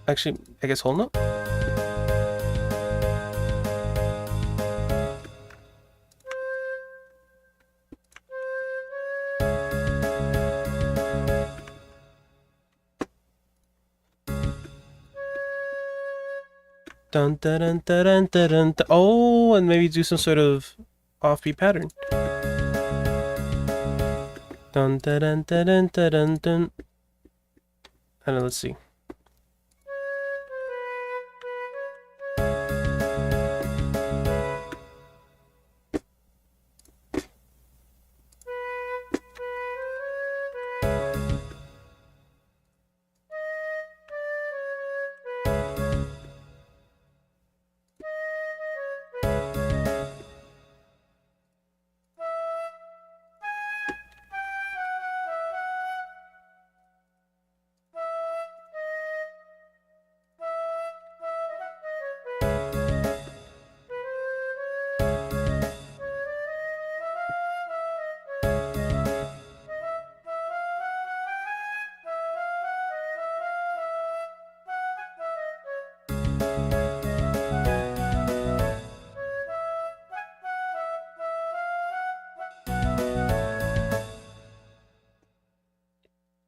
Actually, I guess hold up. Dun dun dun dun dun dun dun. Oh, and maybe do some sort of offbeat pattern. Dun dun dun dun dun dun dun. I don't know, let's see.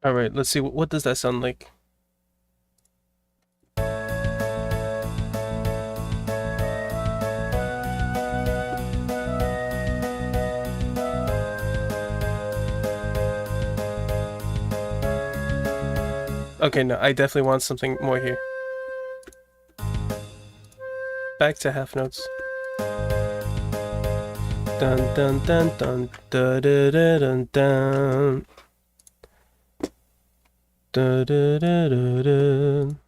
All right, let's see. What does that sound like? Okay, no, I definitely want something more here. Back to half notes. Dun dun dun dun dun dun dun dun. Dun dun dun dun dun.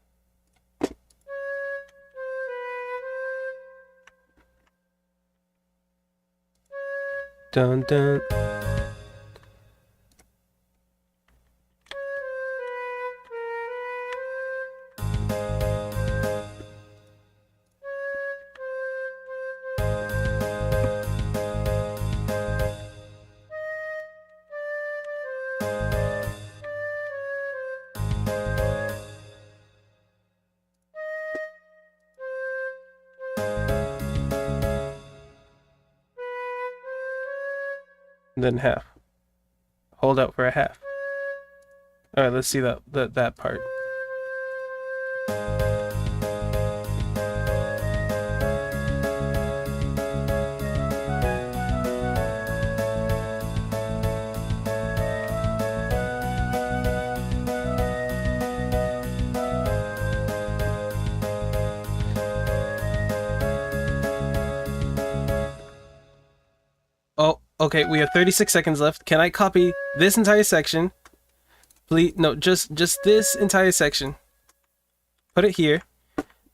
Dun dun. Then half. hold out for a half. All right, let's see that part. Oh, okay, we have 36 seconds left. Can I copy this entire section? Please, no, just this entire section. Put it here.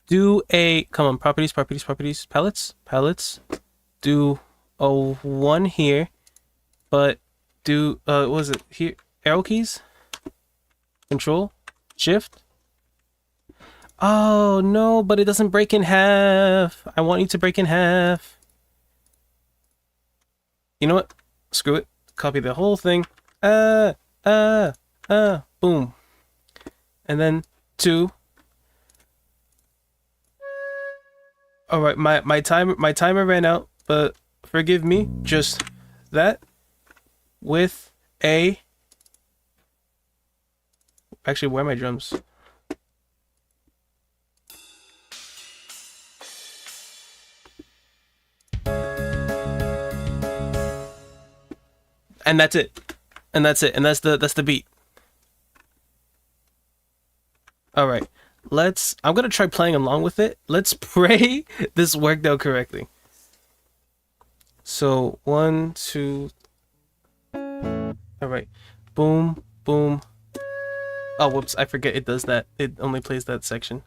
Do a, come on, properties, palettes. Do a 1 here, but do, what was it, here, arrow keys? Control, Shift. Oh, no, but it doesn't break in half. I want you to break in half. You know what? Screw it. Copy the whole thing. Boom. And then 2. All right, my timer ran out, but forgive me. Just that with a. Actually, where are my drums? And that's it. And that's it. And that's the beat. All right. I'm going to try playing along with it. Let's pray this worked out correctly. So 1, 2. All right. Boom, boom. Oh, whoops. I forget it does that. It only plays that section.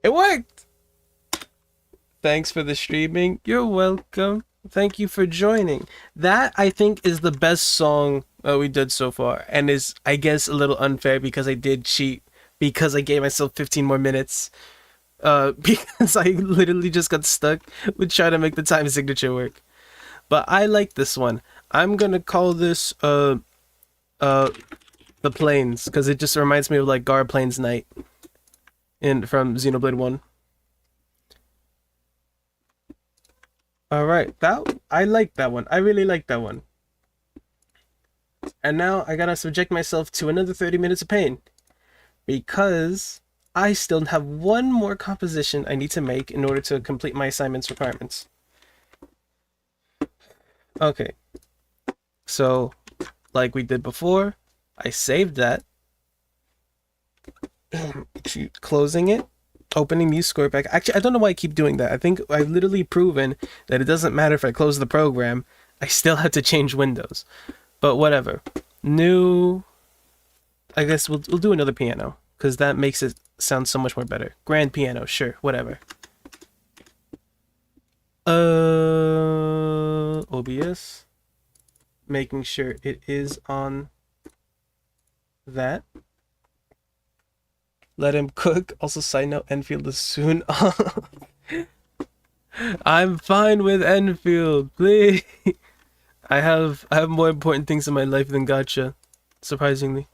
It worked! Thanks for the streaming. You're welcome. Thank you for joining. That, I think, is the best song we did so far. And is, I guess, a little unfair because I did cheat. Because I gave myself 15 more minutes. Because I literally just got stuck with trying to make the time signature work. But I like this one. I'm gonna call this, The Plains. Because it just reminds me of, like, Gar Plains Night. From Xenoblade 1. Alright, I like that one. I really like that one. And now I gotta subject myself to another 30 minutes of pain. Because I still have one more composition I need to make in order to complete my assignment's requirements. Okay. So, like we did before, I saved that. Closing it, opening Musescore back. Actually, I don't know why I keep doing that. I think I've literally proven that it doesn't matter if I close the program. I still have to change windows. But whatever. New. I guess we'll do another piano because that makes it sound so much more better. Grand piano, sure, whatever. OBS. Making sure it is on that. Let him cook. Also, side note, Enfield is soon off. I'm fine with Enfield, please. I have more important things in my life than gacha, surprisingly.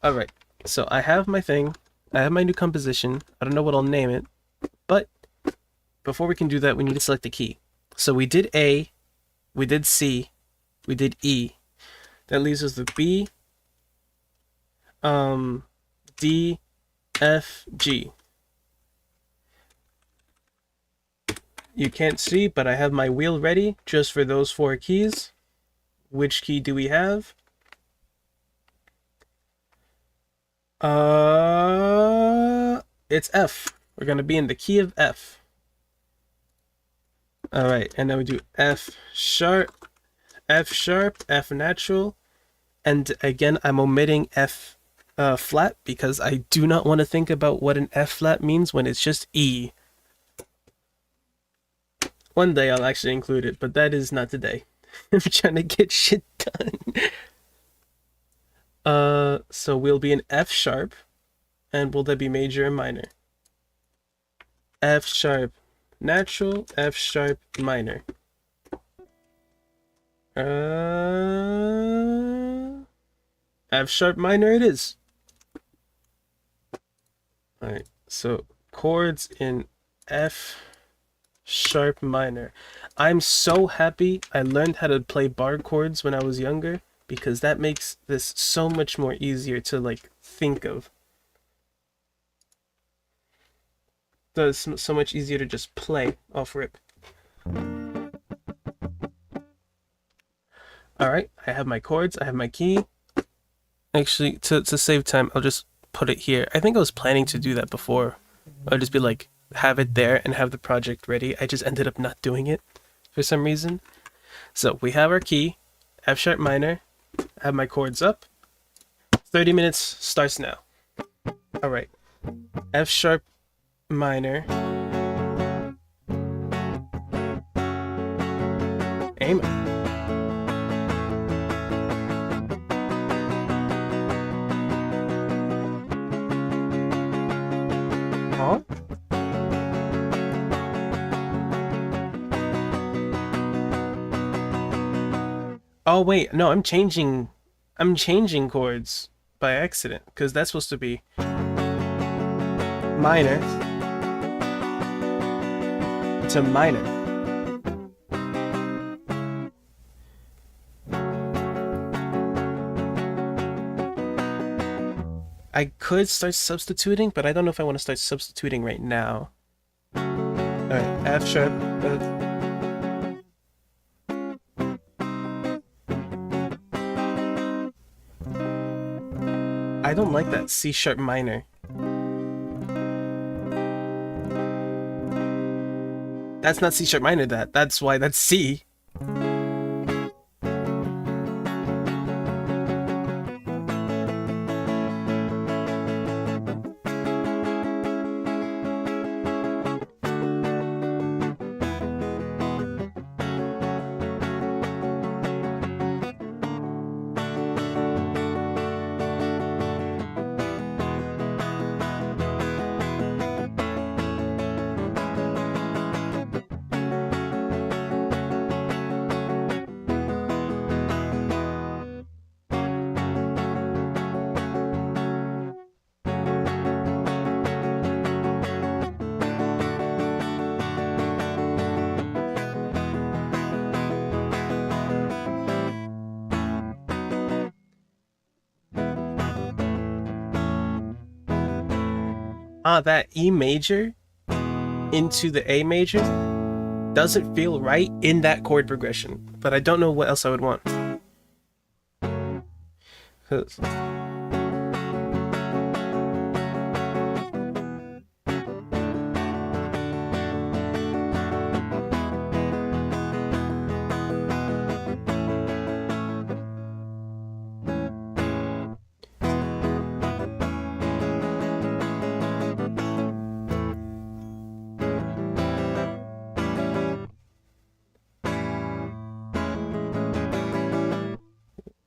Alright, so I have my thing. I have my new composition. I don't know what I'll name it. But before we can do that, we need to select a key. So we did A, we did C, we did E. That leaves us with B, D, F, G. You can't see, but I have my wheel ready just for those 4 keys. Which key do we have? It's F. We're gonna be in the key of F. Alright, and then we do F sharp, F natural, and again I'm omitting F flat because I do not want to think about what an F flat means when it's just E. One day I'll actually include it, but that is not today. I'm trying to get shit done. So we'll be in F sharp, and will that be major or minor? F sharp natural, F sharp minor. F sharp minor it is. Alright, so chords in F sharp minor. I'm so happy I learned how to play bar chords when I was younger, because that makes this so much more easier to like think of. It's so much easier to just play off rip. Alright, I have my chords, I have my key. Actually, to save time, I'll just put it here. I think I was planning to do that before. I'll just be like, have it there and have the project ready. I just ended up not doing it for some reason. So we have our key, F sharp minor, I have my chords up. 30 minutes starts now. Alright, F sharp minor, A minor. Huh? Oh wait, no, I'm changing chords by accident, because that's supposed to be minor to minor. I could start substituting, but I don't know if I want to start substituting right now. Alright, F sharp. I don't like that C sharp minor. That's not C sharp minor, that's why that's C. That E major into the A major doesn't feel right in that chord progression, but I don't know what else I would want. 'Cause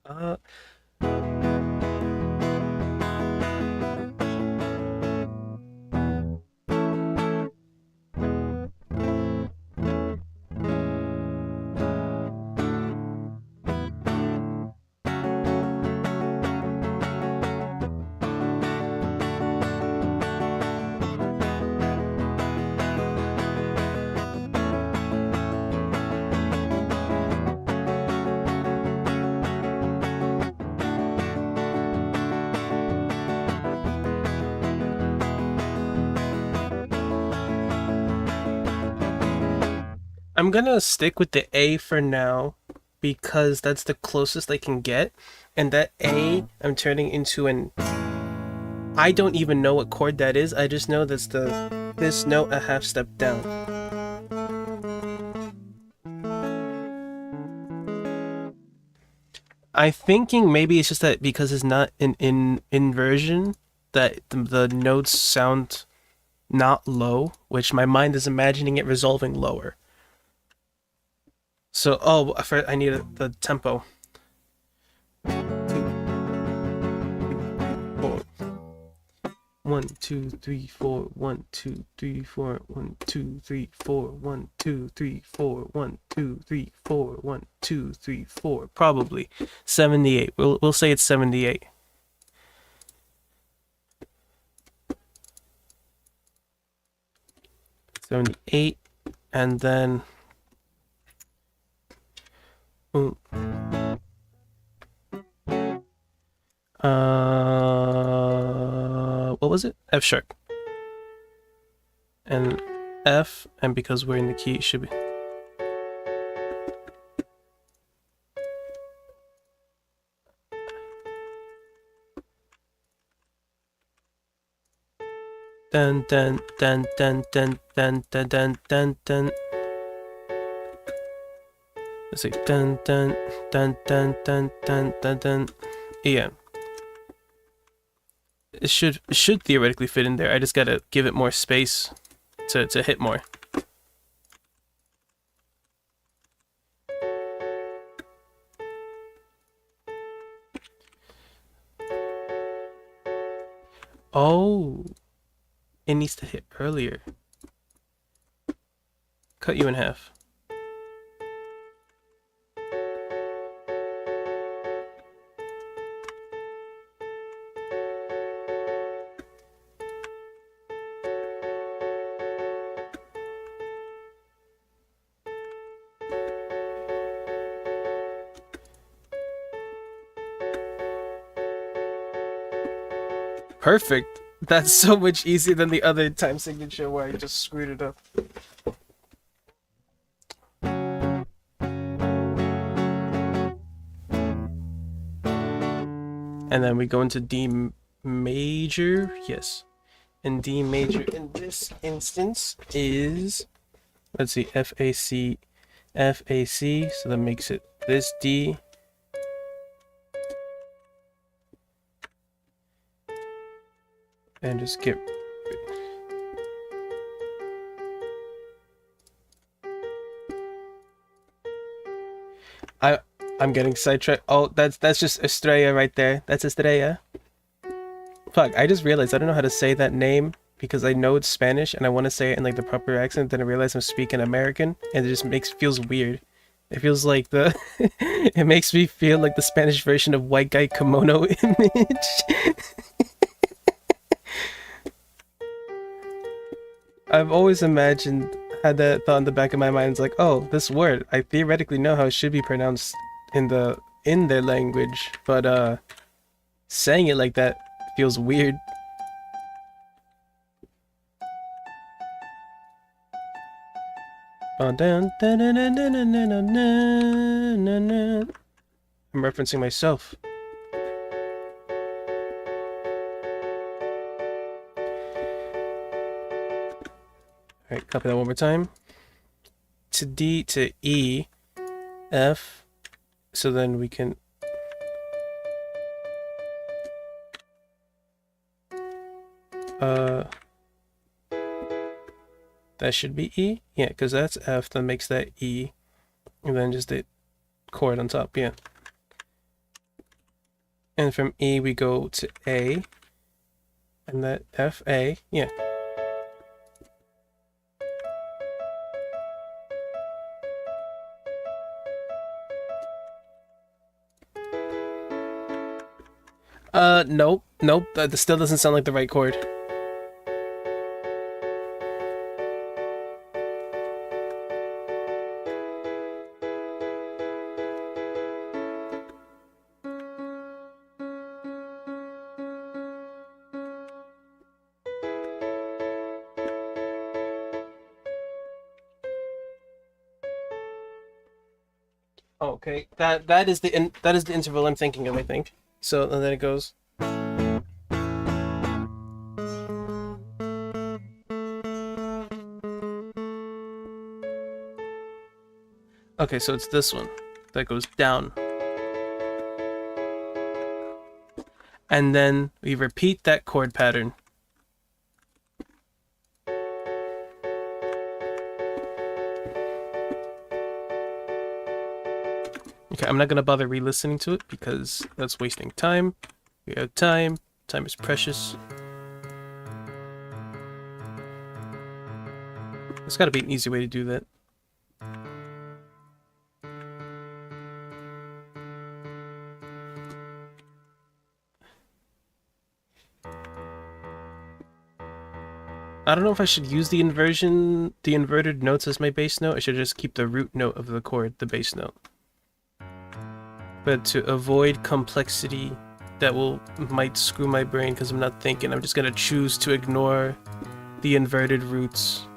uh, I'm gonna stick with the A for now, because that's the closest I can get, and that A I'm turning into an... I don't even know what chord that is, I just know that's this note a half step down. I'm thinking maybe it's just that because it's not in inversion, that the notes sound not low, which my mind is imagining it resolving lower. So, oh, I need the tempo. 2, 4. 1, 2, 3, 4. 1, 2, 3, 4. 1, 2, 3, 4. 1, 2, 3, 4. 1, 2, 3, 4. 1, 2, 3, 4. Probably 78. We'll say it's 78. And then what was it? F sharp. And F, and because we're in the key, it should be. Dun dun dun dun dun dun dun dun dun dun. Let's see. Dun dun dun dun dun dun dun dun. Yeah. It should theoretically fit in there. I just gotta give it more space to hit more. Oh, it needs to hit earlier. Cut you in half. Perfect. That's so much easier than the other time signature where I just screwed it up. And then we go into D major. Yes. And D major in this instance is, let's see, F, A, C. So that makes it this D. And just get... I'm getting sidetracked. Oh, that's just Estrella right there. That's Estrella. Fuck, I just realized I don't know how to say that name because I know it's Spanish and I want to say it in like the proper accent, then I realize I'm speaking American and it just feels weird. It feels like the it makes me feel like the Spanish version of white guy kimono image. I've always had that thought in the back of my mind. It's like, oh, this word, I theoretically know how it should be pronounced in their language, but saying it like that feels weird. I'm referencing myself. Alright, copy that one more time. To D to E, F, so then we can... that should be E? Yeah, because that's F, that makes that E. And then just the chord on top, yeah. And from E we go to A. And that F, A, yeah. Nope, that still doesn't sound like the right chord. Okay, that is the interval I'm thinking of, I think. So and then it goes. Okay, so it's this one that goes down. And then we repeat that chord pattern. Okay, I'm not gonna bother re-listening to it because that's wasting time. We have time. Time is precious. There's gotta be an easy way to do that. I don't know if I should use the inverted notes as my bass note. I should just keep the root note of the chord, the bass note. But to avoid complexity that might screw my brain because I'm not thinking, I'm just gonna choose to ignore the inverted roots.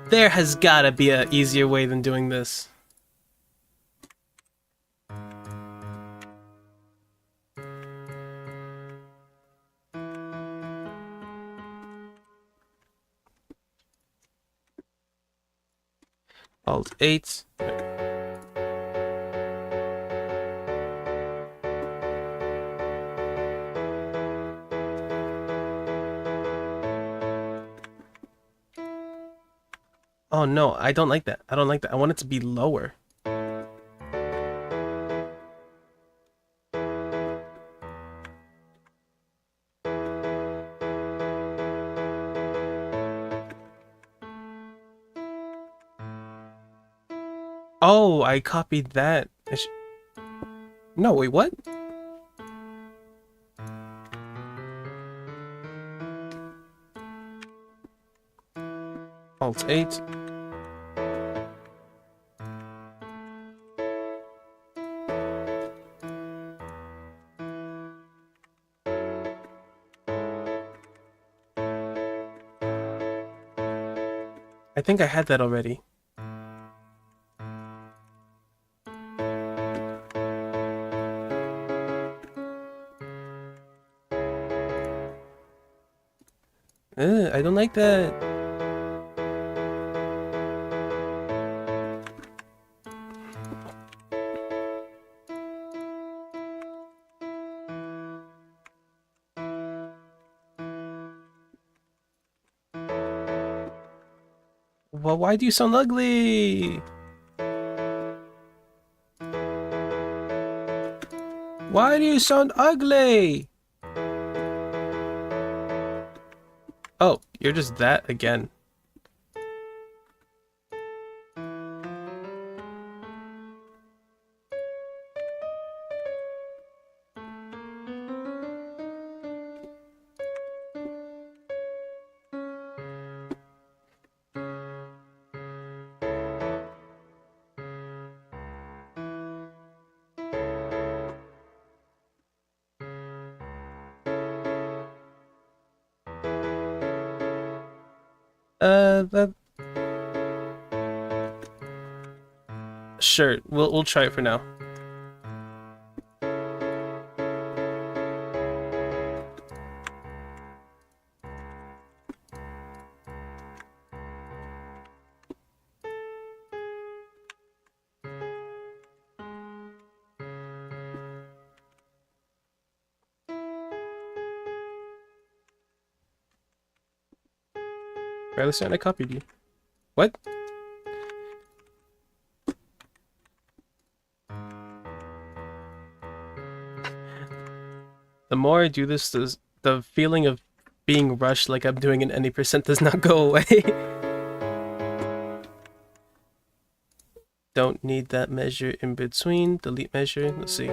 There has gotta be an easier way than doing this. Alt 8. Oh no, I don't like that. I don't like that. I want it to be lower. Oh, I copied that. No, wait, what? Alt 8. I think I had that already. I don't like that. Well, why do you sound ugly? Why do you sound ugly? Oh, you're just that again. That... Sure, we'll try it for now. Right, listen, I copied you. What? The more I do this, the feeling of being rushed like I'm doing an any percent does not go away. Don't need that measure in between. Delete measure. Let's see.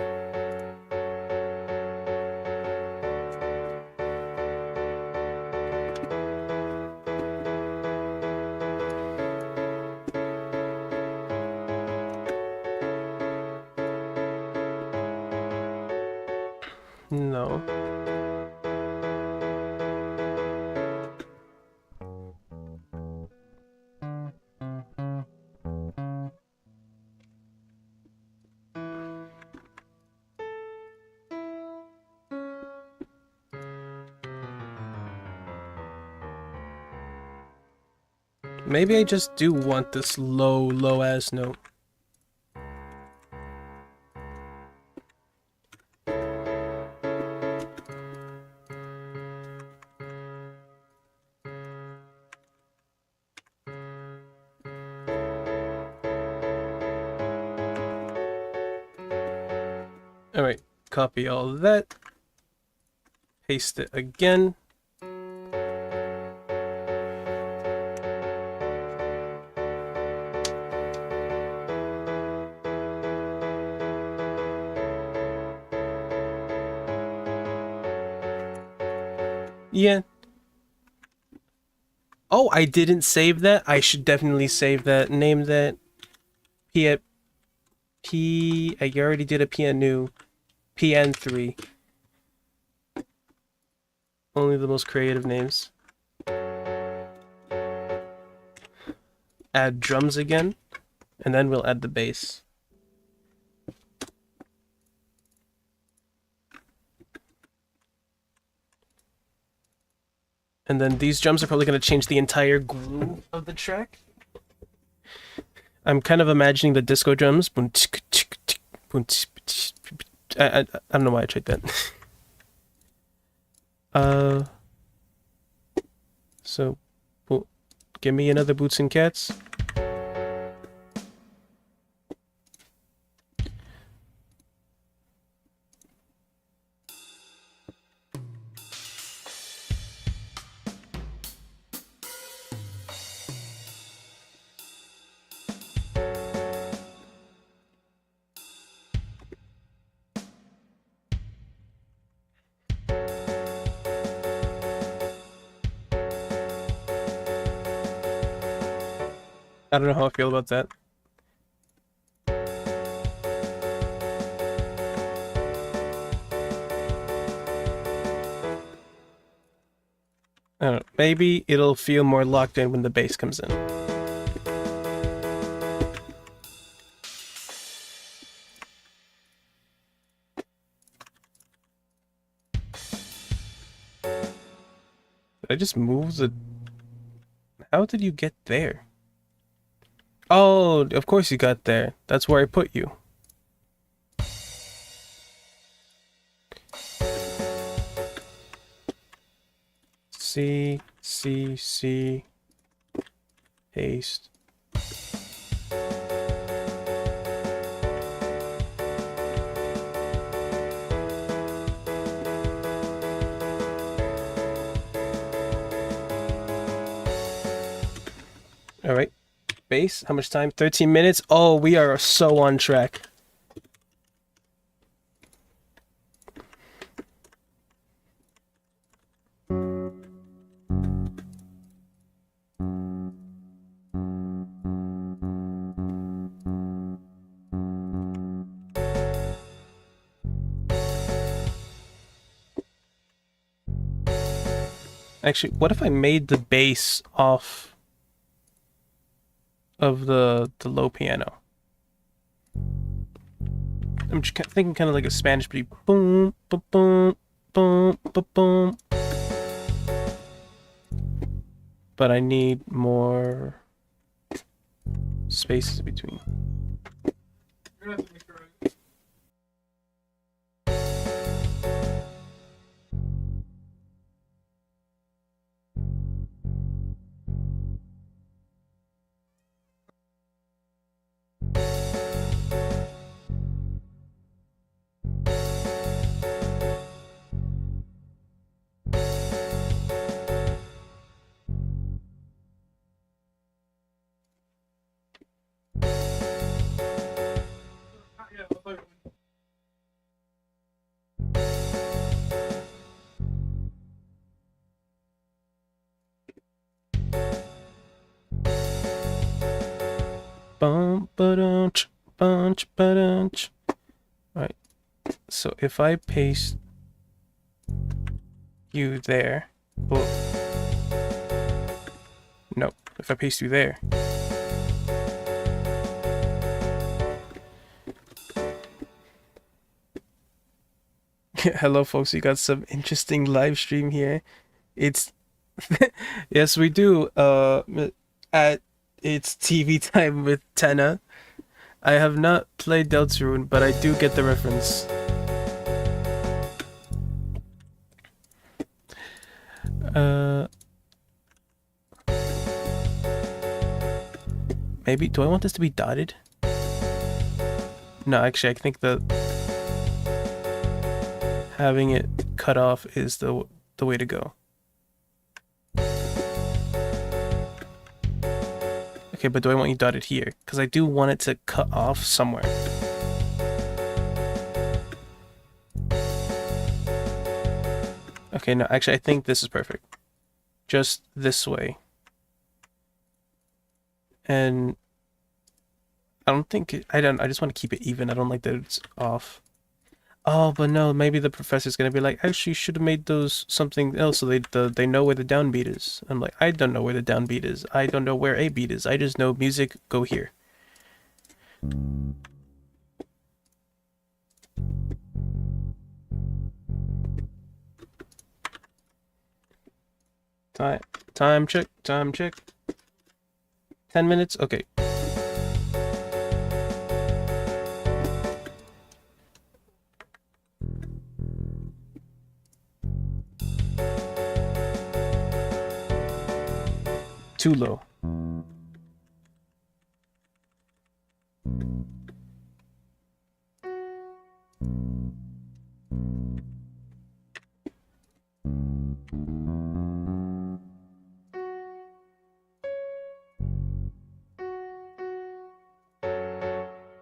No. Maybe I just do want this low ass note. Alright, copy all of that. Paste it again. Yeah. Oh, I didn't save that. I should definitely save that. Name that I already did a PN PN3. Only the most creative names. Add drums again, and then we'll add the bass. And then these drums are probably going to change the entire groove of the track. I'm kind of imagining the disco drums. I don't know why I tried that. So, give me another Boots and Cats. I don't know how I feel about that. I don't know. Maybe it'll feel more locked in when the bass comes in. Did I just move the... How did you get there? Oh, of course you got there. That's where I put you. C, paste. All right. Bass, how much time? 13 minutes? Oh, we are so on track. Actually, what if I made the bass off of the low piano? I'm just thinking kind of like a Spanish beat. Boom, boom, boom, boom, boom, boom. But I need more spaces between. Bum-ba-dunch, bunch-ba-dunch. Alright, so if I paste you there, well, no, if I paste you there, hello folks, we got some interesting live stream here. It's yes, we do. It's TV time with Tenna. I have not played Deltarune, but I do get the reference. Maybe, do I want this to be dotted? No, actually, I think the... having it cut off is the way to go. Okay, but do I want you dotted here? Because I do want it to cut off somewhere. Okay, no, actually I think this is perfect. Just this way. And I just want to keep it even. I don't like that it's off. Oh, but no, maybe the professor's gonna be like, actually, you should have made those something else so they know where the downbeat is. I'm like, I don't know where the downbeat is. I don't know where a beat is. I just know music, go here. Time check. 10 minutes? Okay. Too low.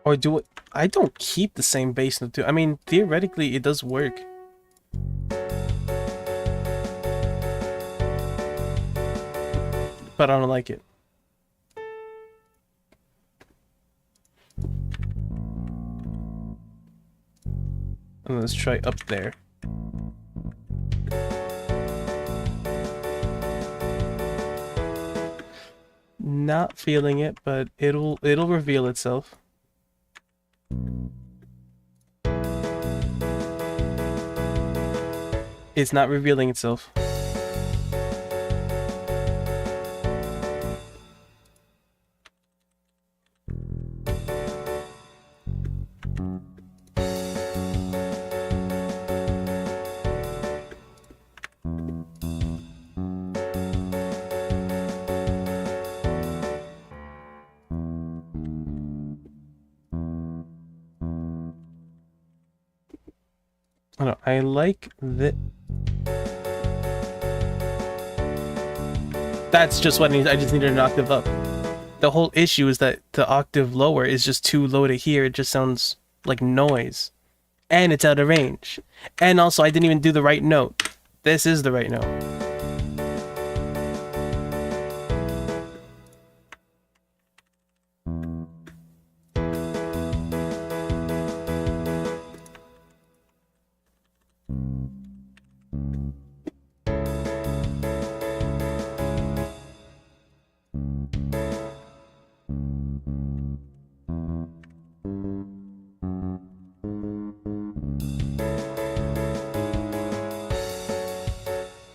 Or do it. I don't keep the same bass note too. I mean, theoretically, it does work. But I don't like it. And let's try up there. Not feeling it, but it'll reveal itself. It's not revealing itself. I don't know, I like that. That's just what I just needed an octave up. The whole issue is that the octave lower is just too low to hear. It just sounds like noise. And it's out of range. And also, I didn't even do the right note. This is the right note.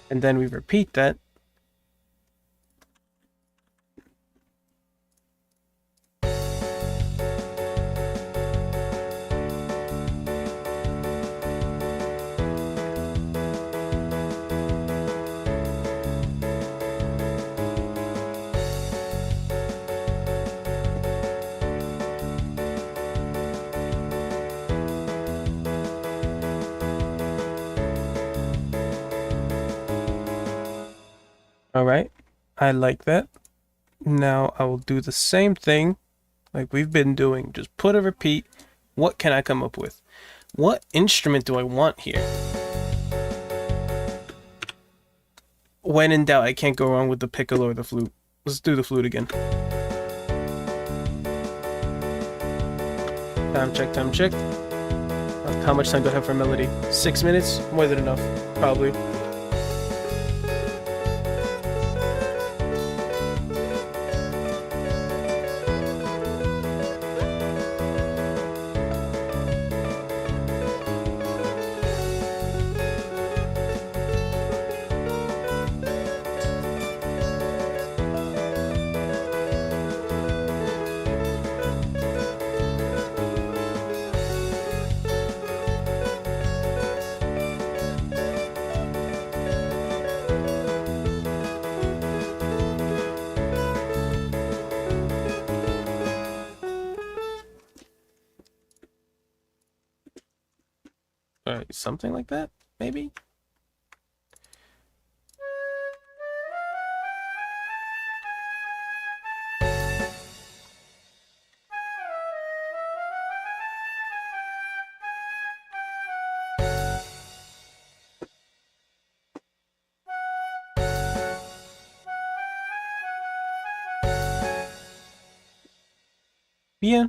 And then we repeat that. Alright, I like that. Now I will do the same thing like we've been doing. Just put a repeat. What can I come up with? What instrument do I want here? When in doubt, I can't go wrong with the piccolo or the flute. Let's do the flute again. Time check. How much time do I have for melody? 6 minutes? More than enough, probably. Something like that, maybe? Yeah.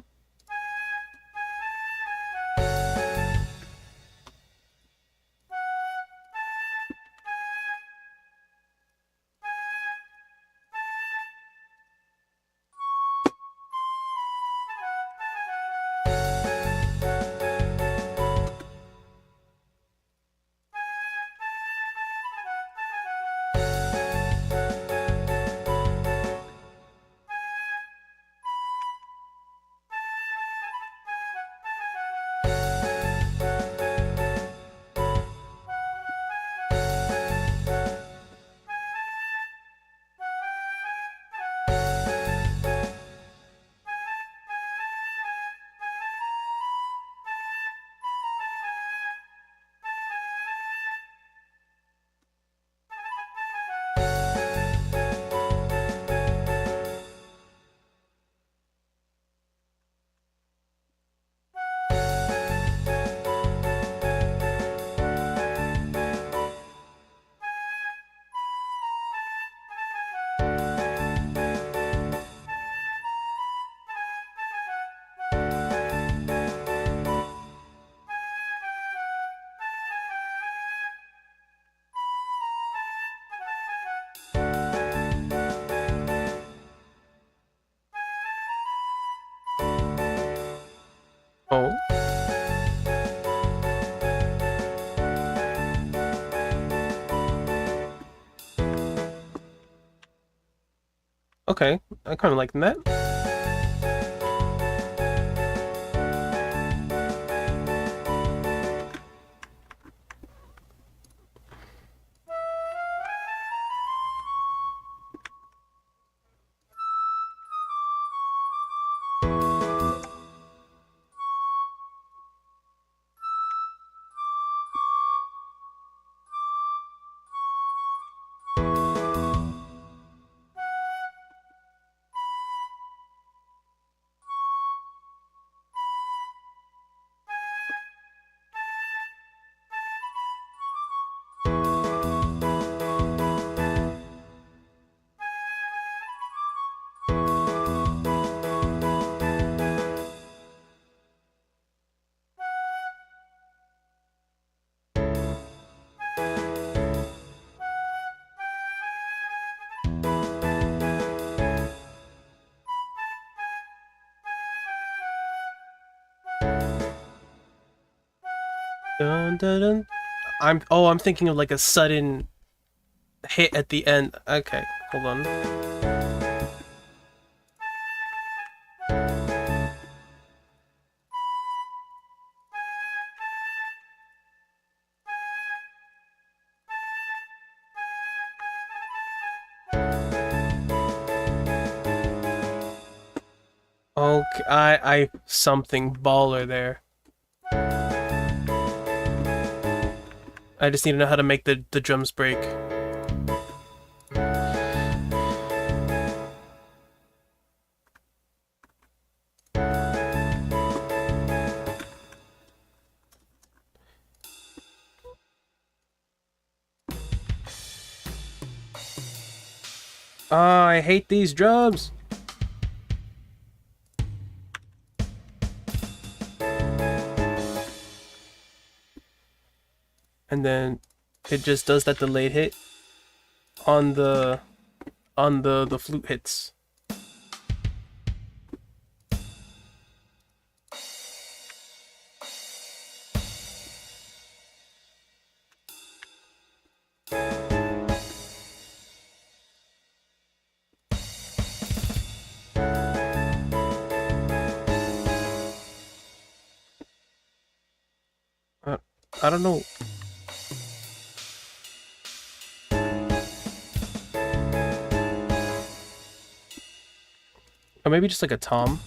Oh. Okay, I kind of like that. Dun, dun, dun. I'm thinking of like a sudden hit at the end. Okay, hold on. Okay, I something baller there. I just need to know how to make the drums break. Ah, I hate these drums. And then it just does that delayed hit on the flute hits. I don't know. Or maybe just like a tom.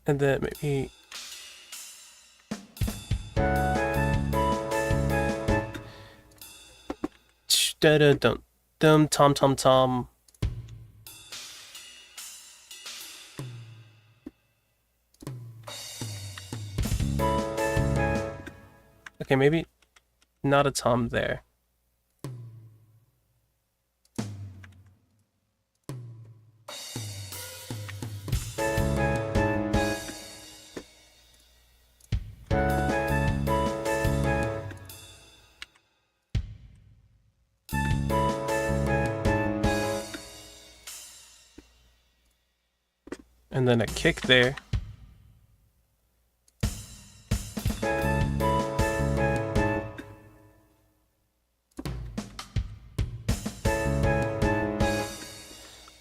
And then maybe... Da-da-dum, dum, tom, tom, tom. Okay, maybe not a tom there. And then a kick there.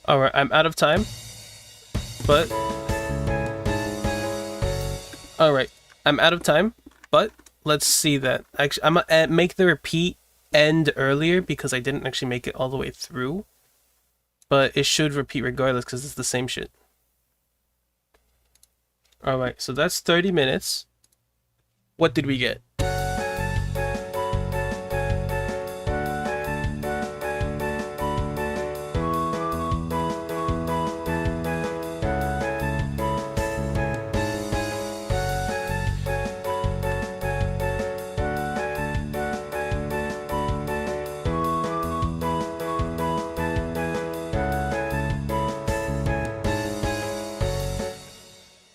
Alright, I'm out of time. But... Alright, I'm out of time. But, let's see that. Actually, I'm gonna make the repeat end earlier because I didn't actually make it all the way through. But it should repeat regardless because it's the same shit. Alright, so that's 30 minutes. What did we get?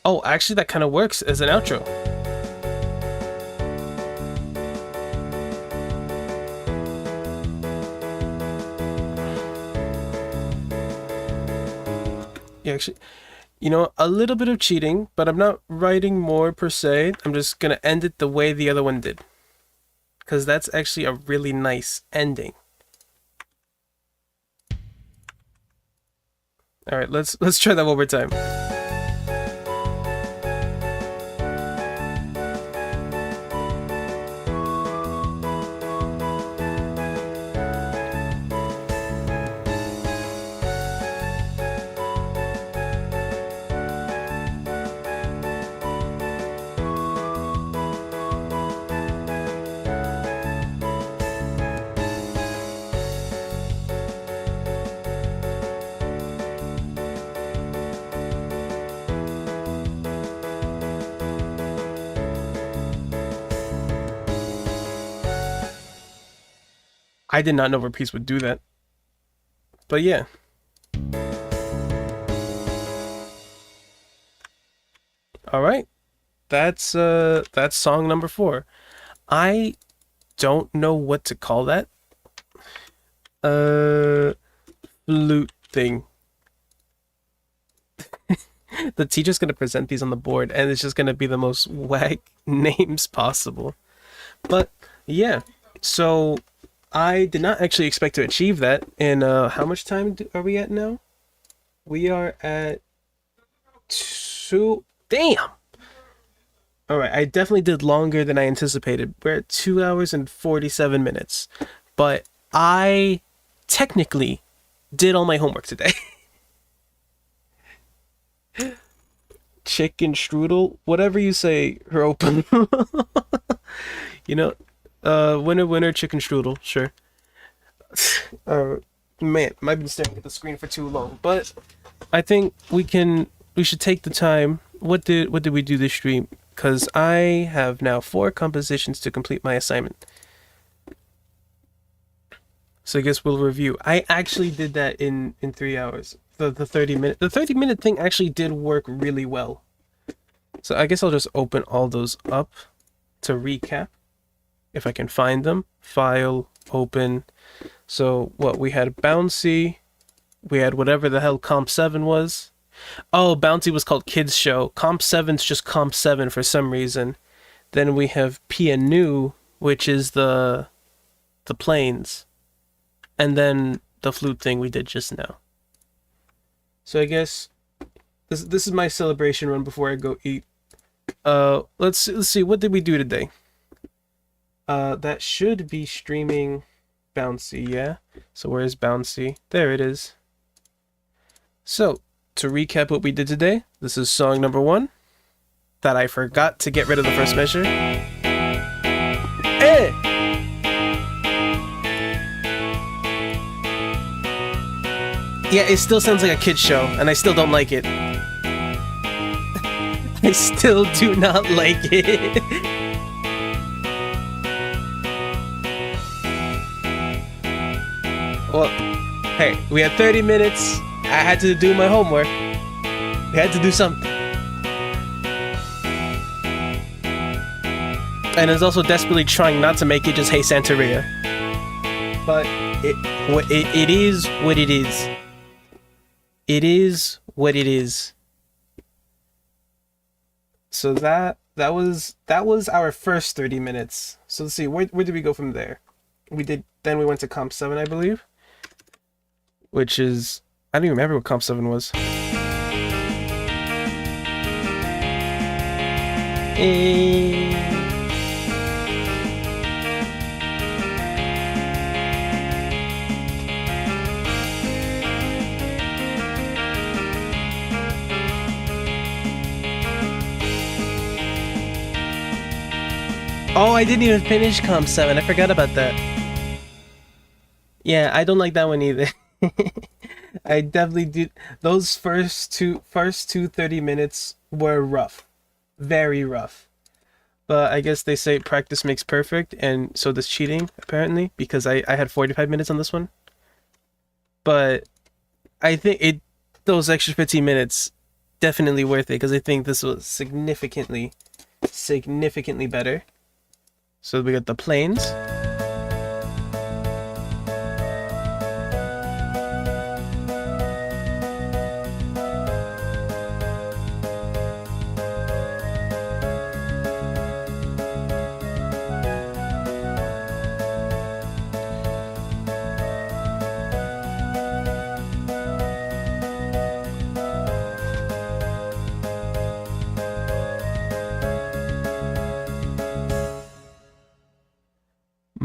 Oh, actually that kind of works as an outro. Yeah, actually, you know, a little bit of cheating, but I'm not writing more per se. I'm just gonna end it the way the other one did. Because that's actually a really nice ending. Alright, let's try that one more time. I did not know repeats would do that. But yeah. Alright. That's song number 4. I don't know what to call that. Flute thing. The teacher's gonna present these on the board and it's just gonna be the most whack names possible. But yeah, so I did not actually expect to achieve that in how much time are we at now? We are at 2... Damn! Alright, I definitely did longer than I anticipated. We're at 2 hours and 47 minutes. But I technically did all my homework today. Chicken strudel, whatever you say, open. You know, winner, chicken strudel, sure. Man, I've been staring at the screen for too long, but I think we should take the time. What did we do this stream? Because I have now 4 compositions to complete my assignment. So I guess we'll review. I actually did that in 3 hours. The 30-minute thing actually did work really well. So I guess I'll just open all those up to recap. If I can find them. File, open. So what, we had Bouncy. We had whatever the hell Comp 7 was. Oh, Bouncy was called Kids Show. Comp 7's just Comp 7 for some reason. Then we have Pianu, which is the planes. And then the flute thing we did just now. So I guess this is my celebration run before I go eat. Let's see, what did we do today? That should be streaming Bouncy, yeah? So where's Bouncy? There it is. So, to recap what we did today, this is song number 1. that I forgot to get rid of the first measure. Yeah, it still sounds like a kid's show, and I still don't like it. I still do not like it. Well, hey, we had 30 minutes. I had to do my homework. We had to do something. And I was also desperately trying not to make it just Hey Santeria. But it is what it is. It is what it is. So that was our first 30 minutes. So let's see, where did we go from there? Then we went to Comp 7, I believe. Which is, I don't even remember what Comp 7 was. Oh, I didn't even finish Comp 7. I forgot about that. Yeah, I don't like that one either. I definitely did. Those first two 30 minutes were rough. Very rough. But I guess they say practice makes perfect, and so does cheating, apparently, because I had 45 minutes on this one. But I think those extra 15 minutes definitely worth it, because I think this was significantly better. So we got the planes.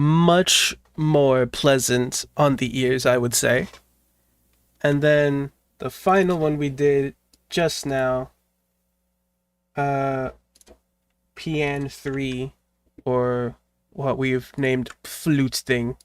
Much more pleasant on the ears, I would say. And then the final one we did just now, Pian 3, or what we've named Flute Thing.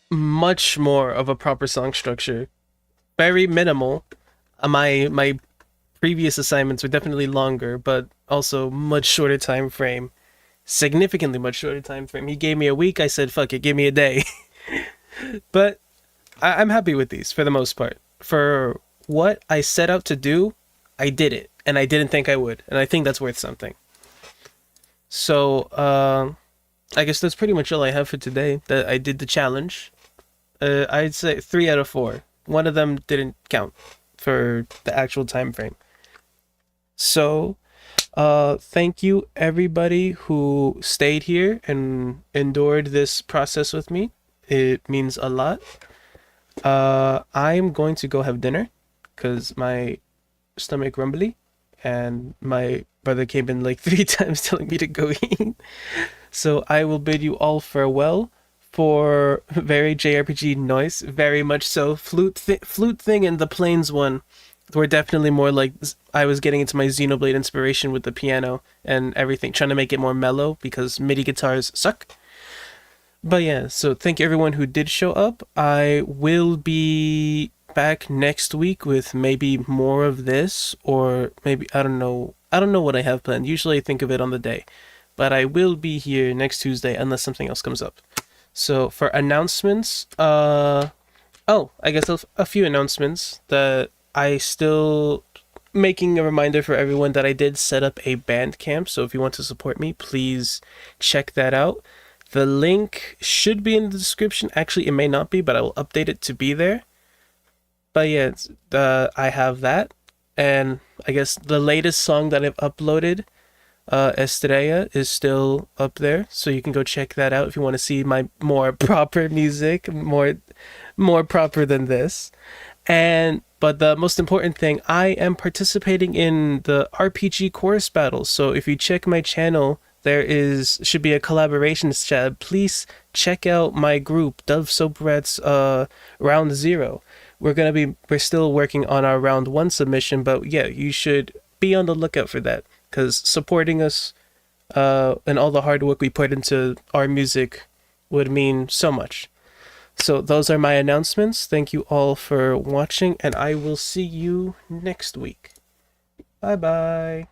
Much more of a proper song structure. Very minimal. My previous assignments were definitely longer, but also much shorter time frame. Significantly much shorter time frame. He gave me a week, I said, fuck it, give me a day. But I'm happy with these for the most part. For what I set out to do, I did it. And I didn't think I would. And I think that's worth something. So, I guess that's pretty much all I have for today. That I did the challenge. I'd say 3 out of 4. One of them didn't count for the actual time frame. So, thank you everybody who stayed here and endured this process with me. It means a lot. I'm going to go have dinner because my stomach rumbly, and my brother came in like 3 times telling me to go eat. So I will bid you all farewell. For very JRPG noise, very much so. Flute thing and the planes one were definitely more like I was getting into my Xenoblade inspiration with the piano and everything, trying to make it more mellow because MIDI guitars suck. But yeah, so thank you everyone who did show up. I will be back next week with maybe more of this, or maybe I don't know what I have planned. Usually I think of it on the day, but I will be here next Tuesday unless something else comes up. So for announcements, I guess a few announcements that I still making a reminder for everyone that I did set up a Bandcamp. So if you want to support me, please check that out. The link should be in the description. Actually, it may not be, but I will update it to be there. But yeah, I have that. And I guess the latest song that I've uploaded, Estrella, is still up there. So you can go check that out if you want to see my more proper music, more proper than this. But the most important thing, I am participating in the RPG chorus battles. So if you check my channel, should be a collaborations tab. Please check out my group, Dove Soap Rats Round 0. We're still working on our round 1 submission, but yeah, you should be on the lookout for that, because supporting us and all the hard work we put into our music would mean so much. So those are my announcements. Thank you all for watching, and I will see you next week. Bye bye.